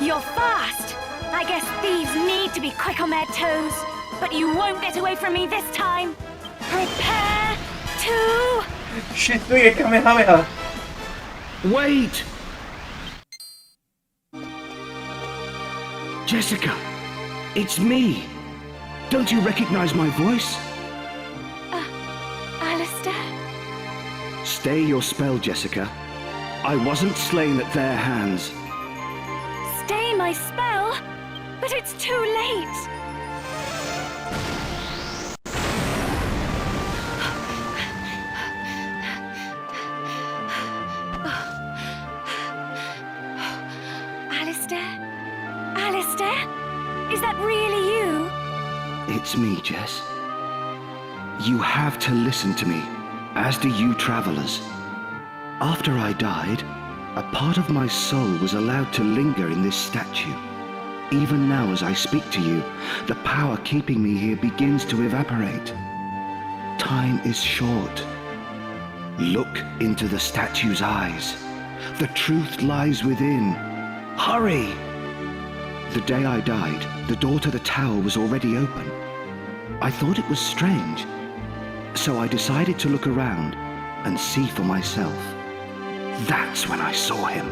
[SPEAKER 6] You're fast. I guess thieves need to be quick on their toes. But you won't get away from me this time. Prepare to...
[SPEAKER 8] Shit, doing a Kamehameha!
[SPEAKER 2] Wait! Jessica, it's me. Don't you recognize my voice?
[SPEAKER 6] Alistair?
[SPEAKER 2] Stay your spell, Jessica. I wasn't slain at their hands.
[SPEAKER 6] Stay my spell? But it's too late. Alistair? Is that really you?
[SPEAKER 2] It's me, Jess. You have to listen to me, as do you travelers. After I died, a part of my soul was allowed to linger in this statue. Even now as I speak to you, the power keeping me here begins to evaporate. Time is short. Look into the statue's eyes. The truth lies within. Hurry! The day I died, the door to the tower was already open. I thought it was strange, so I decided to look around and see for myself. That's when I saw him.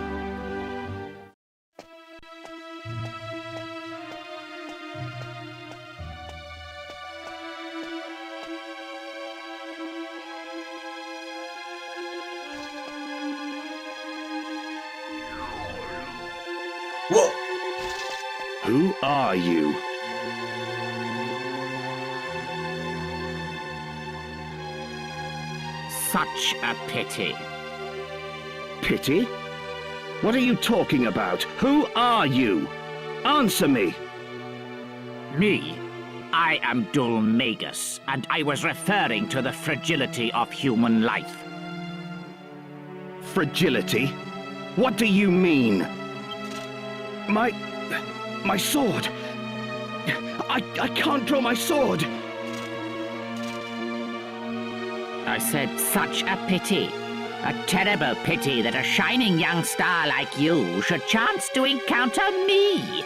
[SPEAKER 8] Whoa!
[SPEAKER 2] Who are you?
[SPEAKER 4] Such a pity.
[SPEAKER 2] Pity? What are you talking about? Who are you? Answer me!
[SPEAKER 4] Me? I am Dulmagus, and I was referring to the fragility of human life.
[SPEAKER 2] Fragility? What do you mean? My sword! I can't draw my sword!
[SPEAKER 4] I said such a pity. A terrible pity that a shining young star like you should chance to encounter me.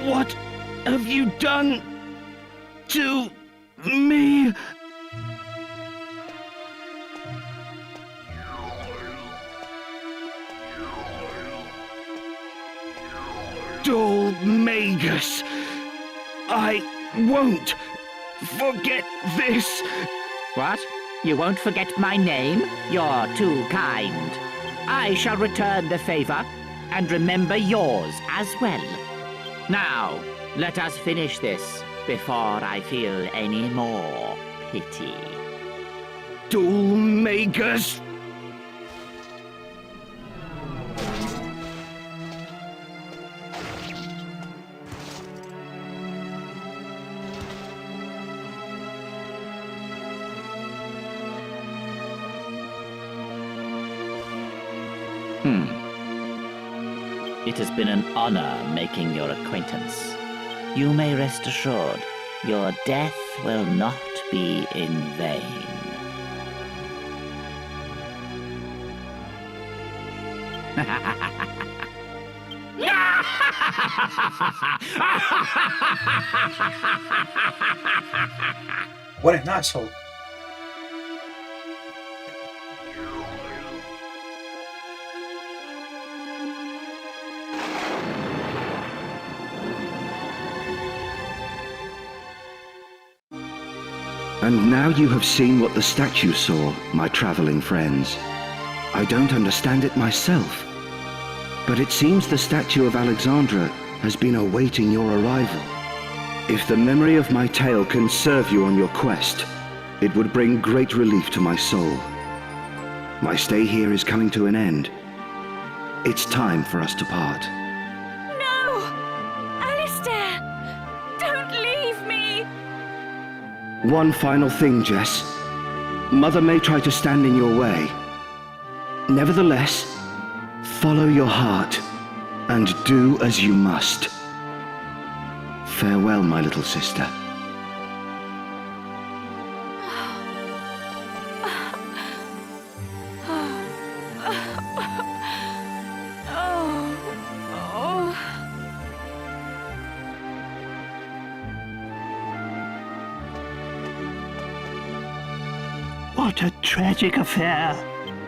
[SPEAKER 2] What have you done to me? Dulmagus, I won't forget this.
[SPEAKER 4] What? You won't forget my name? You're too kind. I shall return the favor and remember yours as well. Now, let us finish this before I feel any more pity.
[SPEAKER 2] Dulmagus!
[SPEAKER 9] It has been an honor making your acquaintance. You may rest assured, your death will not be in vain.
[SPEAKER 8] What an asshole.
[SPEAKER 2] And now you have seen what the statue saw, my traveling friends. I don't understand it myself, but it seems the statue of Alexandra has been awaiting your arrival. If the memory of my tale can serve you on your quest, it would bring great relief to my soul. My stay here is coming to an end. It's time for us to part.
[SPEAKER 6] No! Alistair! Don't leave me!
[SPEAKER 2] One final thing, Jess. Mother may try to stand in your way. Nevertheless, follow your heart and do as you must. Farewell, my little sister.
[SPEAKER 3] What a tragic affair.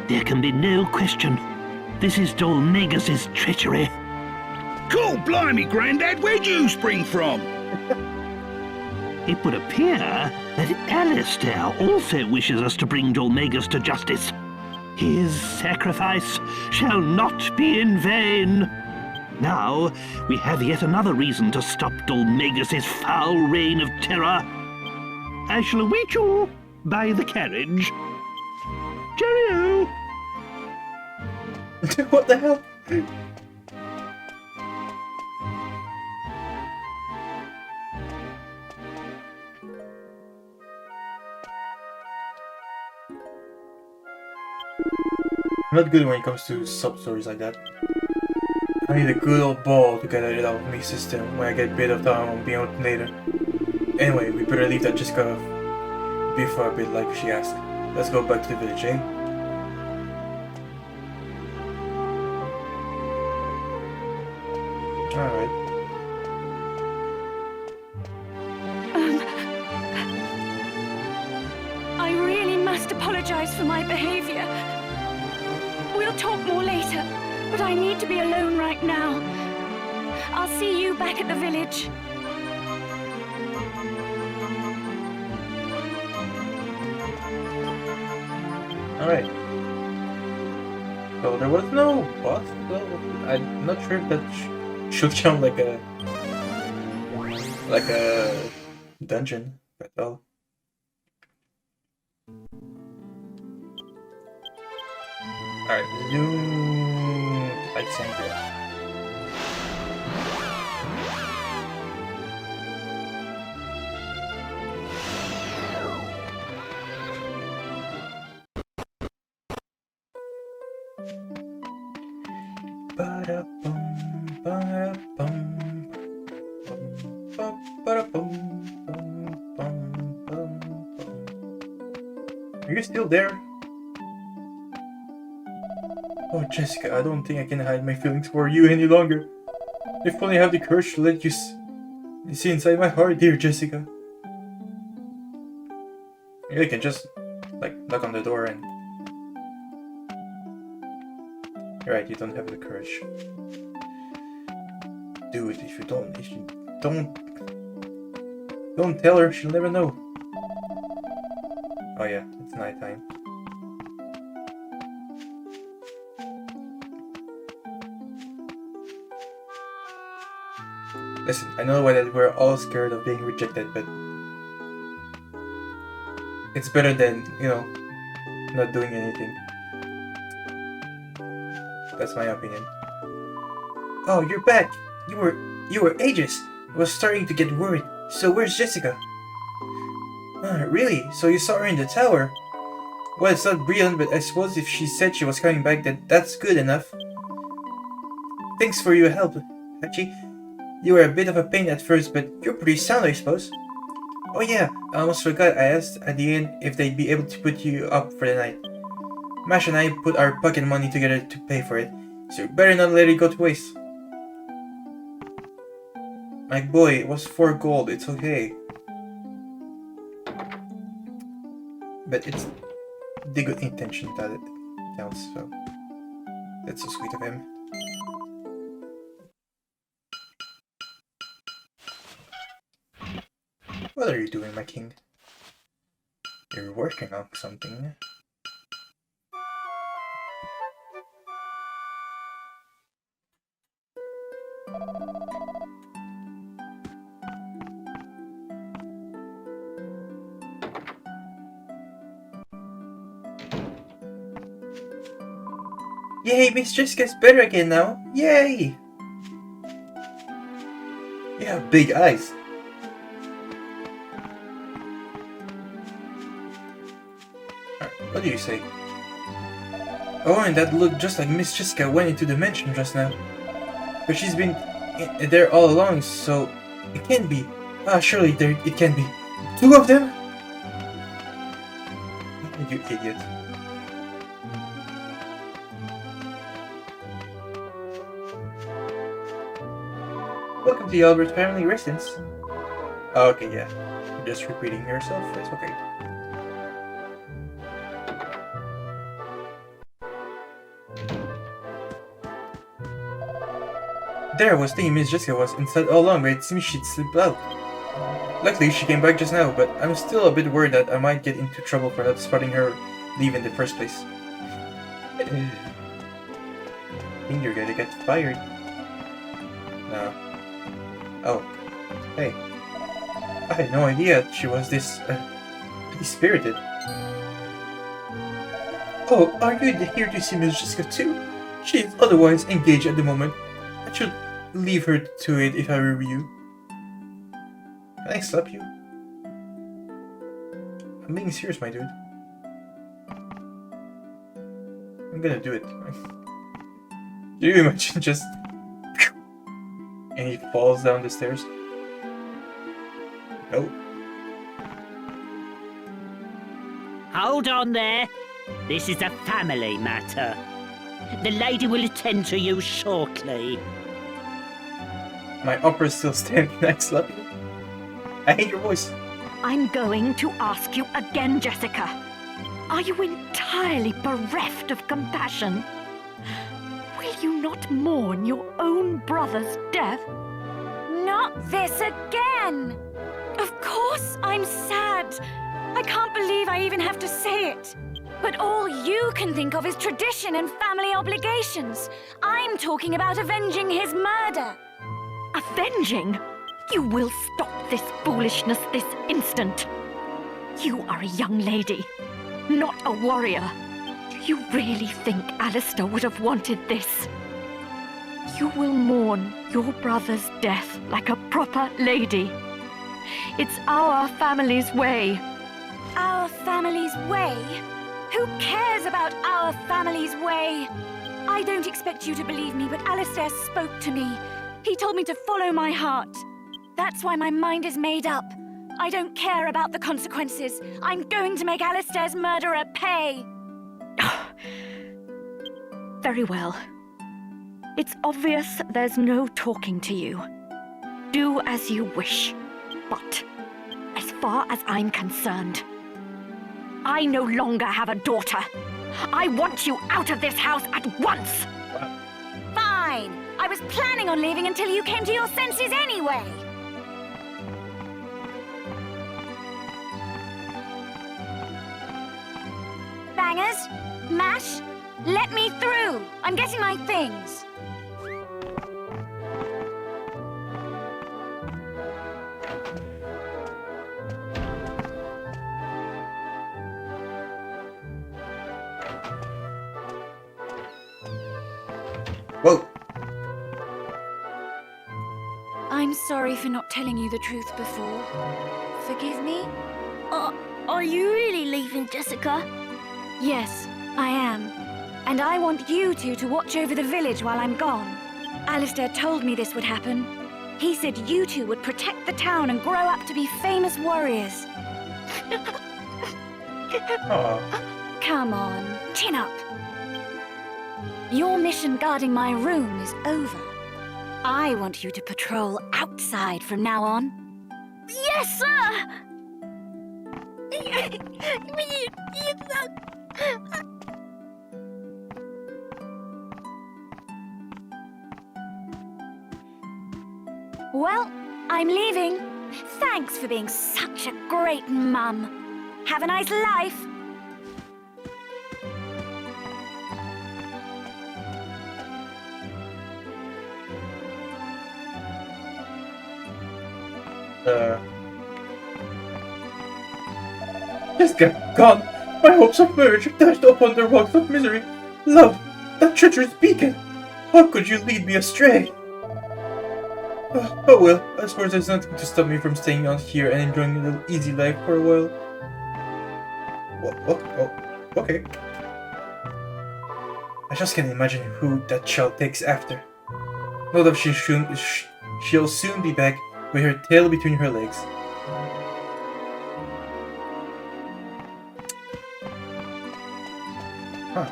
[SPEAKER 3] There can be no question. This is Dolmagus' treachery.
[SPEAKER 2] Cool, blimey, Grandad, where'd you spring from?
[SPEAKER 3] It would appear that Alistair also wishes us to bring Dolmagus to justice. His sacrifice shall not be in vain. Now, we have yet another reason to stop Dolmagus' foul reign of terror. I shall await you by the carriage. Cheerio!
[SPEAKER 8] What the hell? I'm not good when it comes to sub-stories like that. I need a good old ball to get it out of my system when I get a bit of time on being out later. Anyway, we better leave that Jessica be for a bit like she asked. Let's go back to the village, eh? Alright.
[SPEAKER 6] I really must apologize for my behavior. We'll talk more later, but I need to be alone right now. I'll see you back at the village.
[SPEAKER 8] Alright. So there was no boss, though. I'm not sure if that should count like a dungeon, but well. Alright, zoom like Sangria. Are you still there? Oh, Jessica, I don't think I can hide my feelings for you any longer. If only I have the courage to let you see inside my heart, dear Jessica. Maybe I can just, like, knock on the door and... You're right, you don't have the courage. Do it. If you don't tell her, she'll never know. Oh yeah, it's nighttime. Listen, I know that we're all scared of being rejected, but it's better than, you know, not doing anything. That's my opinion. Oh, you're back! You were ages! I was starting to get worried. So where's Jessica? Really? So you saw her in the tower? Well, it's not brilliant, but I suppose if she said she was coming back, that's good enough. Thanks for your help, Hachi. You were a bit of a pain at first, but you're pretty sound, I suppose. Oh yeah, I almost forgot. I asked at the end if they'd be able to put you up for the night. Mash and I put our pocket money together to pay for it, so you better not let it go to waste. My boy, it was 4 gold, it's okay. But it's the good intention that it counts, so that's so sweet of him. What are you doing, my king? You're working on something. Yay, Miss Jessica's better again now! Yay! You have big eyes. What do you say? Oh, and that looked just like Miss Jessica went into the mansion just now. But she's been there all along, so it can't be. Ah, surely it can be. 2 of them? You idiot. Welcome to the Albert family residence. Okay, yeah. You're just repeating yourself. That's okay. There I was thinking Miss Jessica was inside all along, but it seems she'd slipped out. Luckily, she came back just now, but I'm still a bit worried that I might get into trouble for not spotting her leave in the first place. I think you're gonna get fired. No. Oh. Hey. I had no idea she was this, spirited. Oh, are you here to see Miss Jessica too? She is otherwise engaged at the moment. I should leave her to it if I were you. Can I slap you? I'm being serious, my dude. I'm gonna do it. Do you imagine just... and he falls down the stairs? No.
[SPEAKER 10] Hold on there. This is a family matter. The lady will attend to you shortly.
[SPEAKER 8] My opera's still standing. Can I slap you? I hate your voice.
[SPEAKER 6] I'm going to ask you again, Jessica. Are you entirely bereft of compassion? Will you not mourn your own brother's death?
[SPEAKER 11] Not this again!
[SPEAKER 6] Of course I'm sad. I can't believe I even have to say it.
[SPEAKER 11] But all you can think of is tradition and family obligations. I'm talking about avenging his murder.
[SPEAKER 6] Avenging? You will stop this foolishness this instant. You are a young lady, not a warrior. Do you really think Alistair would have wanted this? You will mourn your brother's death like a proper lady. It's our family's way.
[SPEAKER 11] Our family's way? Who cares about our family's way? I don't expect you to believe me, but Alistair spoke to me. He told me to follow my heart. That's why my mind is made up. I don't care about the consequences. I'm going to make Alistair's murderer pay.
[SPEAKER 6] Very well. It's obvious there's no talking to you. Do as you wish. But, as far as I'm concerned, I no longer have a daughter. I want you out of this house at once!
[SPEAKER 11] Fine! I was planning on leaving until you came to your senses anyway! Bangers? Mash? Let me through! I'm getting my things!
[SPEAKER 8] Whoa!
[SPEAKER 11] I'm sorry for not telling you the truth before. Forgive me?
[SPEAKER 7] Are you really leaving, Jessica?
[SPEAKER 11] Yes, I am. And I want you two to watch over the village while I'm gone. Alistair told me this would happen. He said you two would protect the town and grow up to be famous warriors.
[SPEAKER 8] Aw.
[SPEAKER 11] Come on, chin up. Your mission guarding my room is over. I want you to patrol outside from now on.
[SPEAKER 6] Yes, sir!
[SPEAKER 11] Well, I'm leaving. Thanks for being such a great mum. Have a nice life.
[SPEAKER 8] Jessica, gone! My hopes of marriage dashed upon the rocks of misery. Love, that treacherous beacon! How could you lead me astray? Oh well, I suppose there's nothing to stop me from staying out here and enjoying a little easy life for a while. What? Oh, okay. I just can't imagine who that child takes after. No doubt she'll soon be back with her tail between her legs. Huh.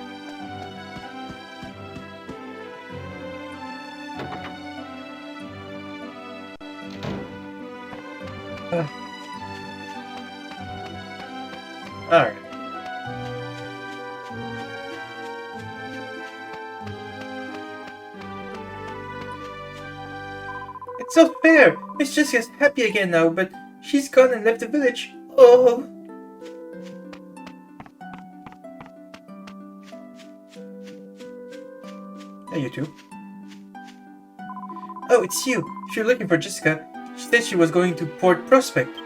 [SPEAKER 8] Alright. It's not fair! Miss Jessica's happy again now, but she's gone and left the village. Oh! Hey, you two. Oh, it's you! If you're looking for Jessica, she said she was going to Port Prospect.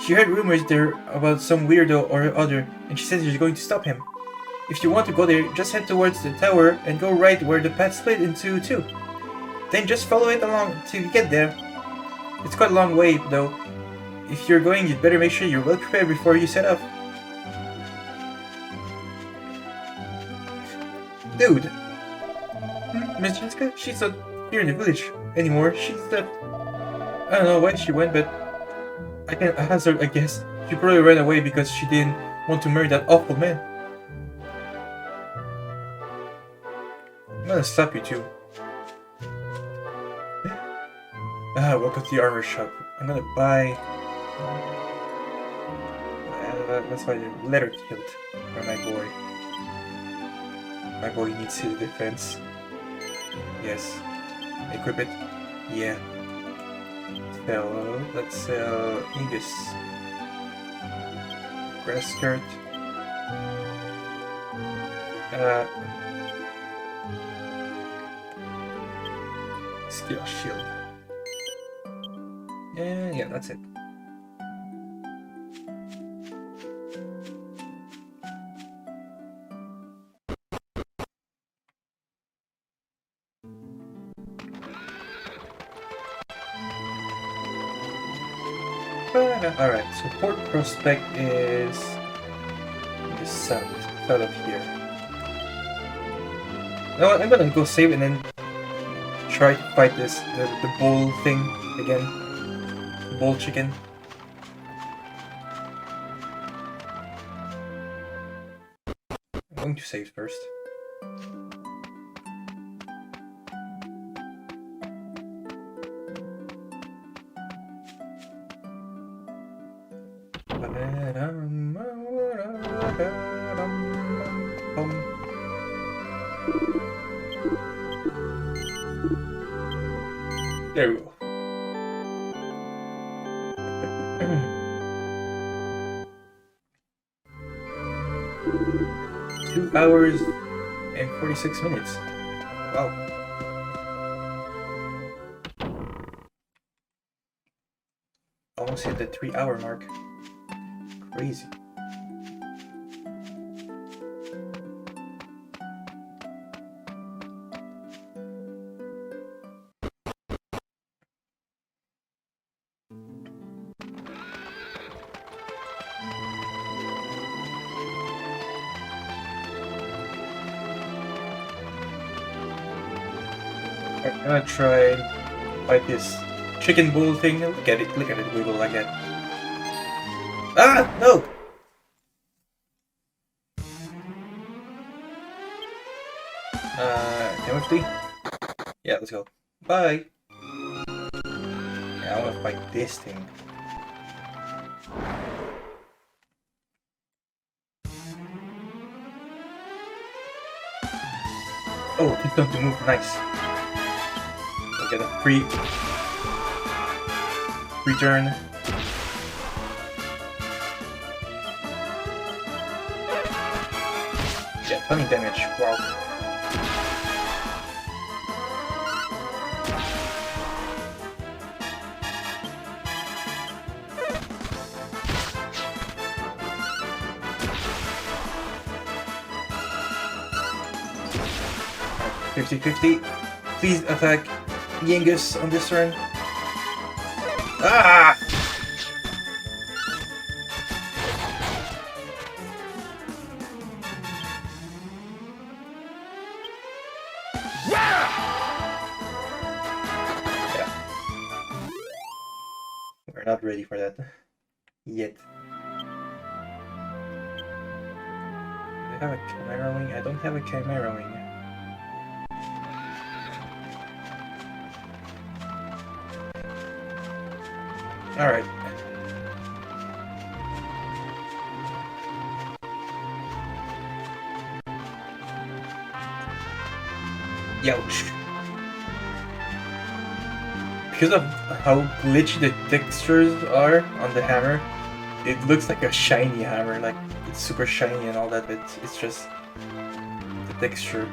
[SPEAKER 8] She heard rumors there about some weirdo or other, and she said she's going to stop him. If you want to go there, just head towards the tower and go right where the path split into two. Then just follow it along till you get there. It's quite a long way, though. If you're going, you'd better make sure you're well prepared before you set off. Dude! Miss Jessica? She's not here in the village anymore. She's left. I don't know why she went, but I can hazard, I guess. She probably ran away because she didn't want to marry that awful man. I'm gonna slap you too. Welcome to the armor shop. I'm gonna buy... let's buy the leather kilt for my boy. My boy needs his defense. Yes. Equip it. Yeah. So, let's sell Aegis. Grass skirt. Skill shield. Yeah, that's it. Alright, so Port Prospect is the south of here. No, I'm gonna go save and then try to fight the bull thing again. The bull chicken. I'm going to save first. There we go. 2 hours and 46 minutes. Wow. Almost hit the 3-hour mark. Crazy. Alright, I'm gonna try and fight this chicken bull thing. Look at it wiggle like that. Ah! No! Timothy? Yeah, let's go. Bye! Yeah, I wanna fight this thing. Oh, it's going to move. Nice. We'll get a free turn. Yeah, 20 damage. Wow. Right, 50-50. Please attack Genghis on this turn. Ah! We're not ready for that yet. Do I have a Chimera Wing? I don't have a Chimera Wing. Alright. Youch. Because of how glitchy the textures are on the hammer, it looks like a shiny hammer, like it's super shiny and all that, but it's just the texture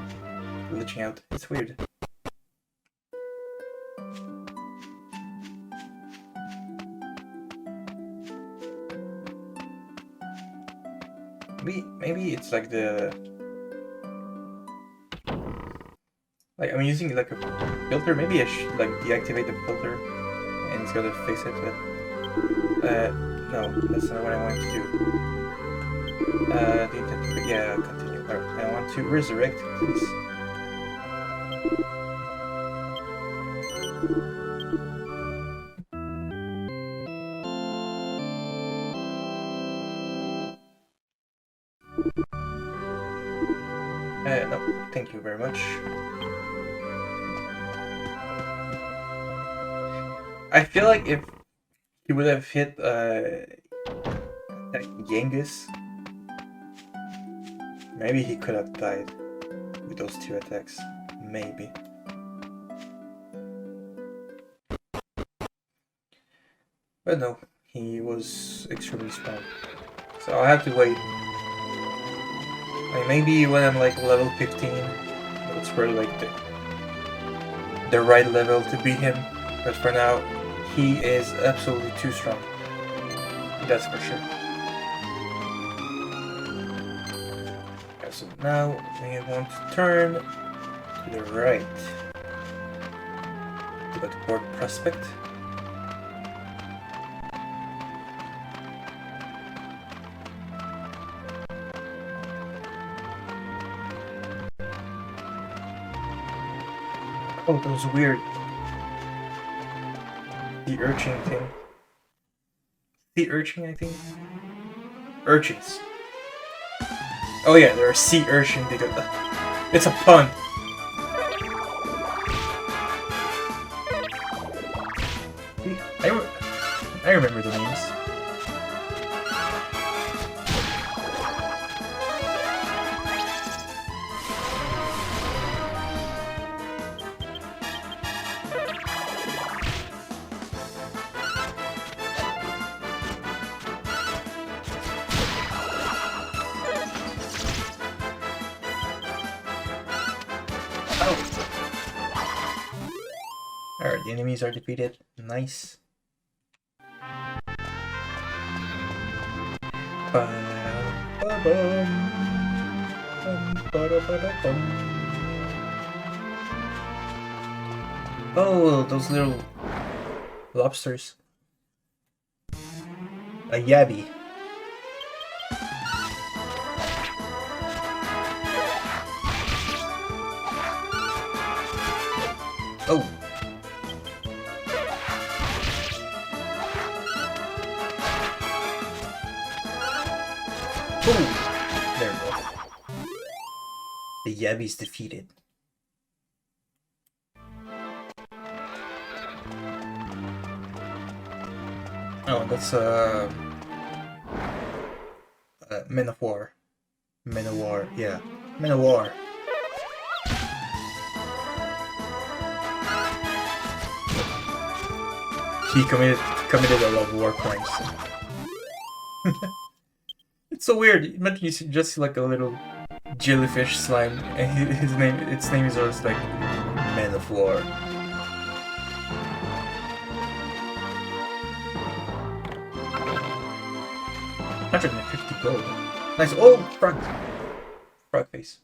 [SPEAKER 8] glitching out. It's weird. Maybe it's like I'm using like a filter. Maybe I should like deactivate the filter and it's gonna fix it, but no, that's not what I want to do. Yeah, continue. Alright, I want to resurrect, please. No, thank you very much. I feel like if he would have hit Genghis, maybe he could have died with those two attacks. Maybe. But no, he was extremely strong. So I'll have to wait. Like maybe when I'm like level 15, that's probably like the right level to beat him. But for now, he is absolutely too strong. That's for sure. Okay, so now we want to turn to the right. To go to Port Prospect. Oh, that was weird. The urchin thing. The urchin, I think? Urchins. Oh yeah, they're a sea urchin because it's a pun. I remember the names. Alright, the enemies are defeated. Nice. Oh, those little lobsters. A yabby. Oh. Oh. There we go. The Yabby's defeated. Oh, that's Men of War. Men of War, yeah. Men of War. He committed a lot of war crimes. It's so weird. Imagine you just see like a little jellyfish slime, and its name is always like Men of War. $150 gold. Nice. Oh, frog face.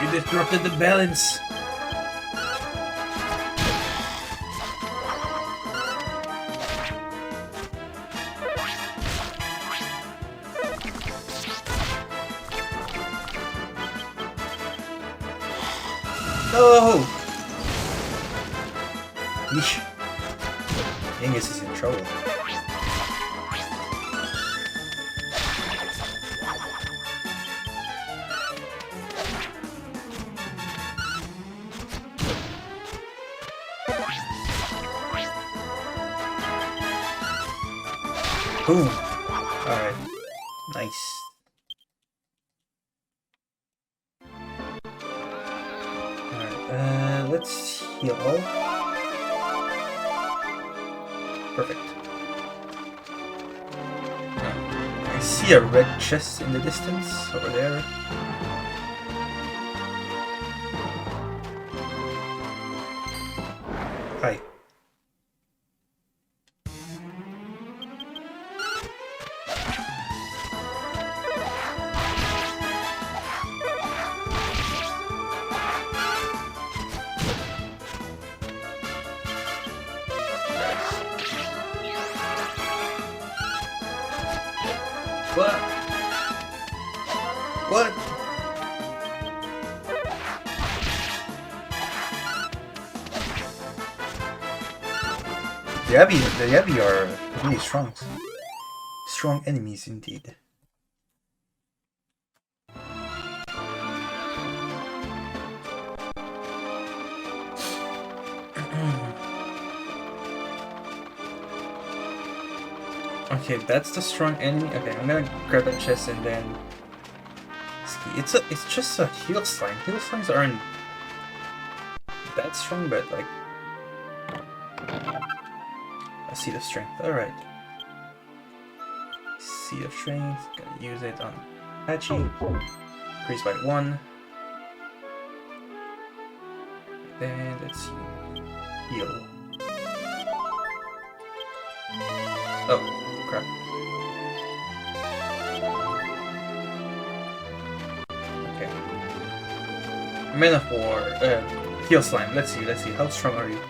[SPEAKER 8] You disrupted the balance. No! Yeesh. Angus is in trouble. Boom! Alright. Nice. Alright, let's heal. Perfect. I see a red chest in the distance over there. Hi. What? What? The Yabby are really strong. Strong enemies indeed. Okay, that's the strong enemy. Okay, I'm gonna grab that chest and then it's just a heal slime. Heal slimes aren't that strong, but like a seed of strength. Alright. Seed of strength, gonna use it on Patchy. Increase by 1. Then let's see. Heal. Oh. Crap. Okay. Men of War. Heal slime. Let's see. How strong are you?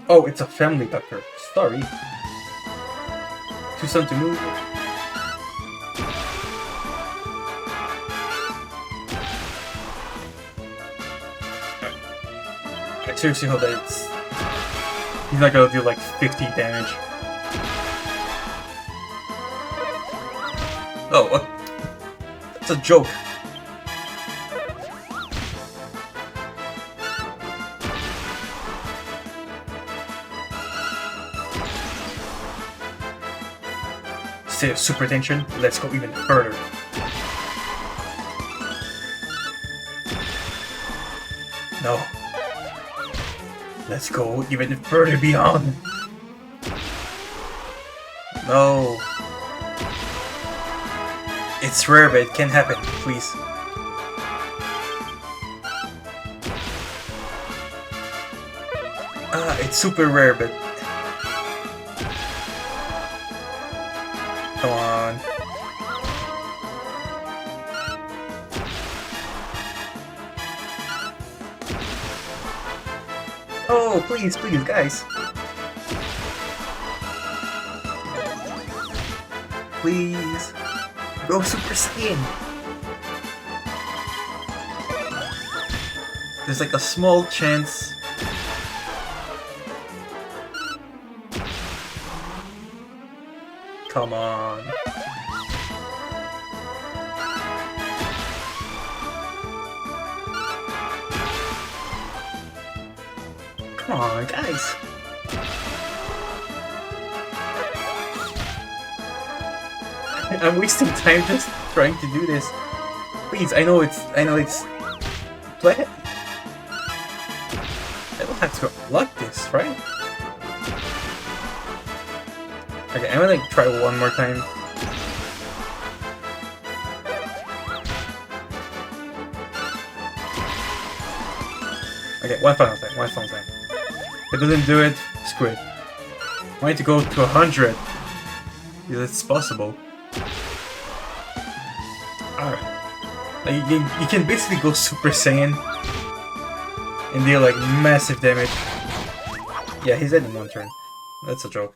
[SPEAKER 8] Oh, it's a family doctor. Sorry. Too soon to move. I seriously hope that it's... He's not gonna do like 50 damage. Oh, what? That's a joke. Instead of super tension, let's go even further. No. Let's go even further beyond. No. It's rare, but it can happen, please. It's super rare, but... Come on. Oh, please, please, guys. Please. Go Super Saiyan. There's like a small chance. Come on. Come on, guys. I'm wasting time just trying to do this. Please, I know it's. Do I don't have to unlock this, right? Okay, I'm gonna try one more time. Okay, one final time. If it doesn't do it, screw it. I want to go to 100. Because it's possible. Alright. Like, you can basically go Super Saiyan and deal like massive damage. Yeah, he's dead in one turn. That's a joke.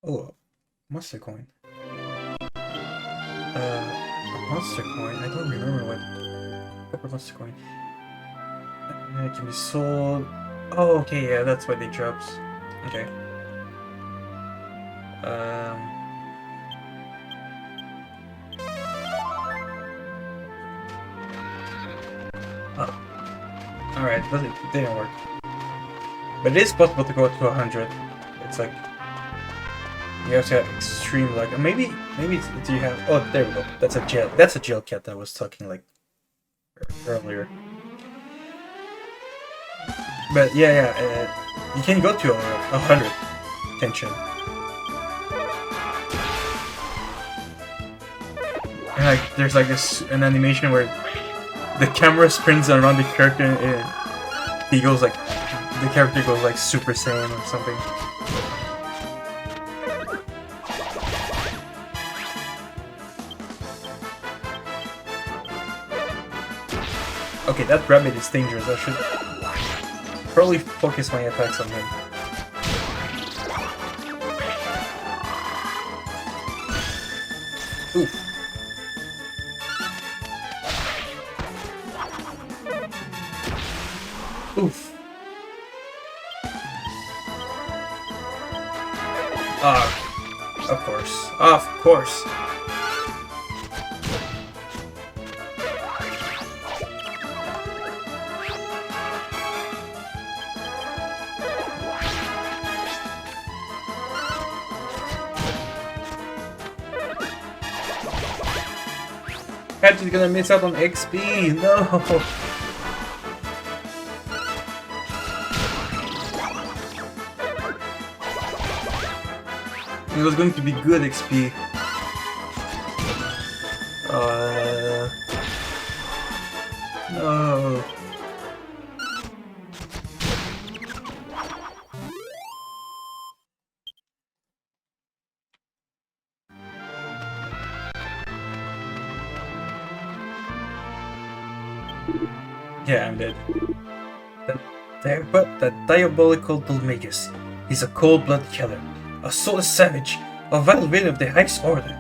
[SPEAKER 8] Oh, monster coin. Monster coin? I don't remember what. Pepper monster coin. It can be sold. Oh, okay, yeah, that's why they drops. Okay. Oh. Alright, it didn't work. But it is possible to go to 100. It's like you have to have extreme luck. Maybe it's, do you have? Oh, there we go. That's a gel. That's a gel cat that I was talking like earlier. But yeah, you can go to 100 tension. And like there's like an animation where the camera spins around the character and he goes like the character goes like Super Saiyan or something. Okay, that rabbit is dangerous. I should probably focus my attacks on him. Oof. Oof. Of course. Of course. Patrick's gonna miss out on XP. No. It was going to be good XP. No. Yeah, I'm dead. That diabolical Dulmagus. He's a cold-blooded killer, a soulless savage, a vile villain of the highest order.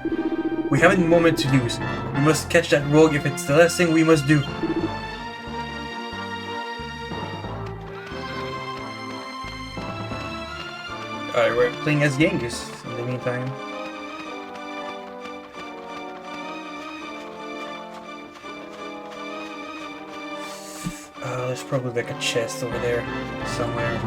[SPEAKER 8] We haven't a moment to lose. We must catch that rogue if it's the last thing we must do. Alright, we're playing as Genghis in the meantime. There's probably like a chest over there somewhere.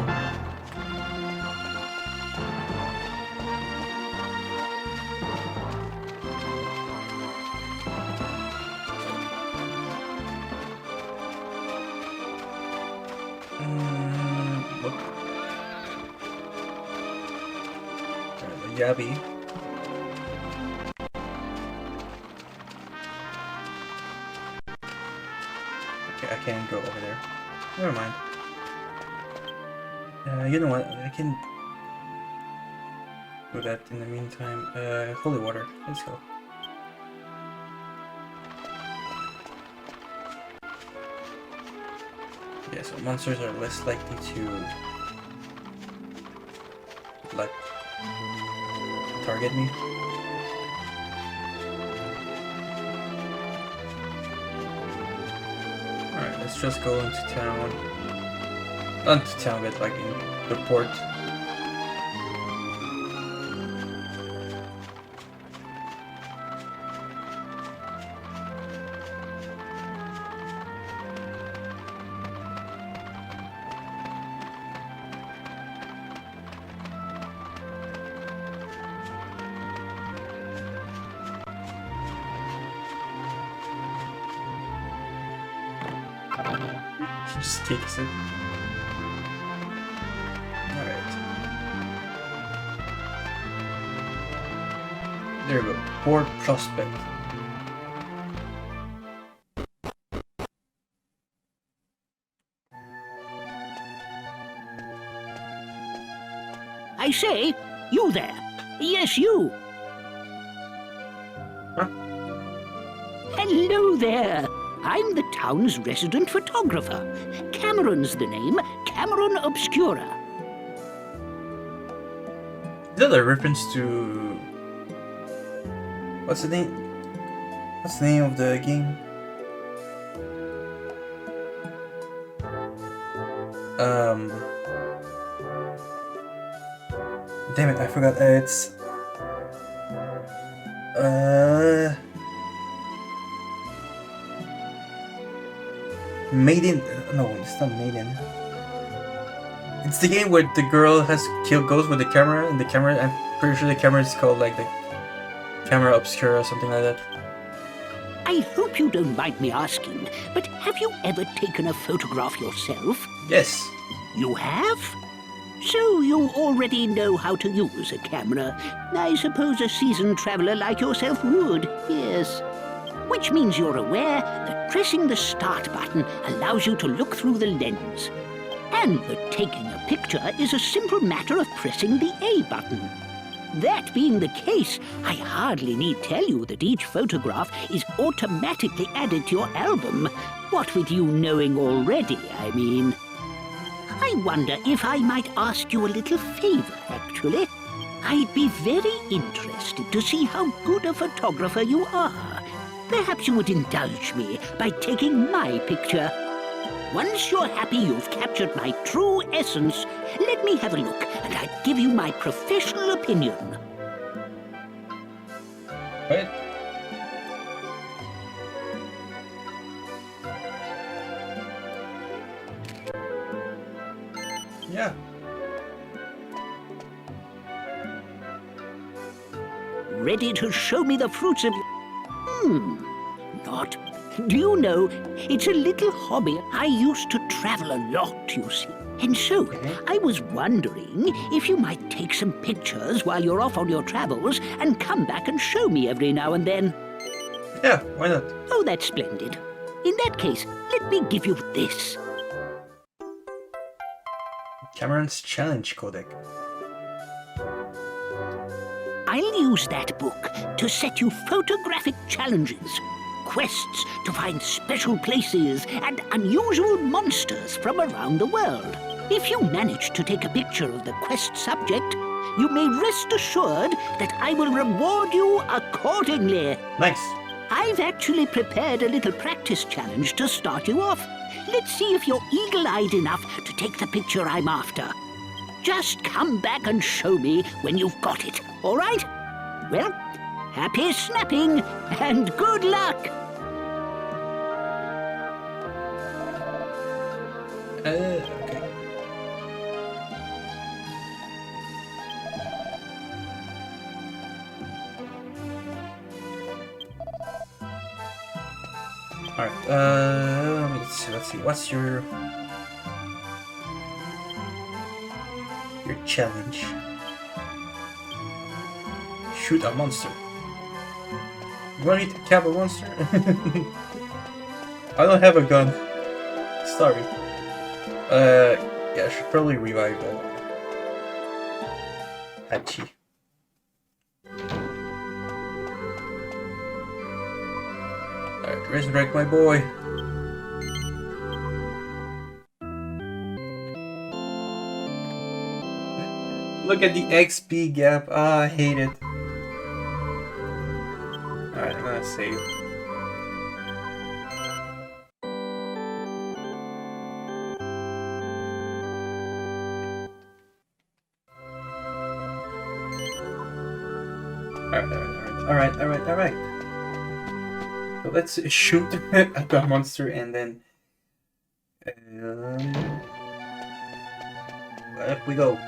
[SPEAKER 8] Look. The Yabi. Okay, I can't go over there. Never mind. You know what? I can do that in the meantime. Holy water. Let's go. Yeah, so monsters are less likely to like target me. Alright, let's just go into town. Not into town, but like in the port. Just takes it. Alright. There we go. Port Prospect.
[SPEAKER 10] I say, you there. Yes, you.
[SPEAKER 8] Huh?
[SPEAKER 10] Hello there. I'm the town's resident photographer. Cameron's the name, Cameron Obscura.
[SPEAKER 8] Is that a reference to... What's the name? What's the name of the game? Damn it, I forgot. It's... Maiden... No, it's not Maiden. It's the game where the girl has to kill ghosts with the camera, and the camera... I'm pretty sure the camera is called like the Camera Obscura or something like that.
[SPEAKER 10] I hope you don't mind me asking, but have you ever taken a photograph yourself?
[SPEAKER 8] Yes.
[SPEAKER 10] You have? So you already know how to use a camera. I suppose a seasoned traveller like yourself would, yes. Which means you're aware that pressing the start button allows you to look through the lens. And that taking a picture is a simple matter of pressing the A button. That being the case, I hardly need tell you that each photograph is automatically added to your album. What with you knowing already, I mean. I wonder if I might ask you a little favour, actually. I'd be very interested to see how good a photographer you are. Perhaps you would indulge me by taking my picture. Once you're happy you've captured my true essence, let me have a look, and I'd give you my professional opinion.
[SPEAKER 8] What? Yeah.
[SPEAKER 10] Ready to show me the fruits of... Not. Do you know, it's a little hobby. I used to travel a lot, you see. And so, I was wondering if you might take some pictures while you're off on your travels and come back and show me every now and then.
[SPEAKER 8] Yeah, why not?
[SPEAKER 10] Oh, that's splendid. In that case, let me give you this.
[SPEAKER 8] Cameron's Challenge Codec.
[SPEAKER 10] I'll use that book to set you photographic challenges. Quests to find special places and unusual monsters from around the world. If you manage to take a picture of the quest subject, you may rest assured that I will reward you accordingly.
[SPEAKER 8] Nice.
[SPEAKER 10] I've actually prepared a little practice challenge to start you off. Let's see if you're eagle-eyed enough to take the picture I'm after. Just come back and show me when you've got it, all right? Well, happy snapping and good luck!
[SPEAKER 8] Okay. Alright, let's see, what's your challenge? Shoot a monster. You want me to cap a monster? I don't have a gun. Sorry. Yeah, I should probably revive Hachi. Alright, resurrect my boy. Look at the XP gap. Ah, I hate it. Alright, I'm gonna save. Alright. So let's shoot at the monster and then up we go.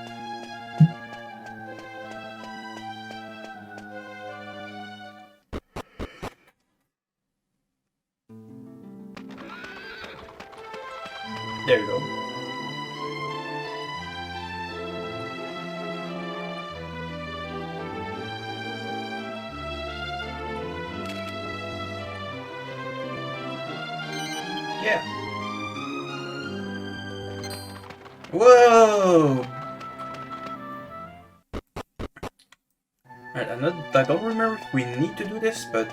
[SPEAKER 8] There we go. Yeah. Whoa! Alright, I don't remember if we need to do this, but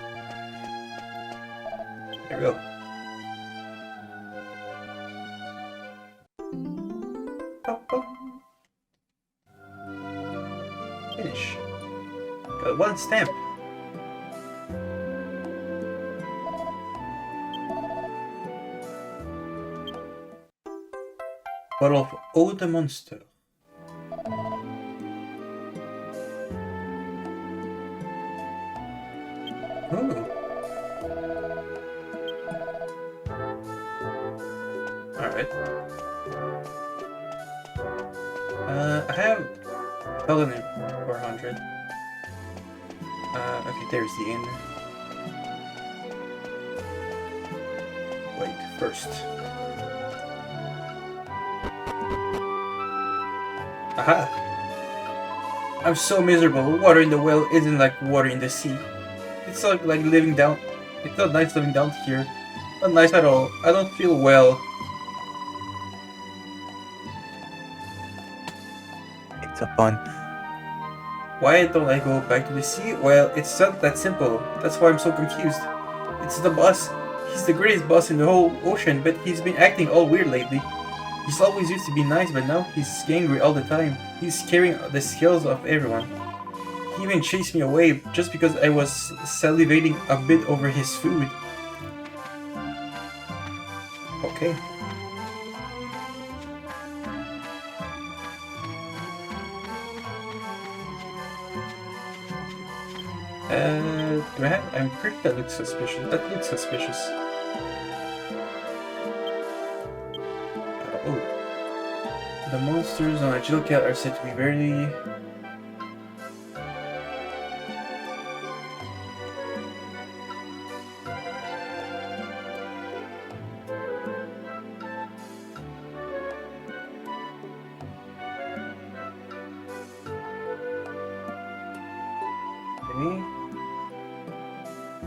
[SPEAKER 8] there we go. Finish. Got one stamp. Bottle of Eau de Monster. Ooh. Alright. I have 1,400. Okay, there's the inn. Wait, first. Aha! I'm so miserable. Water in the well isn't like water in the sea. It's like living down. It's not nice living down here. Not nice at all. I don't feel well. It's a pun. Why don't I go back to the sea? Well, it's not that simple. That's why I'm so confused. It's the boss. He's the greatest boss in the whole ocean, but he's been acting all weird lately. He's always used to be nice, but now he's angry all the time. He's scaring the skills of everyone. He even chased me away just because I was salivating a bit over his food. Okay. Do I have? I'm pretty that looks suspicious. That looks suspicious. Oh. The monsters on Agilcat are said to be very... Okay.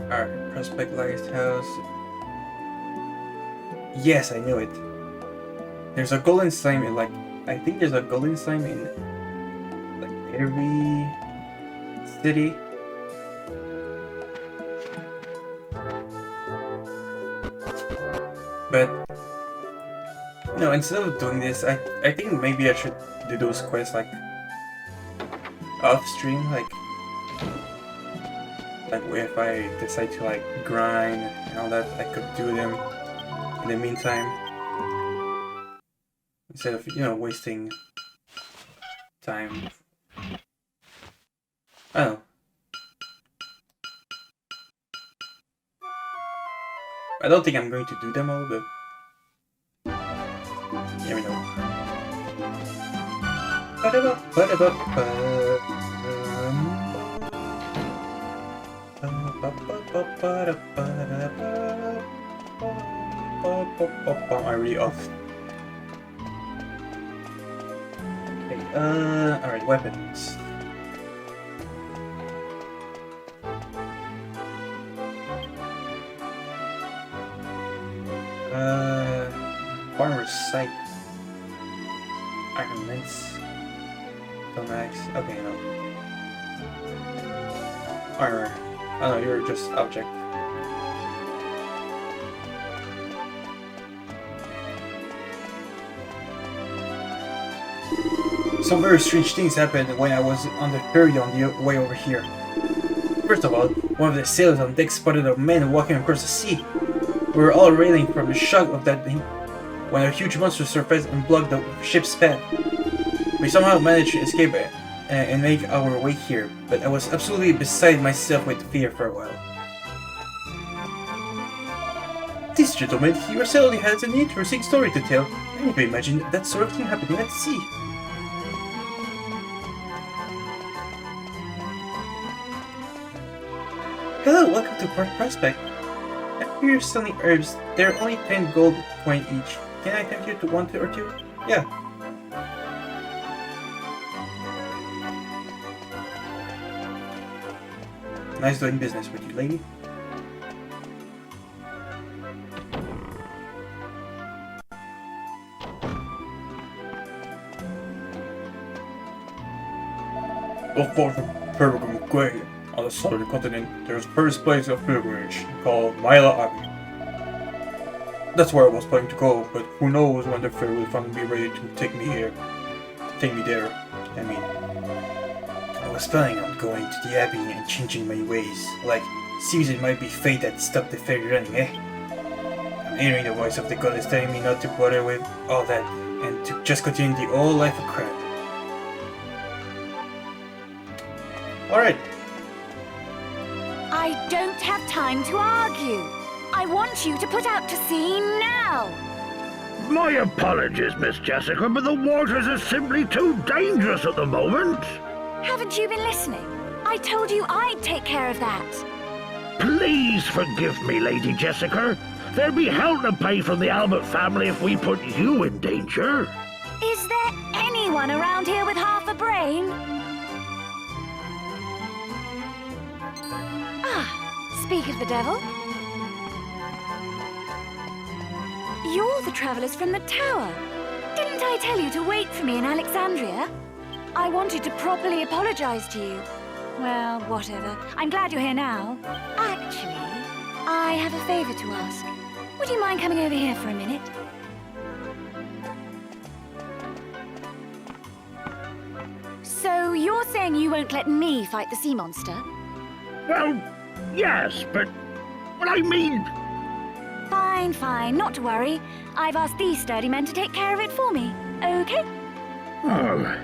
[SPEAKER 8] Alright, Prospect Lighthouse. Yes, I knew it. There's a golden slime in I think there's a golden slime in every city. But no, instead of doing this, I think maybe I should do those quests off stream, if I decide to grind and all that, I could do them in the meantime instead of wasting time. I don't know. I don't think I'm going to do them all, but you never know. I'm really off. Okay, alright, weapons. Farmer's Sight. Iron Lance. Stone Axe. Okay, no. Armor. Oh no, you're just object. Some very strange things happened when I was on the ferry on the way over here. First of all, one of the sailors on deck spotted a man walking across the sea. We were all reeling from the shock of that when a huge monster surfaced and blocked the ship's path. We somehow managed to escape and make our way here, but I was absolutely beside myself with fear for a while. This gentleman here certainly has an interesting story to tell. I never imagined that sort of thing happening at sea. Hello, welcome to Port Prospect. I'm here selling herbs. They're only 10 gold coin each. Can I tempt you to one or two? Yeah. Nice doing business with you, lady. Off far from Pilgrim Quay, on the southern continent, there's a first place of pilgrimage called Mila Abbey. That's where I was planning to go, but who knows when the ferry will finally be ready to take me there. I mean, I was planning on going to the abbey and changing my ways. Like, seems it might be fate that stopped the ferry running, eh? I'm hearing the voice of the goddess telling me not to bother with all that and to just continue the old life of crap. Alright.
[SPEAKER 11] I don't have time to argue. I want you to put out to sea now.
[SPEAKER 4] My apologies, Miss Jessica, but the waters are simply too dangerous at the moment.
[SPEAKER 11] Haven't you been listening? I told you I'd take care of that.
[SPEAKER 4] Please forgive me, Lady Jessica. There'll be hell to pay from the Albert family if we put you in danger.
[SPEAKER 11] Is there anyone around here with half a brain? Ah, speak of the devil. You're the travellers from the tower. Didn't I tell you to wait for me in Alexandria? I wanted to properly apologise to you. Well, whatever. I'm glad you're here now. Actually, I have a favour to ask. Would you mind coming over here for a minute? So you're saying you won't let me fight the sea monster?
[SPEAKER 4] Well, yes, but... Well, I mean...
[SPEAKER 11] Fine, fine, not to worry. I've asked these sturdy men to take care of it for me, okay?
[SPEAKER 4] Oh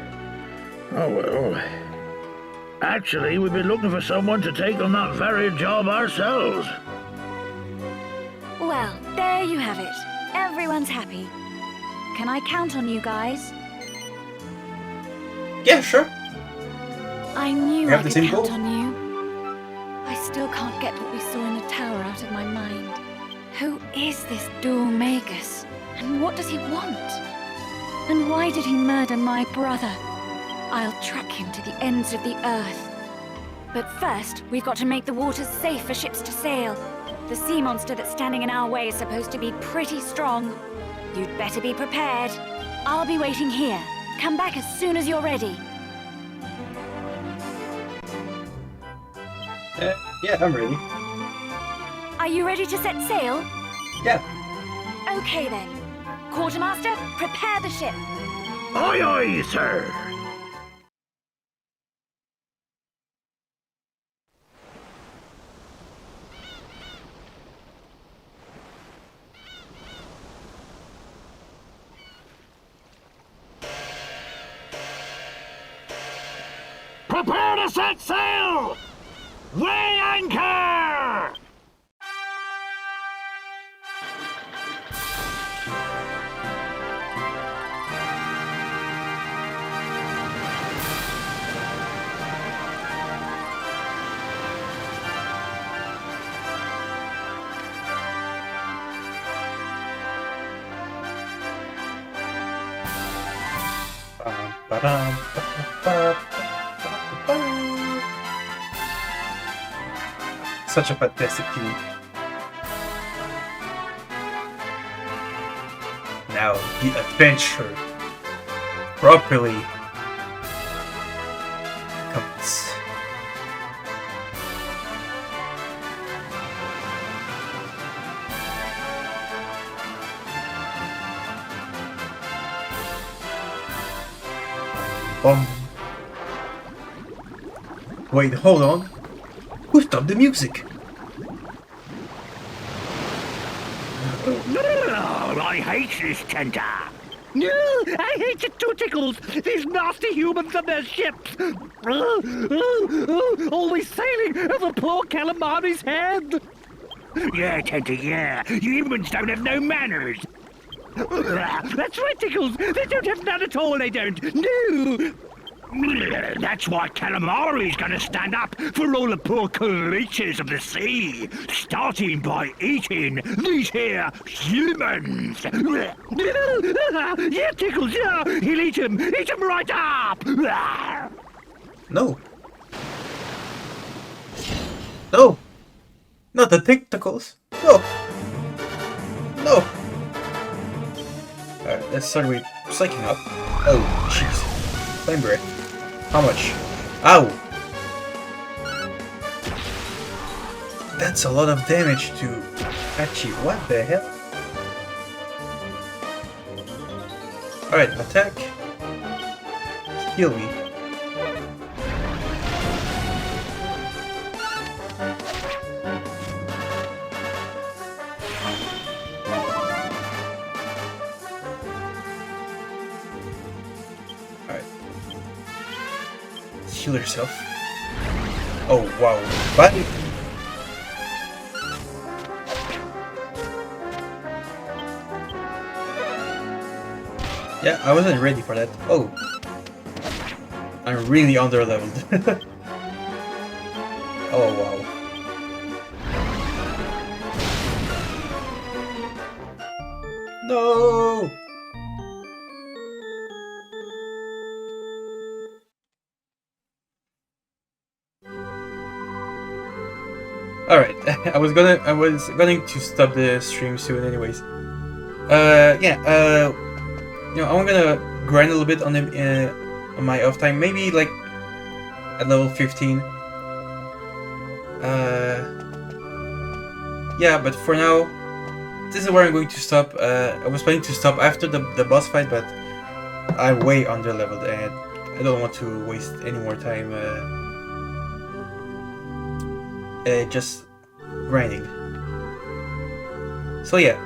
[SPEAKER 4] well. Actually, we've been looking for someone to take on that very job ourselves.
[SPEAKER 11] Well, there you have it. Everyone's happy. Can I count on you guys?
[SPEAKER 8] Yeah, sure.
[SPEAKER 11] I knew
[SPEAKER 8] have
[SPEAKER 11] I
[SPEAKER 8] the
[SPEAKER 11] could
[SPEAKER 8] same
[SPEAKER 11] count
[SPEAKER 8] goal?
[SPEAKER 11] on you. I still can't get what we saw in the tower out of my mind. Who is this Dual Magus? And what does he want? And why did he murder my brother? I'll track him to the ends of the earth. But first, we've got to make the waters safe for ships to sail. The sea monster that's standing in our way is supposed to be pretty strong. You'd better be prepared. I'll be waiting here. Come back as soon as you're ready.
[SPEAKER 8] Yeah, I'm ready.
[SPEAKER 11] Are you ready to set sail?
[SPEAKER 8] Yeah.
[SPEAKER 11] Okay then. Quartermaster, prepare the ship.
[SPEAKER 4] Aye, aye, sir. Prepare to set sail! Weigh anchor!
[SPEAKER 8] Such a fantastic team. Now the adventure properly comes. bum. Wait, hold on. Who stopped the music?
[SPEAKER 3] Oh, I hate this tender. No, I hate it too, Tickles. These nasty humans and their ships. Always sailing over poor Calamari's head. Yeah, Tender, yeah. You humans don't have no manners. That's right, Tickles. They don't have none at all, they don't. No. That's why Calamari's gonna stand up for all the poor creatures of the sea, starting by eating these here humans. Yeah, Tickles, yeah, he'll eat 'em right up.
[SPEAKER 8] No. No. Not the tentacles. No. No. Alright, let's start with psyching up. Oh, jeez. Flame breath. How much? Ow! That's a lot of damage to Hachi. What the hell? Alright, attack. Heal me. Heal yourself. Oh wow. What? Yeah, I wasn't ready for that. Oh. I'm really under leveled. Oh wow. No! Alright, I was going to stop the stream soon anyways. You know, I'm gonna grind a little bit on the on my off time, maybe like at level 15. Yeah, but for now, this is where I'm going to stop. I was planning to stop after the boss fight, but I'm way under leveled and I don't want to waste any more time just grinding. So yeah,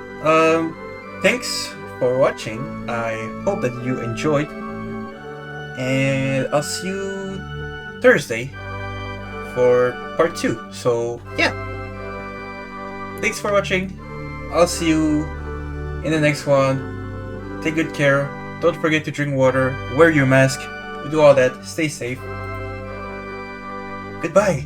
[SPEAKER 8] thanks for watching. I hope that you enjoyed, and I'll see you Thursday for part 2. So yeah, thanks for watching. I'll see you in the next one. Take good care. Don't forget to drink water, wear your mask, do all that, stay safe. Goodbye.